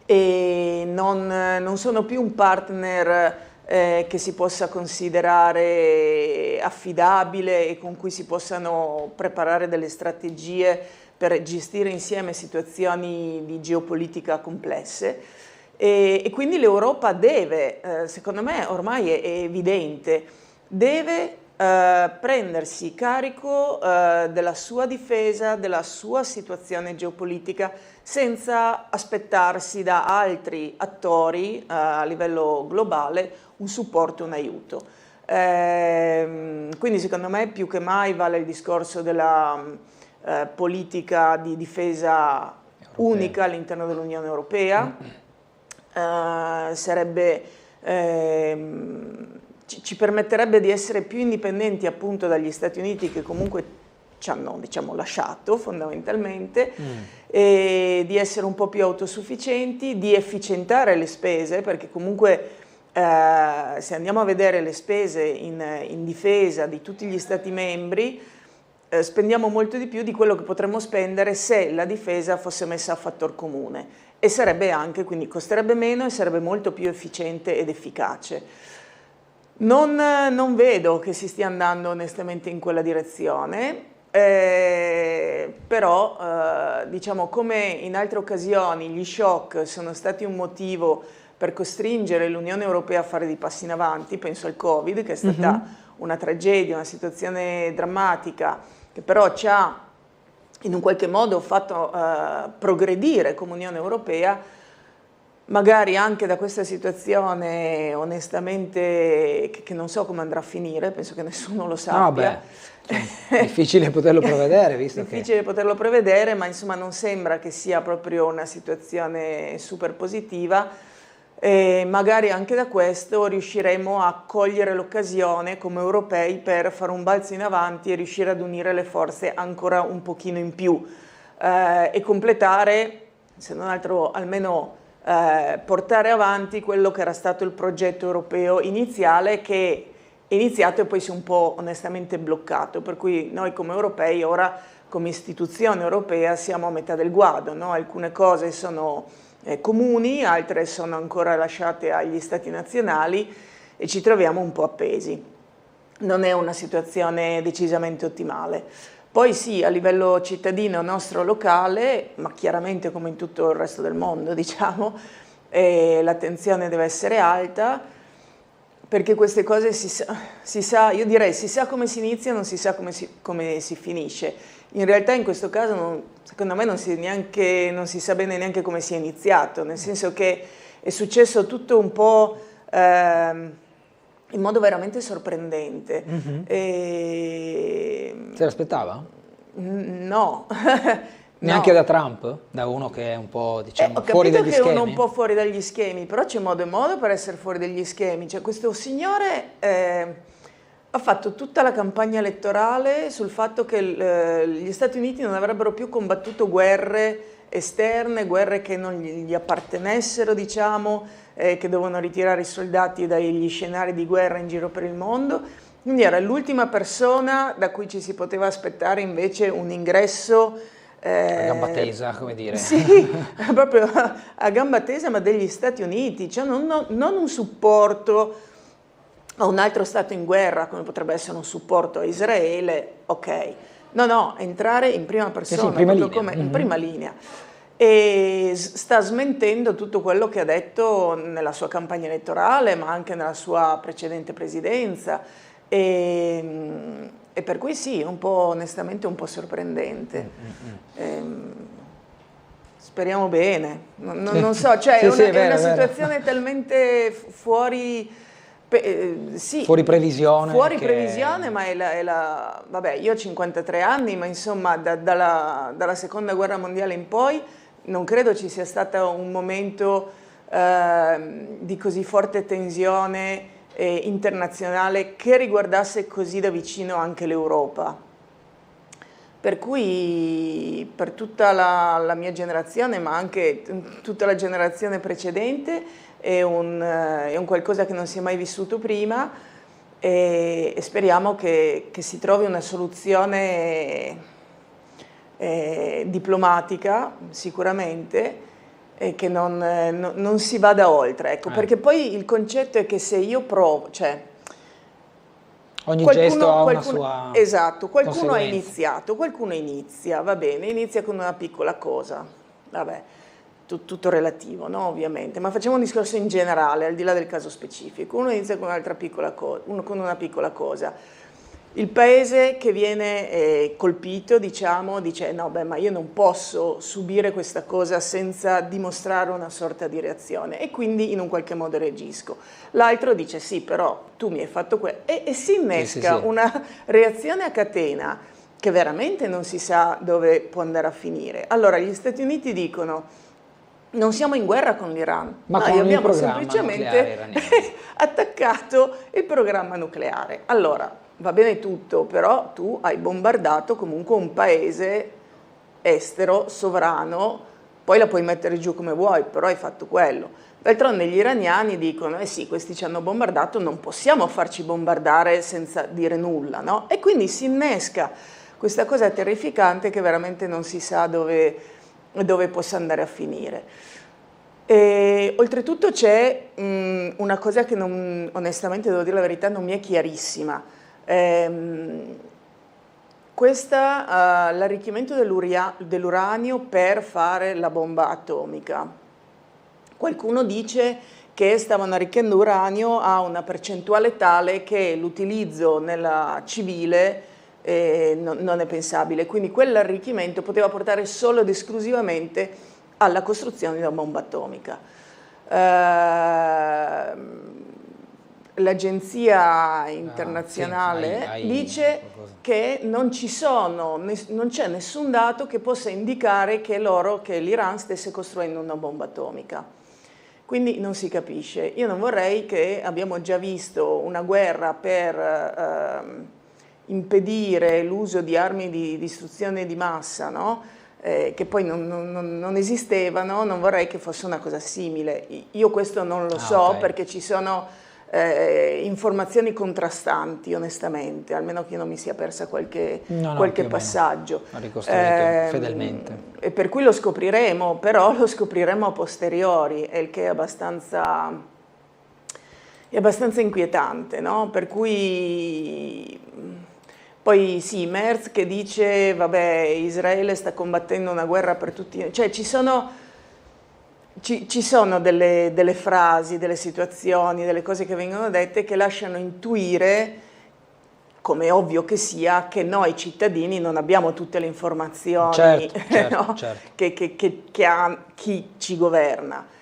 e non sono più un partner che si possa considerare affidabile e con cui si possano preparare delle strategie per gestire insieme situazioni di geopolitica complesse. E quindi l'Europa deve, secondo me ormai è evidente, deve prendersi carico della sua difesa, della sua situazione geopolitica, senza aspettarsi da altri attori a livello globale un supporto, un aiuto. Quindi secondo me più che mai vale il discorso della politica di difesa unica all'interno dell'Unione Europea. Sarebbe ci permetterebbe di essere più indipendenti appunto dagli Stati Uniti, che comunque ci hanno, diciamo, lasciato fondamentalmente, e di essere un po' più autosufficienti, di efficientare le spese, perché comunque se andiamo a vedere le spese in difesa di tutti gli Stati membri, spendiamo molto di più di quello che potremmo spendere se la difesa fosse messa a fattor comune, e sarebbe anche, quindi costerebbe meno e sarebbe molto più efficiente ed efficace. Non vedo che si stia andando onestamente in quella direzione, però diciamo, come in altre occasioni gli shock sono stati un motivo per costringere l'Unione Europea a fare dei passi in avanti, penso al Covid, che è stata una tragedia, una situazione drammatica, che però ci ha in un qualche modo fatto progredire come Unione Europea. Magari anche da questa situazione, onestamente, che non so come andrà a finire, penso che nessuno lo sappia. È difficile poterlo prevedere, visto difficile poterlo prevedere, ma insomma non sembra che sia proprio una situazione super positiva. E magari anche da questo riusciremo a cogliere l'occasione come europei per fare un balzo in avanti e riuscire ad unire le forze ancora un pochino in più e completare, se non altro almeno portare avanti quello che era stato il progetto europeo iniziale, che è iniziato e poi si è un po' onestamente bloccato, per cui noi come europei ora, come istituzione europea, siamo a metà del guado, no? Alcune cose sono comuni, altre sono ancora lasciate agli stati nazionali e ci troviamo un po' appesi. Non è una situazione decisamente ottimale. Poi sì, a livello cittadino nostro locale, ma chiaramente come in tutto il resto del mondo, diciamo, l'attenzione deve essere alta, perché queste cose si sa, io direi, si sa come si inizia, non si sa come si finisce. In realtà in questo caso secondo me non si sa bene neanche come si è iniziato, nel senso che è successo tutto un po' in modo veramente sorprendente. Se l'aspettava? No. Neanche da Trump? Da uno che è un po', diciamo, fuori dagli schemi? Ho capito che è uno un po' fuori dagli schemi, però c'è modo e modo per essere fuori dagli schemi. Cioè, questo signore ha fatto tutta la campagna elettorale sul fatto che gli Stati Uniti non avrebbero più combattuto guerre esterne, guerre che non gli appartenessero, diciamo, che dovevano ritirare i soldati dagli scenari di guerra in giro per il mondo. Quindi era l'ultima persona da cui ci si poteva aspettare invece un ingresso a gamba tesa, come dire. Sì, proprio a gamba tesa, ma degli Stati Uniti, cioè non un supporto a un altro Stato in guerra, come potrebbe essere un supporto a Israele, ok. No, entrare in prima persona, sì, in prima linea. Come in prima linea. E sta smentendo tutto quello che ha detto nella sua campagna elettorale, ma anche nella sua precedente presidenza. E per cui sì, onestamente un po' sorprendente. Speriamo bene, non so, cioè è una situazione talmente fuori previsione. Fuori previsione, ma vabbè, io ho 53 anni, ma insomma dalla seconda guerra mondiale in poi non credo ci sia stato un momento di così forte tensione internazionale che riguardasse così da vicino anche l'Europa. Per cui per tutta la mia generazione, ma anche tutta la generazione precedente, è un qualcosa che non si è mai vissuto prima e speriamo che si trovi una soluzione diplomatica sicuramente e che non si vada oltre, ecco, perché poi il concetto è che se io provo, cioè ogni gesto ha una sua esatto, qualcuno inizia, va bene, inizia con una piccola cosa, vabbè, tutto relativo, no, ovviamente, ma facciamo un discorso in generale, al di là del caso specifico. Uno inizia con un'altra piccola cosa, con una piccola cosa. Il paese che viene colpito, diciamo, dice no, beh, ma io non posso subire questa cosa senza dimostrare una sorta di reazione e quindi in un qualche modo reagisco. L'altro dice sì, però tu mi hai fatto quello e si innesca una reazione a catena che veramente non si sa dove può andare a finire. Allora gli Stati Uniti dicono non siamo in guerra con l'Iran, ma noi con il abbiamo programma semplicemente nucleare iraniano. attaccato il programma nucleare. Allora, va bene tutto, però tu hai bombardato comunque un paese estero, sovrano, poi la puoi mettere giù come vuoi, però hai fatto quello. D'altronde gli iraniani dicono, eh sì, questi ci hanno bombardato, non possiamo farci bombardare senza dire nulla, no? E quindi si innesca questa cosa terrificante che veramente non si sa dove possa andare a finire. E, oltretutto c'è una cosa che onestamente devo dire la verità non mi è chiarissima. L'arricchimento dell'uranio per fare la bomba atomica. Qualcuno dice che stavano arricchendo uranio a una percentuale tale che l'utilizzo nella civile non è pensabile, quindi quell'arricchimento poteva portare solo ed esclusivamente alla costruzione di una bomba atomica. L'agenzia internazionale dice che non c'è nessun dato che possa indicare che l'Iran stesse costruendo una bomba atomica. Quindi non si capisce. Io non vorrei che abbiamo già visto una guerra per impedire l'uso di armi di distruzione di massa, no? Che poi non esistevano, non vorrei che fosse una cosa simile. Io questo non lo so, okay, perché ci sono informazioni contrastanti, onestamente, almeno che io non mi sia persa qualche passaggio. Ho ricostruito fedelmente. E per cui lo scopriremo, però lo scopriremo a posteriori, e il che è abbastanza inquietante, no? Per cui poi sì, Merz che dice vabbè, Israele sta combattendo una guerra per tutti, cioè ci sono delle frasi, delle situazioni, delle cose che vengono dette che lasciano intuire, come è ovvio che sia, che noi cittadini non abbiamo tutte le informazioni, certo, no? certo. Che ha chi ci governa.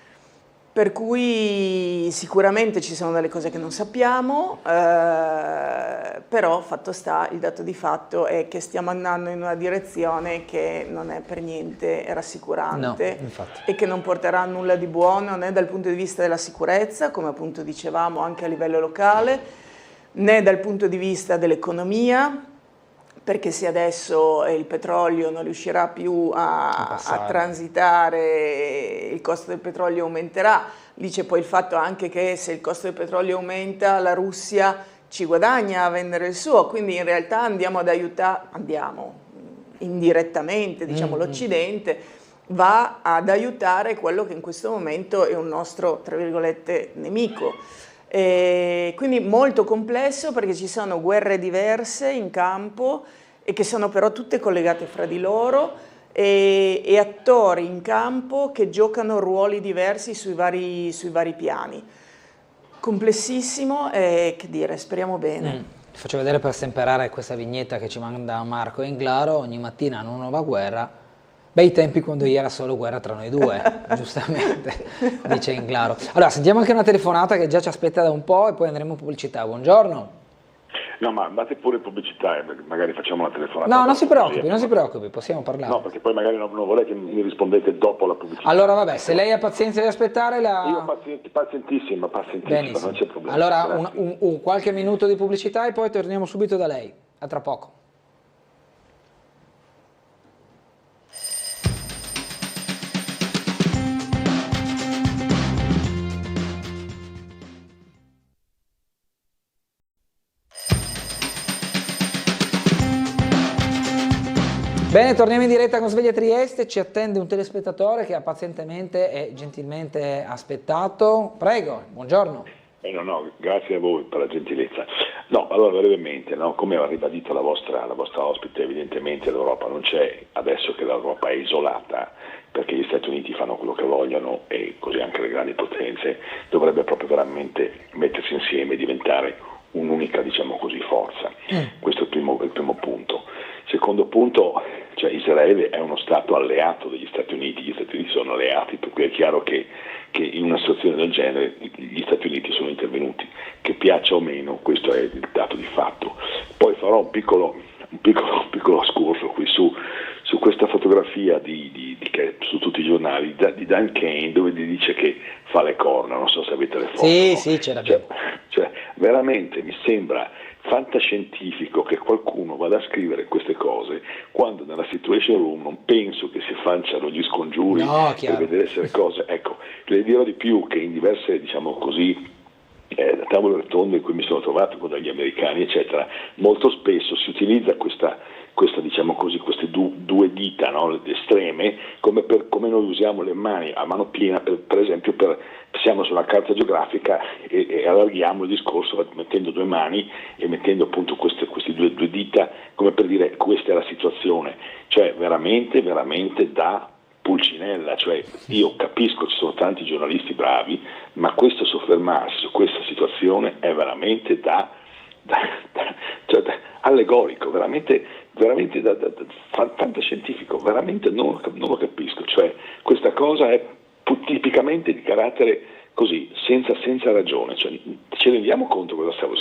Per cui sicuramente ci sono delle cose che non sappiamo, però fatto sta, il dato di fatto è che stiamo andando in una direzione che non è per niente rassicurante, no, e che non porterà a nulla di buono né dal punto di vista della sicurezza, come appunto dicevamo anche a livello locale, né dal punto di vista dell'economia, perché se adesso il petrolio non riuscirà più a transitare, il costo del petrolio aumenterà. Lì c'è poi il fatto anche che se il costo del petrolio aumenta, la Russia ci guadagna a vendere il suo, quindi in realtà andiamo indirettamente, diciamo, l'Occidente va ad aiutare quello che in questo momento è un nostro, tra virgolette, nemico. Quindi molto complesso, perché ci sono guerre diverse in campo e che sono però tutte collegate fra di loro, e attori in campo che giocano ruoli diversi sui vari piani. Complessissimo, e che dire, speriamo bene. Ti faccio vedere per stemperare questa vignetta che ci manda Marco Englaro: ogni mattina una nuova guerra. Bei tempi quando era solo guerra tra noi due, giustamente, dice Englaro. Allora, sentiamo anche una telefonata che già ci aspetta da un po' e poi andremo in pubblicità. Buongiorno. No, ma andate pure in pubblicità, magari facciamo una telefonata. No, non si preoccupi, possiamo parlare. No, perché poi magari non vorrei che mi rispondete dopo la pubblicità. Allora vabbè, se lei ha pazienza di aspettare Io pazientissima, benissimo, non c'è problema. Allora un qualche minuto di pubblicità e poi torniamo subito da lei. A tra poco. Bene, torniamo in diretta con Sveglia Trieste, ci attende un telespettatore che ha pazientemente e gentilmente aspettato. Prego, buongiorno. No, grazie a voi per la gentilezza. No, allora brevemente, no, come ha ribadito la vostra ospite, evidentemente l'Europa non c'è, adesso che l'Europa è isolata, perché gli Stati Uniti fanno quello che vogliono e così anche le grandi potenze, dovrebbe proprio veramente mettersi insieme e diventare un'unica, diciamo così, forza. Questo è il primo punto. Secondo punto, cioè Israele è uno Stato alleato degli Stati Uniti, gli Stati Uniti sono alleati, per cui è chiaro che in una situazione del genere gli Stati Uniti sono intervenuti, che piaccia o meno, questo è il dato di fatto. Poi farò un piccolo escurso qui su questa fotografia che su tutti i giornali giornali di Dan Kane, dove gli dice che fa le corna, non so se avete le foto. Sì, no? sì, c'era. Cioè, veramente mi sembra fantascientifico che qualcuno vada a scrivere queste cose quando nella Situation Room non penso che si facciano gli scongiuri per vedere se le cose. Ecco, le dirò di più che in diverse, diciamo così, tavole rotonde in cui mi sono trovato con degli americani, eccetera, molto spesso si utilizza questa diciamo così, queste due dita, no, estreme, come noi usiamo le mani a mano piena, per esempio siamo sulla carta geografica e allarghiamo il discorso mettendo due mani e mettendo appunto queste due dita come per dire questa è la situazione, cioè veramente da Pulcinella, cioè io capisco ci sono tanti giornalisti bravi, ma questo soffermarsi su questa situazione è veramente allegorico, veramente fantascientifico, veramente non lo capisco, cioè questa cosa è tipicamente di carattere così, senza ragione, cioè, ci rendiamo conto cosa stiamo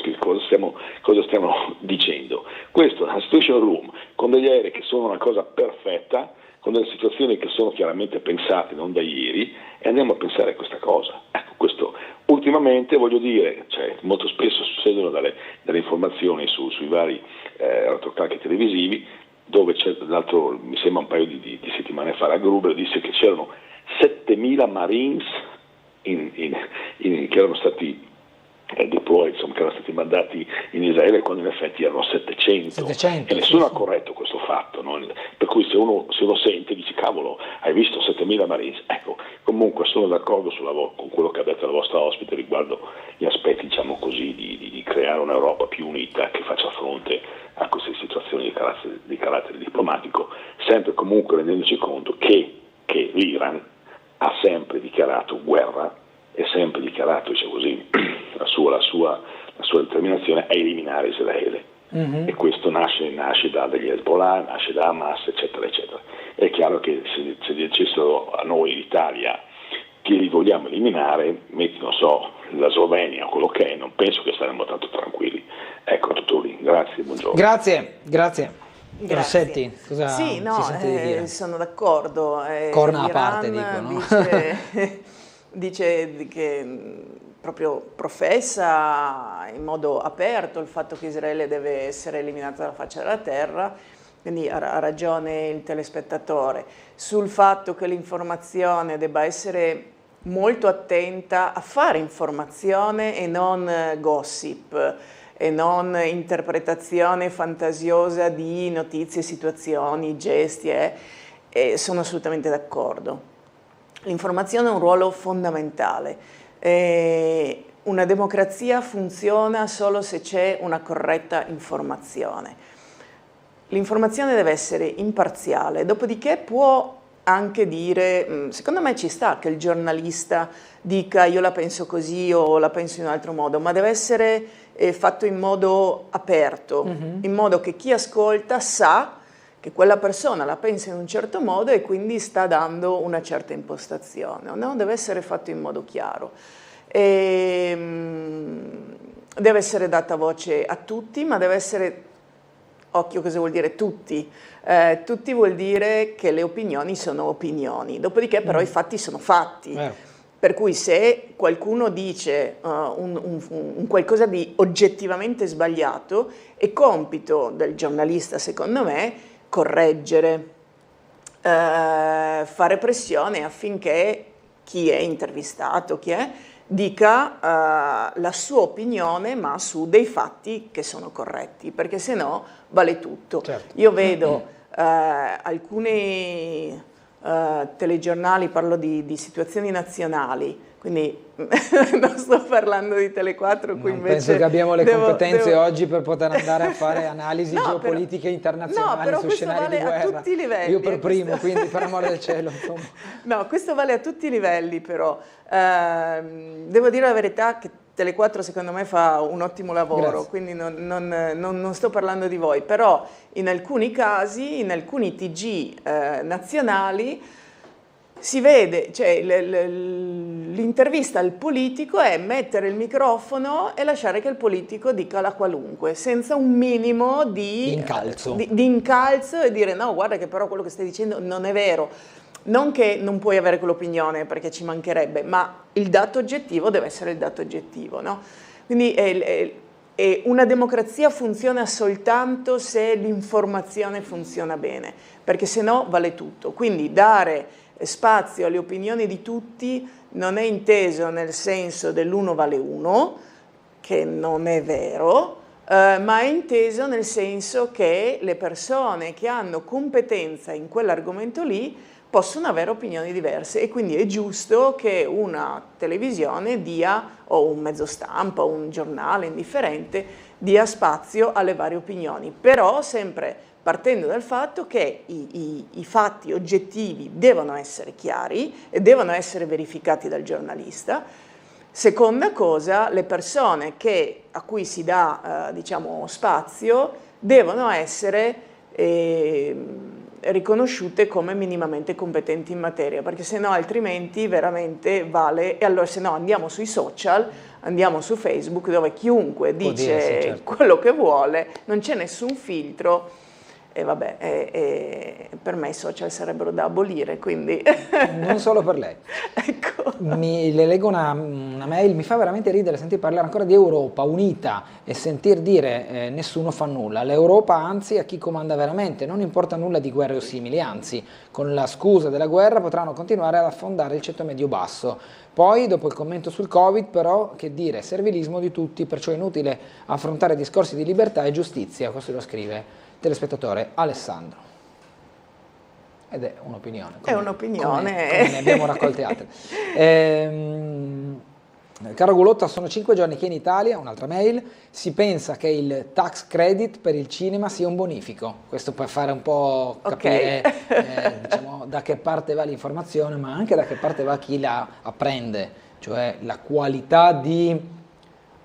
dicendo. Questo è una Situation Room con degli aerei che sono una cosa perfetta, con delle situazioni che sono chiaramente pensate non da ieri, e andiamo a pensare a questa cosa. Ecco, questo ultimamente voglio dire, cioè, molto spesso succedono delle informazioni sui vari rotocalchi televisivi, dove c'è, l'altro, mi sembra un paio di settimane fa, la Gruber disse che c'erano 7.000 Marines che erano stati deployed, insomma, che erano stati mandati in Israele, quando in effetti erano 700 e nessuno ha corretto questo fatto, no? Per cui se uno sente dice cavolo, hai visto 7.000 Marines? Ecco, comunque sono d'accordo con quello che ha detto la vostra ospite riguardo gli aspetti, diciamo così, di creare un'Europa più unita che faccia fronte a queste situazioni di carattere diplomatico, sempre comunque rendendoci conto che l'Iran ha sempre dichiarato guerra e sempre dichiarato, diciamo così, la sua determinazione a eliminare Israele. Mm-hmm. E questo nasce dagli Hezbollah, nasce da Hamas, eccetera, eccetera. È chiaro che se dicessero a noi l'Italia che li vogliamo eliminare, metti, non so, la Slovenia o quello che è, non penso che saremmo tanto tranquilli. Ecco, tutto lì. Grazie, buongiorno. Grazie. Rossetti, cosa sì, no, si sente di dire? Sono d'accordo. Corna a parte, dico, no? Dice che proprio professa in modo aperto il fatto che Israele deve essere eliminato dalla faccia della terra, quindi ha ragione il telespettatore, sul fatto che l'informazione debba essere molto attenta a fare informazione e non gossip, e non interpretazione fantasiosa di notizie, situazioni, gesti, e sono assolutamente d'accordo. L'informazione ha un ruolo fondamentale. Una democrazia funziona solo se c'è una corretta informazione. L'informazione deve essere imparziale, dopodiché può anche dire, secondo me ci sta che il giornalista dica io la penso così o la penso in un altro modo, ma deve essere fatto in modo aperto, in modo che chi ascolta sa che quella persona la pensa in un certo modo e quindi sta dando una certa impostazione, no? Deve essere fatto in modo chiaro. Deve essere data voce a tutti, ma deve essere, occhio cosa vuol dire tutti, tutti vuol dire che le opinioni sono opinioni, dopodiché però i fatti sono fatti. Per cui se qualcuno dice un qualcosa di oggettivamente sbagliato, è compito del giornalista, secondo me, correggere, fare pressione affinché chi è intervistato, dica la sua opinione, ma su dei fatti che sono corretti, perché se no vale tutto. Certo. Io vedo alcuni telegiornali, parlo di situazioni nazionali, quindi non sto parlando di Tele4, qui invece penso che abbiamo le competenze oggi per poter andare a fare analisi geopolitiche internazionali su scenari di guerra. A tutti i livelli. Io per primo, quindi per amore del cielo, insomma. No, questo vale a tutti i livelli, però devo dire la verità che Tele4 secondo me fa un ottimo lavoro. Grazie. Quindi non sto parlando di voi, però in alcuni casi, in alcuni TG nazionali, si vede, cioè l'intervista al politico è mettere il microfono e lasciare che il politico dica la qualunque, senza un minimo di incalzo e dire no, guarda che però quello che stai dicendo non è vero. non che non puoi avere quell'opinione perché ci mancherebbe, ma il dato oggettivo deve essere il dato oggettivo, no? Quindi una democrazia funziona soltanto se l'informazione funziona bene, perché se no vale tutto. Quindi dare spazio alle opinioni di tutti non è inteso nel senso dell'uno vale uno, che non è vero, ma è inteso nel senso che le persone che hanno competenza in quell'argomento lì possono avere opinioni diverse e quindi è giusto che una televisione dia, o un mezzo stampa, o un giornale indifferente, dia spazio alle varie opinioni, però sempre partendo dal fatto che i fatti oggettivi devono essere chiari e devono essere verificati dal giornalista. Seconda cosa, le persone a cui si dà diciamo, spazio devono essere riconosciute come minimamente competenti in materia, perché se no altrimenti veramente vale, e allora se no andiamo sui social, andiamo su Facebook dove chiunque dice certo, quello che vuole, non c'è nessun filtro. E vabbè, per me i social sarebbero da abolire, quindi... Non solo per lei. Ecco. Le leggo una mail, mi fa veramente ridere sentir parlare ancora di Europa unita e sentir dire nessuno fa nulla. L'Europa, anzi, a chi comanda veramente, non importa nulla di guerre o simili, anzi, con la scusa della guerra potranno continuare ad affondare il ceto medio-basso. Poi, dopo il commento sul Covid, però, che dire, servilismo di tutti, perciò è inutile affrontare discorsi di libertà e giustizia, questo lo scrive telespettatore Alessandro, ed è un'opinione. È un'opinione. Come ne abbiamo raccolte altre. Caro Gulotta, sono 5 giorni che in Italia, un'altra mail, si pensa che il tax credit per il cinema sia un bonifico. Questo per fare un po' capire diciamo, da che parte va l'informazione, ma anche da che parte va chi la apprende, cioè la qualità di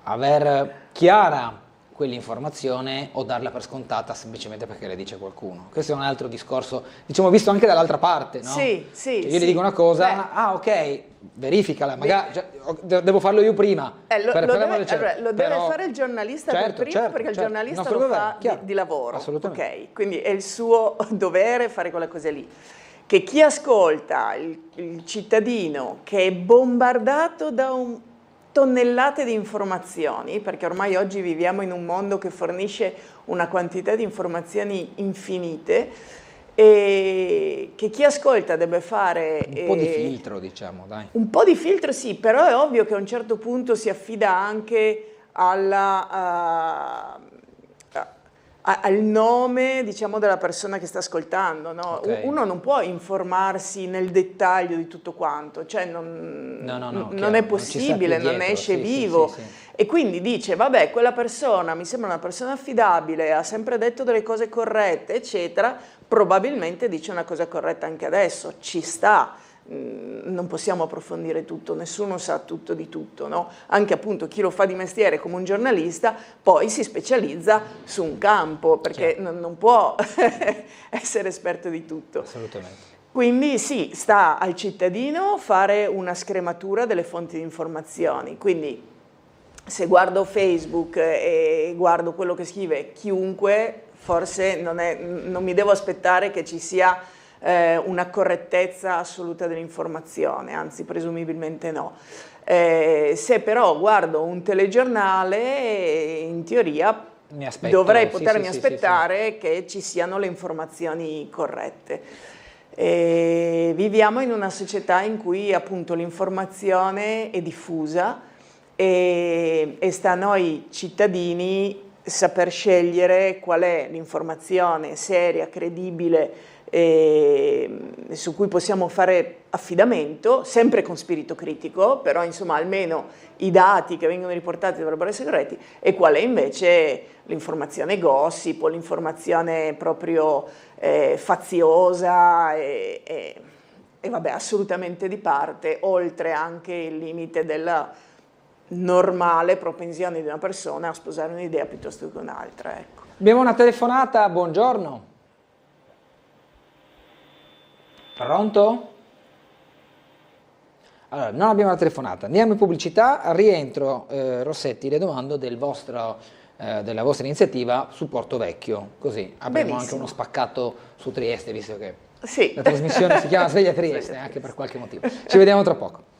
aver chiara quell'informazione o darla per scontata semplicemente perché le dice qualcuno. Questo è un altro discorso, diciamo, visto anche dall'altra parte, no? Sì. Cioè io gli dico una cosa, ok, verificala, magari devo farlo io prima. Lo deve fare il giornalista per prima, perché il giornalista lo fa di lavoro. Assolutamente. Okay? Quindi è il suo dovere fare quelle cose lì. Che chi ascolta, il cittadino che è bombardato da tonnellate di informazioni, perché ormai oggi viviamo in un mondo che fornisce una quantità di informazioni infinite, e che chi ascolta deve fare un po' di filtro, diciamo, dai. Un po' di filtro sì, però è ovvio che a un certo punto si affida anche al nome, diciamo, della persona che sta ascoltando, no? Okay. Uno non può informarsi nel dettaglio di tutto quanto, cioè non è possibile, non esce vivo. Sì. E quindi dice, vabbè, quella persona mi sembra una persona affidabile, ha sempre detto delle cose corrette, eccetera, probabilmente dice una cosa corretta anche adesso, ci sta. Non possiamo approfondire tutto, nessuno sa tutto di tutto, no? Anche appunto chi lo fa di mestiere come un giornalista poi si specializza su un campo, perché non può essere esperto di tutto. Assolutamente. Quindi sì, sta al cittadino fare una scrematura delle fonti di informazioni, quindi se guardo Facebook e guardo quello che scrive chiunque, forse non mi devo aspettare che ci sia una correttezza assoluta dell'informazione, anzi presumibilmente no. Se però guardo un telegiornale, in teoria dovrei potermi aspettare che ci siano le informazioni corrette. Viviamo in una società in cui appunto l'informazione è diffusa e sta a noi cittadini saper scegliere qual è l'informazione seria, credibile, su cui possiamo fare affidamento, sempre con spirito critico, però insomma almeno i dati che vengono riportati dovrebbero essere corretti, e qual è invece l'informazione gossip o l'informazione proprio faziosa e vabbè, assolutamente di parte, oltre anche il limite della normale propensione di una persona a sposare un'idea piuttosto che un'altra. Ecco. Abbiamo una telefonata, buongiorno. Pronto? Allora, non abbiamo la telefonata, andiamo in pubblicità, al rientro Rossetti le domando della vostra iniziativa su Porto Vecchio, così avremo anche uno spaccato su Trieste, visto che Sì. La trasmissione si chiama Sveglia Trieste, anche per qualche motivo. Ci vediamo tra poco.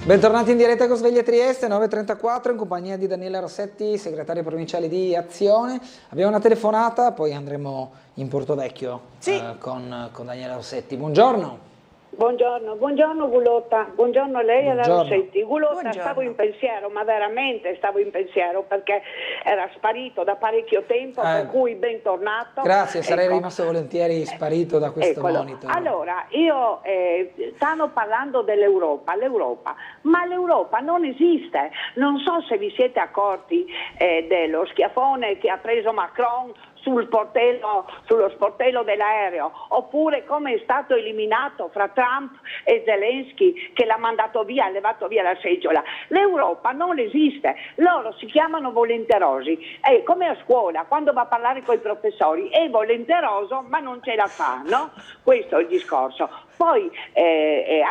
Bentornati in diretta con Sveglia Trieste, 9.34, in compagnia di Daniela Rossetti, segretaria provinciale di Azione. Abbiamo una telefonata, poi andremo in Portovecchio con Daniela Rossetti. Buongiorno. Buongiorno Gulotta, buongiorno a lei e alla Rossetti. Gulotta, Buongiorno. stavo in pensiero, ma veramente stavo in pensiero perché era sparito da parecchio tempo, per cui bentornato. Grazie, sarei rimasto volentieri sparito da questo monitor. Allora, io stanno parlando dell'Europa, ma l'Europa non esiste. Non so se vi siete accorti dello schiaffone che ha preso Macron sullo sportello dell'aereo, oppure come è stato eliminato fra Trump e Zelensky, che l'ha mandato via, ha levato via la seggiola. L'Europa non esiste, loro si chiamano volenterosi, è come a scuola quando va a parlare con i professori, è volenteroso ma non ce la fa, no? Questo è il discorso. Poi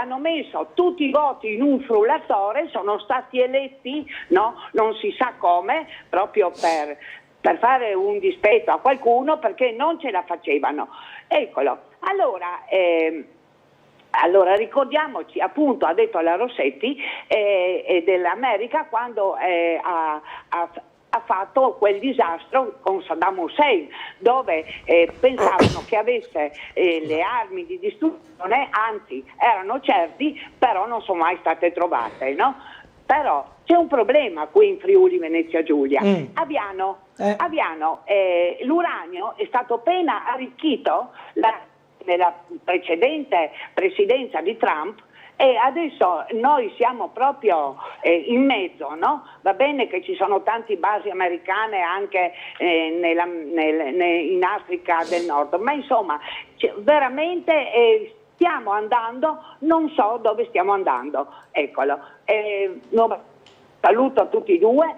hanno messo tutti i voti in un frullatore, sono stati eletti, no? Non si sa come, proprio per fare un dispetto a qualcuno, perché non ce la facevano. Eccolo. Allora ricordiamoci, appunto, ha detto la Rossetti dell'America quando ha fatto quel disastro con Saddam Hussein, dove pensavano che avesse le armi di distruzione, anzi erano certi, però non sono mai state trovate, no? Però c'è un problema qui in Friuli Venezia Giulia. L'uranio è stato appena arricchito nella precedente presidenza di Trump, e adesso noi siamo proprio in mezzo, no? Va bene che ci sono tante basi americane anche in Africa del Nord, ma insomma veramente stiamo andando, non so dove stiamo andando. Eccolo. Saluto a tutti e due.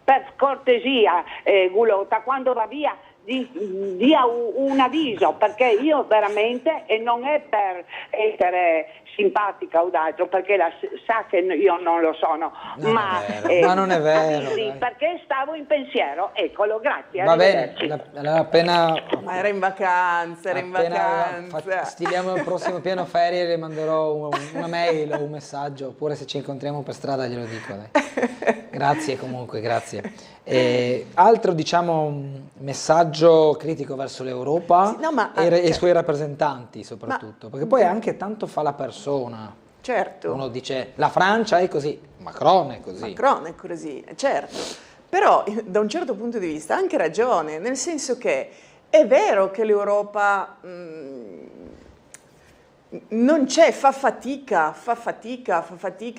Per cortesia, Gulotta, quando va via dia un avviso, perché io veramente, e non è per essere simpatica o d'altro, perché sa che io non lo sono, ma non è vero. Sì, perché stavo in pensiero. Eccolo, grazie. Va bene, appena... Ma era in vacanza, stiliamo il prossimo piano ferie, le manderò una mail o un messaggio, oppure se ci incontriamo per strada glielo dico. Dai. Grazie comunque, grazie. Altro, diciamo, messaggio critico verso l'Europa e i suoi rappresentanti soprattutto, perché poi anche tanto fa la persona. Certo. Uno dice la Francia è così, Macron è così. Macron è così, certo. Però da un certo punto di vista ha anche ragione, nel senso che è vero che l'Europa non c'è, fa fatica,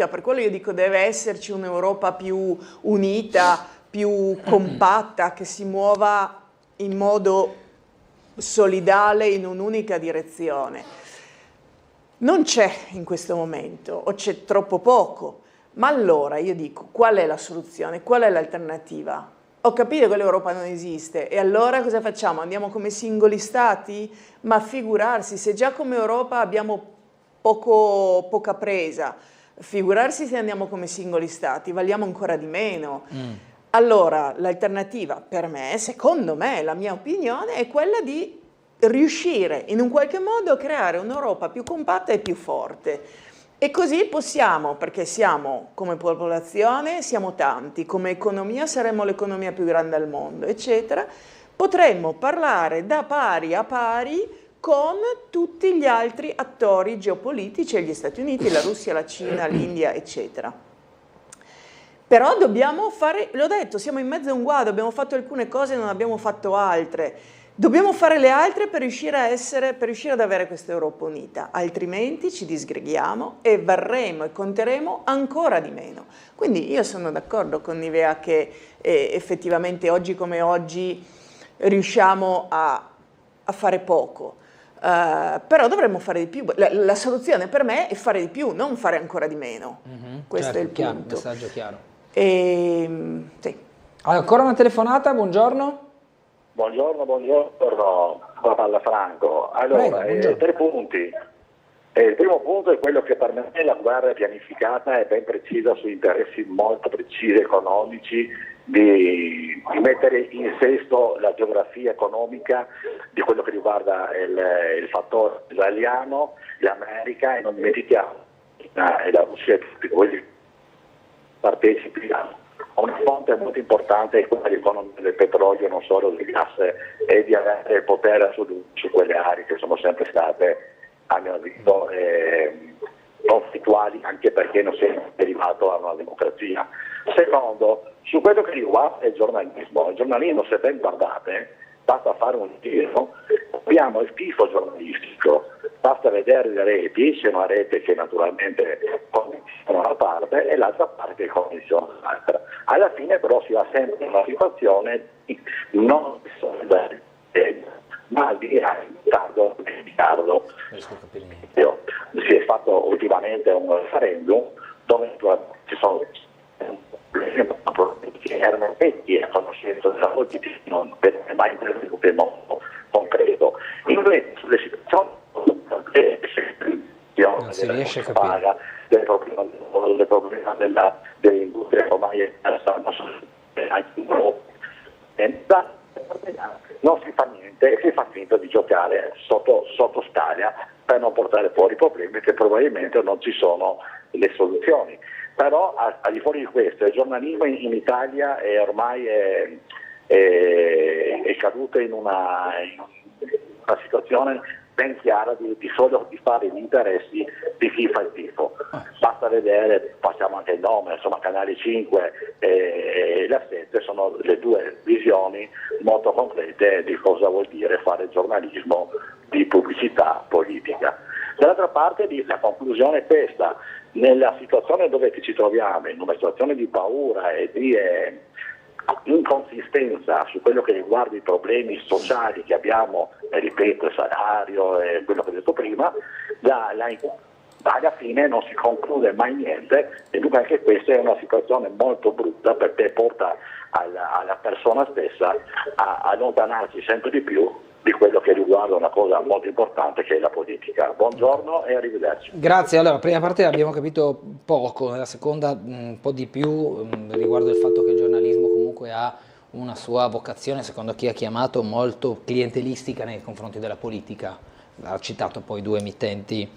per quello io dico deve esserci un'Europa più unita, più compatta, che si muova in modo solidale in un'unica direzione. Non c'è in questo momento, o c'è troppo poco, ma allora io dico qual è la soluzione, qual è l'alternativa? Ho capito che l'Europa non esiste, e allora cosa facciamo? Andiamo come singoli stati? Ma figurarsi, se già come Europa abbiamo poca presa, figurarsi se andiamo come singoli stati, valiamo ancora di meno. Allora l'alternativa per me, secondo me, la mia opinione, è quella di riuscire in un qualche modo a creare un'Europa più compatta e più forte. E così possiamo, perché siamo come popolazione, siamo tanti, come economia saremo l'economia più grande al mondo, eccetera, potremmo parlare da pari a pari con tutti gli altri attori geopolitici, gli Stati Uniti, la Russia, la Cina, l'India, eccetera. Però dobbiamo fare, l'ho detto, siamo in mezzo a un guado, abbiamo fatto alcune cose e non abbiamo fatto altre. Dobbiamo fare le altre per riuscire ad avere questa Europa unita, altrimenti ci disgreghiamo e varremo e conteremo ancora di meno. Quindi io sono d'accordo con l'idea che effettivamente oggi come oggi riusciamo a fare poco, però dovremmo fare di più. La soluzione per me è fare di più, non fare ancora di meno. Questo è il punto. Messaggio chiaro. Sì. Ancora una telefonata, buongiorno. Buongiorno, Palla Franco. Allora, Prego, 3 punti. Il primo punto è quello che per me la guerra è pianificata e ben precisa su interessi molto precisi economici, di mettere in sesto la geografia economica di quello che riguarda il fattore israeliano, l'America, e non dimentichiamo e la Russia e tutti quelli partecipi a una fonte molto importante, è quella dell'economia del petrolio, non solo del gas, e di avere il potere assoluto su quelle aree che sono sempre state, a mio avviso, conflittuali, anche perché non si è derivato da una democrazia. Secondo, su quello che riguarda il giornalismo, se ben guardate, basta fare un giro, abbiamo il tifo giornalistico, basta vedere le reti, c'è una rete che naturalmente condiziona una parte e l'altra parte che condiziona l'altra. Alla fine però si va sempre in una situazione di non risolvere, ma di ritardo. Si è fatto ultimamente un referendum dove ci sono problemi che erano vecchi a conoscenza della politica, non è mai intervenuto in modo concreto. Invece sulle situazioni non si riesce a capire del problema dell'industria ormai stanno anche in Europa, non si fa niente e si fa finta di giocare sotto scala per non portare fuori problemi che probabilmente non ci sono le soluzioni. Però al di fuori di questo il giornalismo in Italia è ormai è caduto in una situazione ben chiara di solo di fare gli interessi di chi fa il tifo. Basta vedere, passiamo anche il nome, insomma Canale 5 e la 7 sono le due visioni molto concrete di cosa vuol dire fare giornalismo di pubblicità politica. Dall'altra parte la conclusione è questa: nella situazione dove ci troviamo, in una situazione di paura e di inconsistenza su quello che riguarda i problemi sociali che abbiamo, ripeto, il salario e quello che ho detto prima, alla fine non si conclude mai niente, e dunque anche questa è una situazione molto brutta, perché porta alla persona stessa a allontanarsi sempre di più di quello che riguarda una cosa molto importante che è la politica. Buongiorno e arrivederci. Grazie. Allora, la prima parte abbiamo capito poco, nella seconda un po' di più riguardo il fatto che il giornalismo comunque ha una sua vocazione, secondo chi ha chiamato, molto clientelistica nei confronti della politica. Ha citato poi due emittenti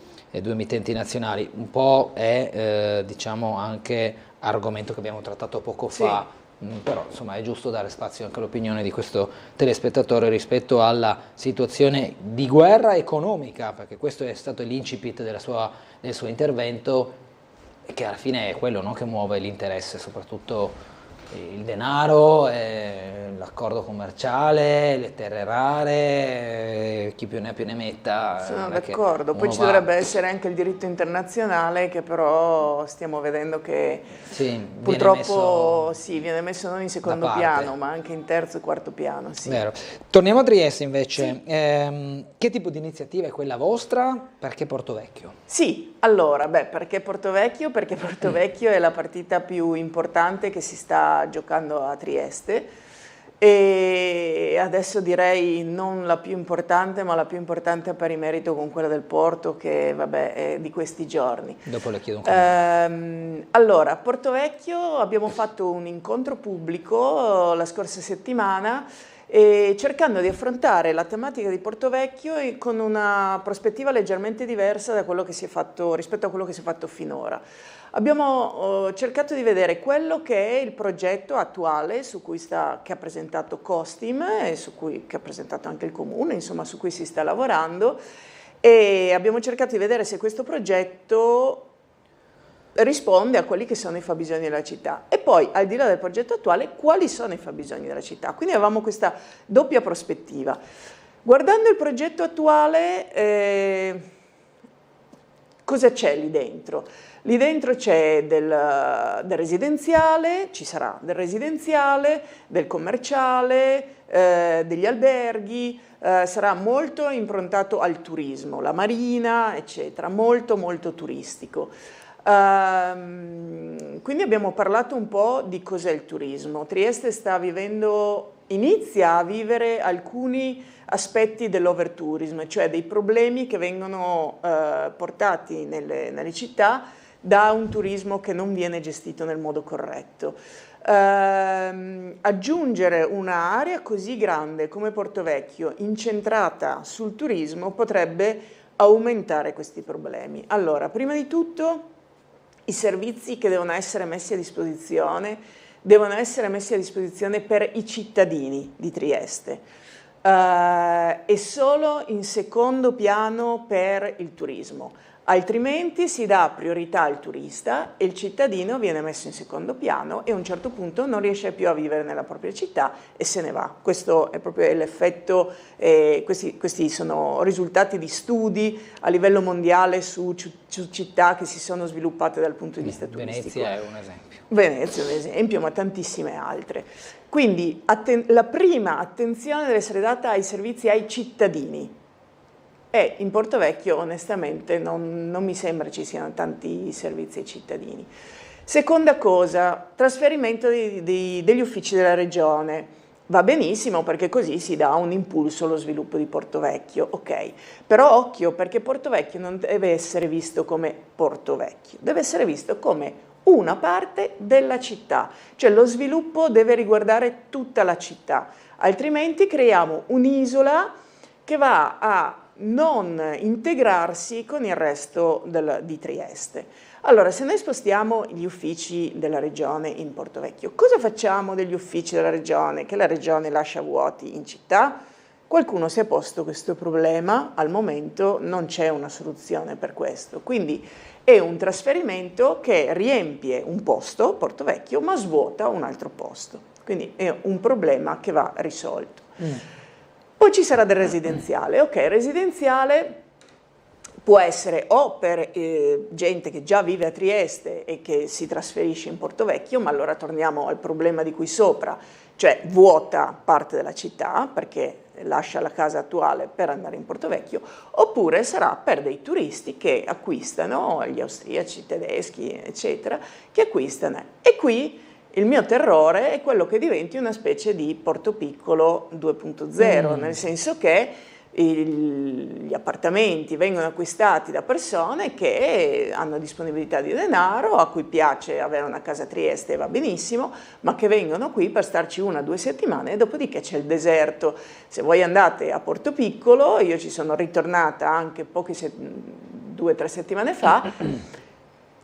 nazionali. Un po' è diciamo anche argomento che abbiamo trattato poco fa. Però insomma è giusto dare spazio anche all'opinione di questo telespettatore rispetto alla situazione di guerra economica, perché questo è stato l'incipit del suo intervento, e che alla fine è quello, no, che muove l'interesse, soprattutto il denaro, l'accordo commerciale, le terre rare, chi più ne ha più ne metta. Sono d'accordo, poi ci dovrebbe essere anche il diritto internazionale, che però stiamo vedendo che purtroppo viene messo non in secondo piano, ma anche in terzo e quarto piano. Sì. Vero. Torniamo a Trieste invece. Sì. Che tipo di iniziativa è quella vostra? Perché Portovecchio? Sì, allora, perché Portovecchio? Perché Portovecchio è la partita più importante che si sta giocando a Trieste, e adesso direi non la più importante, ma la più importante a pari merito con quella del Porto, che vabbè è di questi giorni. Dopo le chiedo un commento. Allora, a Portovecchio abbiamo fatto un incontro pubblico la scorsa settimana, cercando di affrontare la tematica di Portovecchio con una prospettiva leggermente diversa da quello che si è fatto, rispetto a quello che si è fatto finora. Abbiamo cercato di vedere quello che è il progetto attuale che ha presentato Costim e che ha presentato anche il Comune, insomma su cui si sta lavorando, e abbiamo cercato di vedere se questo progetto risponde a quelli che sono i fabbisogni della città, e poi al di là del progetto attuale quali sono i fabbisogni della città. Quindi avevamo questa doppia prospettiva. Guardando il progetto attuale, cosa c'è lì dentro? Lì dentro c'è del residenziale, ci sarà del residenziale, del commerciale, degli alberghi, sarà molto improntato al turismo, la marina, eccetera, molto molto turistico. Quindi abbiamo parlato un po' di cos'è il turismo. Trieste sta vivendo inizia a vivere alcuni aspetti dell'overtourism, cioè dei problemi che vengono portati nelle città da un turismo che non viene gestito nel modo corretto. Aggiungere un'area così grande come Portovecchio incentrata sul turismo potrebbe aumentare questi problemi. Allora, prima di tutto i servizi che devono essere messi a disposizione per i cittadini di Trieste e solo in secondo piano per il turismo. Altrimenti si dà priorità al turista e il cittadino viene messo in secondo piano e a un certo punto non riesce più a vivere nella propria città e se ne va. Questo è proprio l'effetto, questi sono risultati di studi a livello mondiale su città che si sono sviluppate dal punto di vista turistico. Venezia è un esempio. Venezia è un esempio, ma tantissime altre. Quindi la prima attenzione deve essere data ai servizi ai cittadini. E in Portovecchio onestamente non mi sembra ci siano tanti servizi ai cittadini. Seconda cosa, trasferimento degli uffici della regione. Va benissimo perché così si dà un impulso allo sviluppo di Portovecchio, ok. Però occhio perché Portovecchio non deve essere visto come Portovecchio, deve essere visto come una parte della città, cioè lo sviluppo deve riguardare tutta la città, altrimenti creiamo un'isola che va a non integrarsi con il resto di Trieste. Allora, se noi spostiamo gli uffici della regione in Portovecchio, cosa facciamo degli uffici della regione che la regione lascia vuoti in città? Qualcuno si è posto questo problema, al momento non c'è una soluzione per questo, quindi è un trasferimento che riempie un posto, Portovecchio, ma svuota un altro posto, quindi è un problema che va risolto. Poi ci sarà del residenziale, ok, residenziale può essere o per gente che già vive a Trieste e che si trasferisce in Portovecchio, ma allora torniamo al problema di qui sopra, cioè vuota parte della città perché lascia la casa attuale per andare in Portovecchio, oppure sarà per dei turisti che acquistano, gli austriaci, i tedeschi, eccetera, che acquistano. E qui il mio terrore è quello che diventi una specie di Portopiccolo 2.0, nel senso che gli appartamenti vengono acquistati da persone che hanno disponibilità di denaro, a cui piace avere una casa a Trieste e va benissimo, ma che vengono qui per starci 1 o 2 settimane e dopodiché c'è il deserto. Se voi andate a Portopiccolo, io ci sono ritornata anche 2 o 3 settimane fa,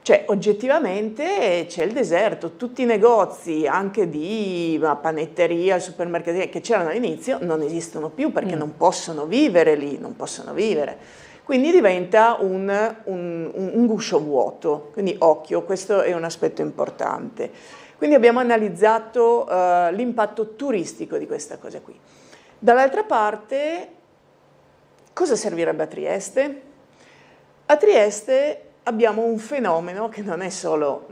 cioè oggettivamente c'è il deserto, tutti i negozi anche di panetteria, supermercateria che c'erano all'inizio non esistono più perché non possono vivere lì, non possono vivere. Quindi diventa un guscio vuoto, quindi occhio, questo è un aspetto importante. Quindi abbiamo analizzato l'impatto turistico di questa cosa qui. Dall'altra parte, cosa servirebbe a Trieste? A Trieste abbiamo un fenomeno che non è solo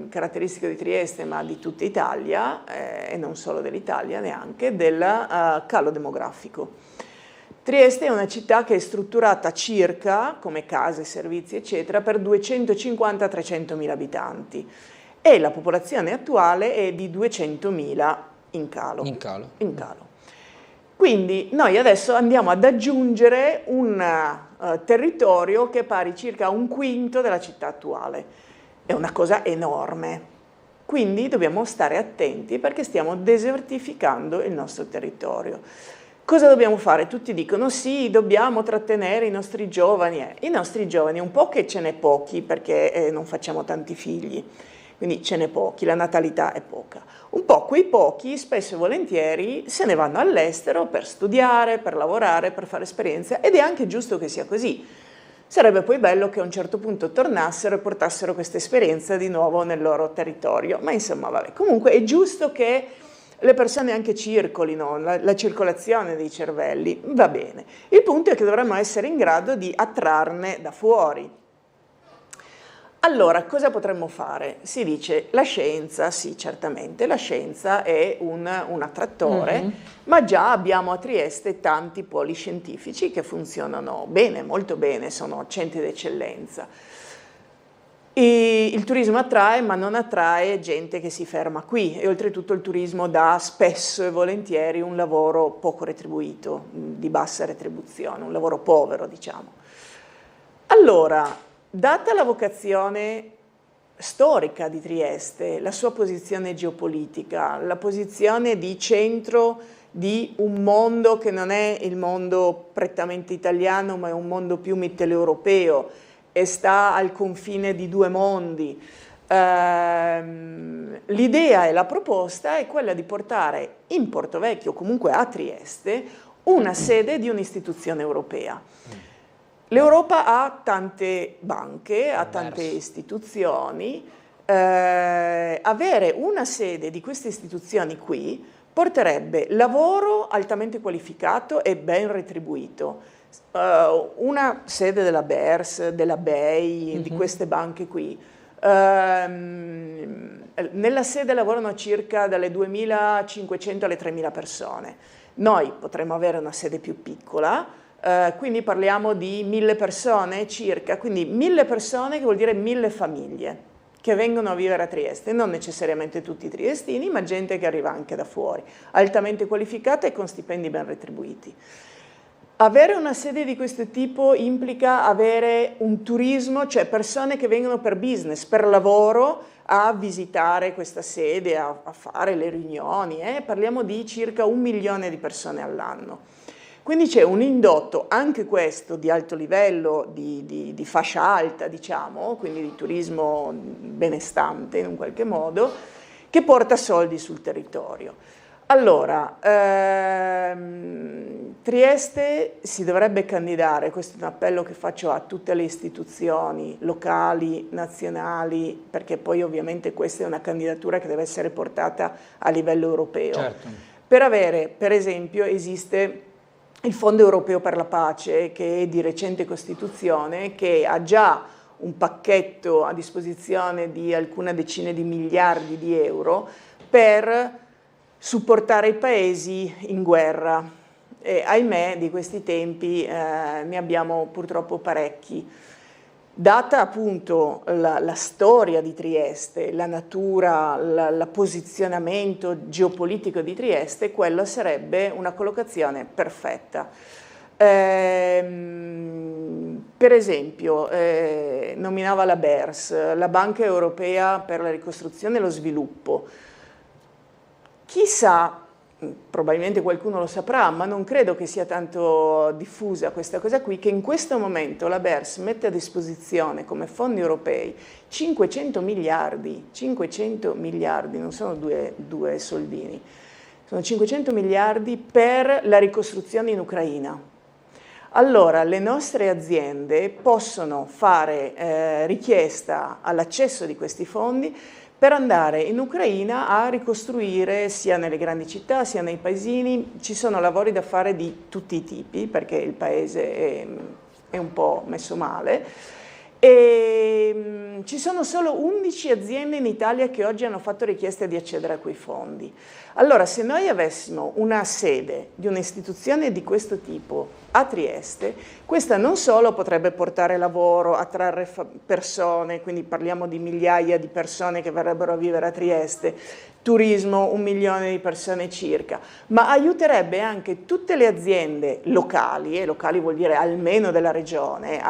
caratteristico di Trieste ma di tutta Italia e non solo dell'Italia neanche, del calo demografico. Trieste è una città che è strutturata circa, come case, servizi eccetera, per 250-300 mila abitanti e la popolazione attuale è di 200.000 in calo. In calo. Quindi noi adesso andiamo ad aggiungere un territorio che è pari circa a 1/5 della città attuale. È una cosa enorme. Quindi dobbiamo stare attenti perché stiamo desertificando il nostro territorio. Cosa dobbiamo fare? Tutti dicono sì, dobbiamo trattenere i nostri giovani. I nostri giovani, un po' che ce n'è pochi perché non facciamo tanti figli, quindi ce n'è pochi, la natalità è poca. Un po' quei pochi, spesso e volentieri, se ne vanno all'estero per studiare, per lavorare, per fare esperienza ed è anche giusto che sia così. Sarebbe poi bello che a un certo punto tornassero e portassero questa esperienza di nuovo nel loro territorio, ma insomma vabbè. Comunque è giusto che le persone anche circolino, la circolazione dei cervelli, va bene. Il punto è che dovremmo essere in grado di attrarne da fuori. Allora, cosa potremmo fare? Si dice la scienza, sì certamente, la scienza è un attrattore, ma già abbiamo a Trieste tanti poli scientifici che funzionano bene, molto bene, sono centri d'eccellenza. Il turismo attrae, ma non attrae gente che si ferma qui, e oltretutto il turismo dà spesso e volentieri un lavoro poco retribuito, di bassa retribuzione, un lavoro povero, diciamo. Allora, data la vocazione storica di Trieste, la sua posizione geopolitica, la posizione di centro di un mondo che non è il mondo prettamente italiano, ma è un mondo più mitteleuropeo, e sta al confine di due mondi. L'idea e la proposta è quella di portare in Portovecchio, comunque a Trieste, una sede di un'istituzione europea. L'Europa ha tante banche, ha tante istituzioni, avere una sede di queste istituzioni qui porterebbe lavoro altamente qualificato e ben retribuito. Una sede della BERS, della BEI, di queste banche qui. Nella sede lavorano circa dalle 2.500 alle 3.000 persone. Noi potremmo avere una sede più piccola, quindi parliamo di 1.000 persone circa, quindi 1.000 persone che vuol dire 1.000 famiglie che vengono a vivere a Trieste, non necessariamente tutti triestini, ma gente che arriva anche da fuori, altamente qualificata e con stipendi ben retribuiti. Avere una sede di questo tipo implica avere un turismo, cioè persone che vengono per business, per lavoro, a visitare questa sede, a fare le riunioni. Parliamo di circa 1 milione di persone all'anno. Quindi c'è un indotto, anche questo, di alto livello, di fascia alta, diciamo, quindi di turismo benestante in un qualche modo, che porta soldi sul territorio. Allora, Trieste si dovrebbe candidare, questo è un appello che faccio a tutte le istituzioni locali, nazionali, perché poi ovviamente questa è una candidatura che deve essere portata a livello europeo. Certo. Per avere, per esempio, esiste il Fondo Europeo per la Pace, che è di recente costituzione, che ha già un pacchetto a disposizione di alcune decine di miliardi di euro per supportare i paesi in guerra, e ahimè di questi tempi ne abbiamo purtroppo parecchi. Data appunto la storia di Trieste, la natura, il posizionamento geopolitico di Trieste, quella sarebbe una collocazione perfetta. Per esempio, nominava la BERS, la Banca Europea per la Ricostruzione e lo Sviluppo. Chissà, probabilmente qualcuno lo saprà, ma non credo che sia tanto diffusa questa cosa qui, che in questo momento la BERS mette a disposizione come fondi europei 500 miliardi, non sono due soldini, sono 500 miliardi per la ricostruzione in Ucraina. Allora, le nostre aziende possono fare richiesta all'accesso di questi fondi per andare in Ucraina a ricostruire sia nelle grandi città sia nei paesini. Ci sono lavori da fare di tutti i tipi perché il paese è un po' messo male e ci sono solo 11 aziende in Italia che oggi hanno fatto richiesta di accedere a quei fondi. Allora, se noi avessimo una sede di un'istituzione di questo tipo a Trieste, questa non solo potrebbe portare lavoro, attrarre persone, quindi parliamo di migliaia di persone che verrebbero a vivere a Trieste, turismo, 1 milione di persone circa, ma aiuterebbe anche tutte le aziende locali, e locali vuol dire almeno della regione,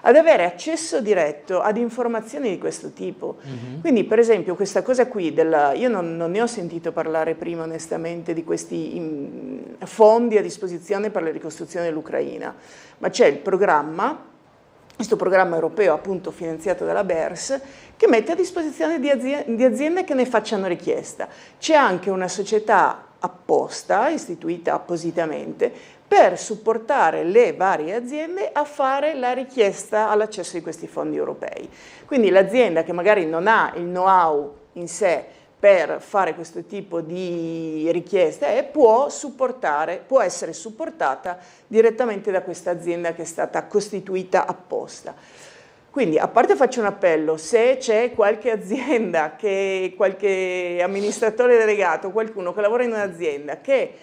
ad avere accesso diretto ad informazioni di questo tipo. Quindi per esempio questa cosa qui, io non ne ho sentito parlare prima onestamente di questi fondi a disposizione per la ricostruzione dell'Ucraina, ma c'è il programma, questo programma europeo appunto finanziato dalla BERS, che mette a disposizione di aziende che ne facciano richiesta. C'è anche una società apposta, istituita appositamente, per supportare le varie aziende a fare la richiesta all'accesso di questi fondi europei. Quindi l'azienda che magari non ha il know-how in sé per fare questo tipo di richieste può essere supportata direttamente da questa azienda che è stata costituita apposta. Quindi, a parte faccio un appello, se c'è qualche azienda, qualche amministratore delegato, qualcuno che lavora in un'azienda che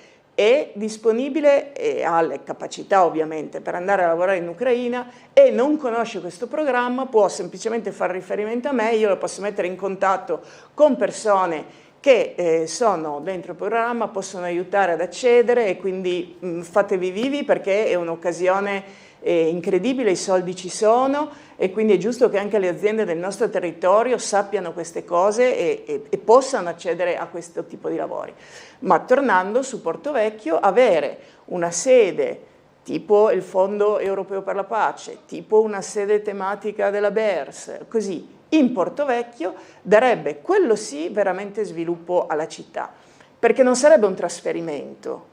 è disponibile e ha le capacità ovviamente per andare a lavorare in Ucraina e non conosce questo programma, può semplicemente fare riferimento a me, io lo posso mettere in contatto con persone che sono dentro il programma, possono aiutare ad accedere e quindi fatevi vivi perché è un'occasione incredibile, i soldi ci sono e quindi è giusto che anche le aziende del nostro territorio sappiano queste cose e possano accedere a questo tipo di lavori. Ma tornando su Portovecchio, avere una sede tipo il Fondo Europeo per la Pace, tipo una sede tematica della BERS, così in Portovecchio darebbe quello sì veramente sviluppo alla città, perché non sarebbe un trasferimento.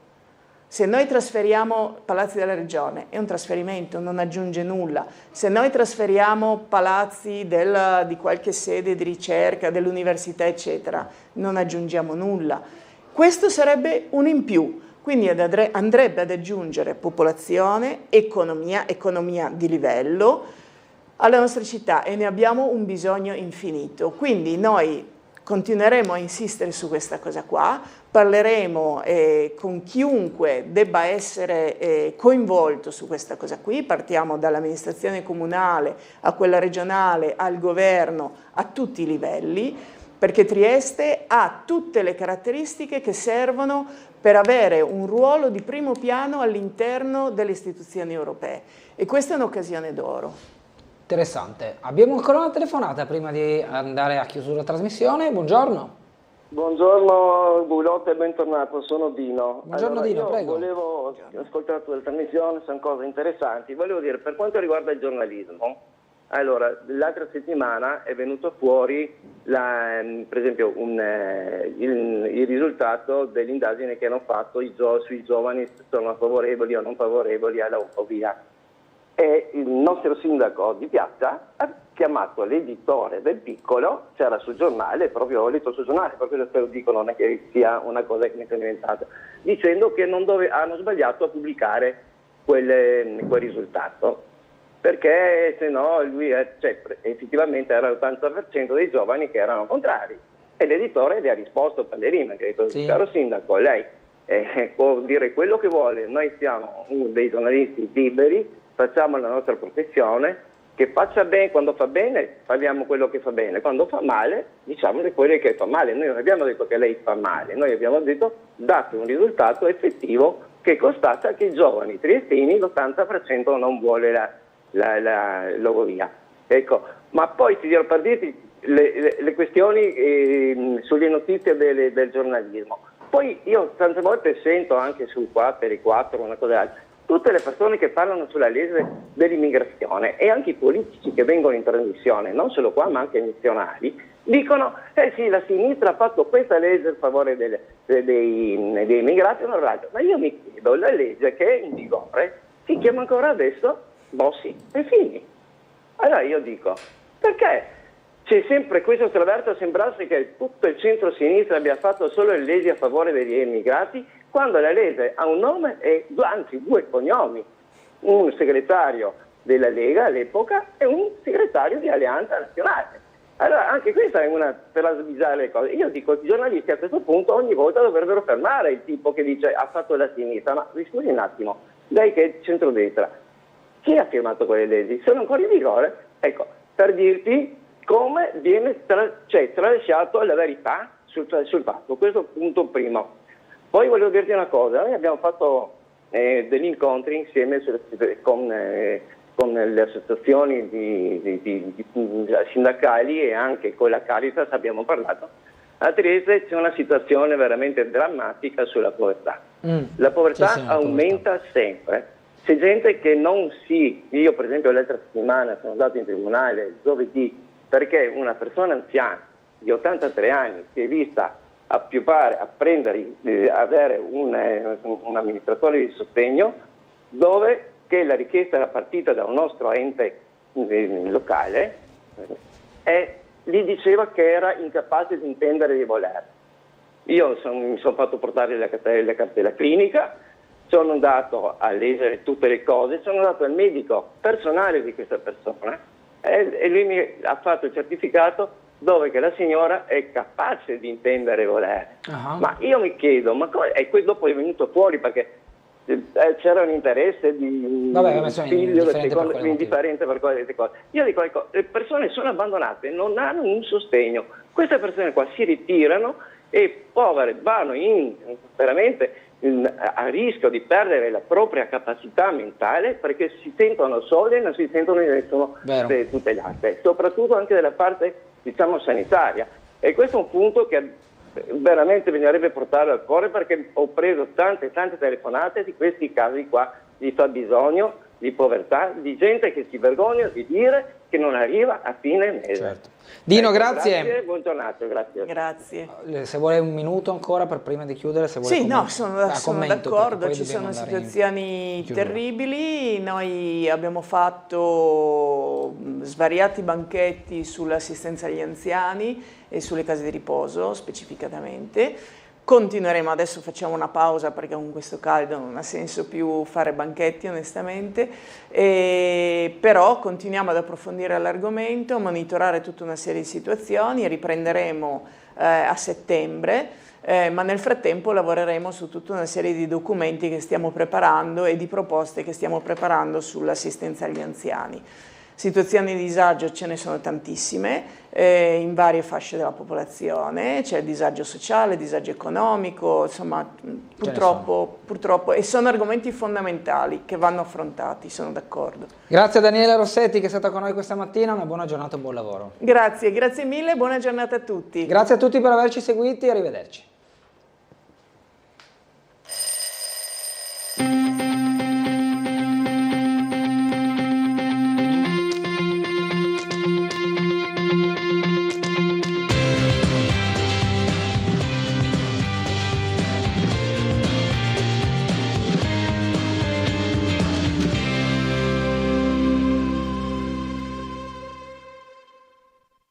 Se noi trasferiamo palazzi della regione è un trasferimento, non aggiunge nulla. Se noi trasferiamo palazzi di qualche sede di ricerca, dell'università eccetera, non aggiungiamo nulla. Questo sarebbe un in più, quindi andrebbe ad aggiungere popolazione, economia di livello alla nostra città e ne abbiamo un bisogno infinito. Quindi noi continueremo a insistere su questa cosa qua, parleremo con chiunque debba essere coinvolto su questa cosa qui, partiamo dall'amministrazione comunale a quella regionale, al governo, a tutti i livelli, perché Trieste ha tutte le caratteristiche che servono per avere un ruolo di primo piano all'interno delle istituzioni europee e questa è un'occasione d'oro. Interessante. Abbiamo ancora una telefonata prima di andare a chiusura della trasmissione. Buongiorno. Buongiorno Gulotta e bentornato, sono Dino. Buongiorno Dino, prego. Volevo ascoltare la trasmissione, sono cose interessanti. Volevo dire, per quanto riguarda il giornalismo, allora, l'altra settimana è venuto fuori, per esempio, il risultato dell'indagine che hanno fatto sui giovani se sono favorevoli o non favorevoli alla omofobia. E il nostro sindaco di piazza ha chiamato l'editore del Piccolo, c'era sul giornale, proprio ho letto sul giornale, proprio lo dico, non è che sia una cosa che mi sono inventata, dicendo che hanno sbagliato a pubblicare quel risultato, perché se no lui effettivamente era l'80% dei giovani che erano contrari. E l'editore gli ha risposto Pallerina, che ha detto, sì, caro sindaco, lei può dire quello che vuole, noi siamo dei giornalisti liberi, facciamo la nostra professione, che faccia bene, quando fa bene parliamo quello che fa bene, quando fa male diciamo quello che fa male. Noi non abbiamo detto che lei fa male, noi abbiamo detto date un risultato effettivo che constata che i giovani triestini l'80% non vuole la logoria. Ecco, ma poi ti dirò per dirti le questioni sulle notizie del giornalismo. Poi io tante volte sento anche sul 4 e 4 una cosa altra, tutte le persone che parlano sulla legge dell'immigrazione e anche i politici che vengono in trasmissione, non solo qua ma anche nazionali, dicono sì, la sinistra ha fatto questa legge a favore dei immigrati, ma io mi chiedo, la legge che è in vigore si chiama ancora adesso Bossi e Fini. Allora io dico, perché c'è sempre questo traverso a sembrarsi che tutto il centro-sinistra abbia fatto solo le leggi a favore degli immigrati, quando la legge ha un nome e anzi due cognomi, un segretario della Lega all'epoca e un segretario di Alleanza Nazionale. Allora anche questa è una per sbizzarre le cose. Io dico, i giornalisti a questo punto ogni volta dovrebbero fermare il tipo che dice ha fatto la sinistra, ma scusi un attimo, lei che è centrodestra, chi ha firmato quelle leggi? Sono ancora in vigore? Ecco, per dirti come viene tralasciato la verità sul fatto, questo punto primo. Poi volevo dirti una cosa, noi abbiamo fatto degli incontri insieme con le associazioni sindacali e anche con la Caritas abbiamo parlato. A Trieste c'è una situazione veramente drammatica sulla povertà. La povertà aumenta sempre. C'è gente che io per esempio l'altra settimana sono andato in tribunale giovedì perché una persona anziana di 83 anni si è vista avere un amministratore di sostegno dove che la richiesta era partita da un nostro ente locale e gli diceva che era incapace di intendere di volere. Io mi sono fatto portare la cartella clinica, sono andato a leggere tutte le cose, sono andato al medico personale di questa persona e lui mi ha fatto il certificato dove che la signora è capace di intendere e volere. Ma io mi chiedo, ma come? E poi dopo è venuto fuori perché c'era un interesse di figlio indifferente per queste cose. Io dico, ecco, le persone sono abbandonate, non hanno un sostegno. Queste persone qua si ritirano e povere vanno veramente a rischio di perdere la propria capacità mentale perché si sentono soli e non si sentono di nessuno tutte le altre, soprattutto anche della parte, diciamo, sanitaria. E questo è un punto che veramente bisognerebbe portare al cuore, perché ho preso tante telefonate di questi casi qua di fabbisogno, di povertà, di gente che si vergogna di dire che non arriva a fine mese. Certo. Dino, grazie. Grazie, buon giornato, grazie. Grazie. Se vuole un minuto ancora per prima di chiudere, se vuole sì, no, sono d'accordo, ci sono situazioni terribili. Noi abbiamo fatto svariati banchetti sull'assistenza agli anziani e sulle case di riposo specificatamente. Continueremo, adesso facciamo una pausa perché con questo caldo non ha senso più fare banchetti onestamente, però continuiamo ad approfondire l'argomento, a monitorare tutta una serie di situazioni e riprenderemo a settembre, ma nel frattempo lavoreremo su tutta una serie di documenti che stiamo preparando e di proposte che stiamo preparando sull'assistenza agli anziani. Situazioni di disagio ce ne sono tantissime in varie fasce della popolazione, c'è il disagio sociale, il disagio economico, insomma purtroppo, e sono argomenti fondamentali che vanno affrontati, sono d'accordo. Grazie a Daniela Rossetti che è stata con noi questa mattina, una buona giornata e buon lavoro. Grazie mille, buona giornata a tutti. Grazie a tutti per averci seguiti, arrivederci.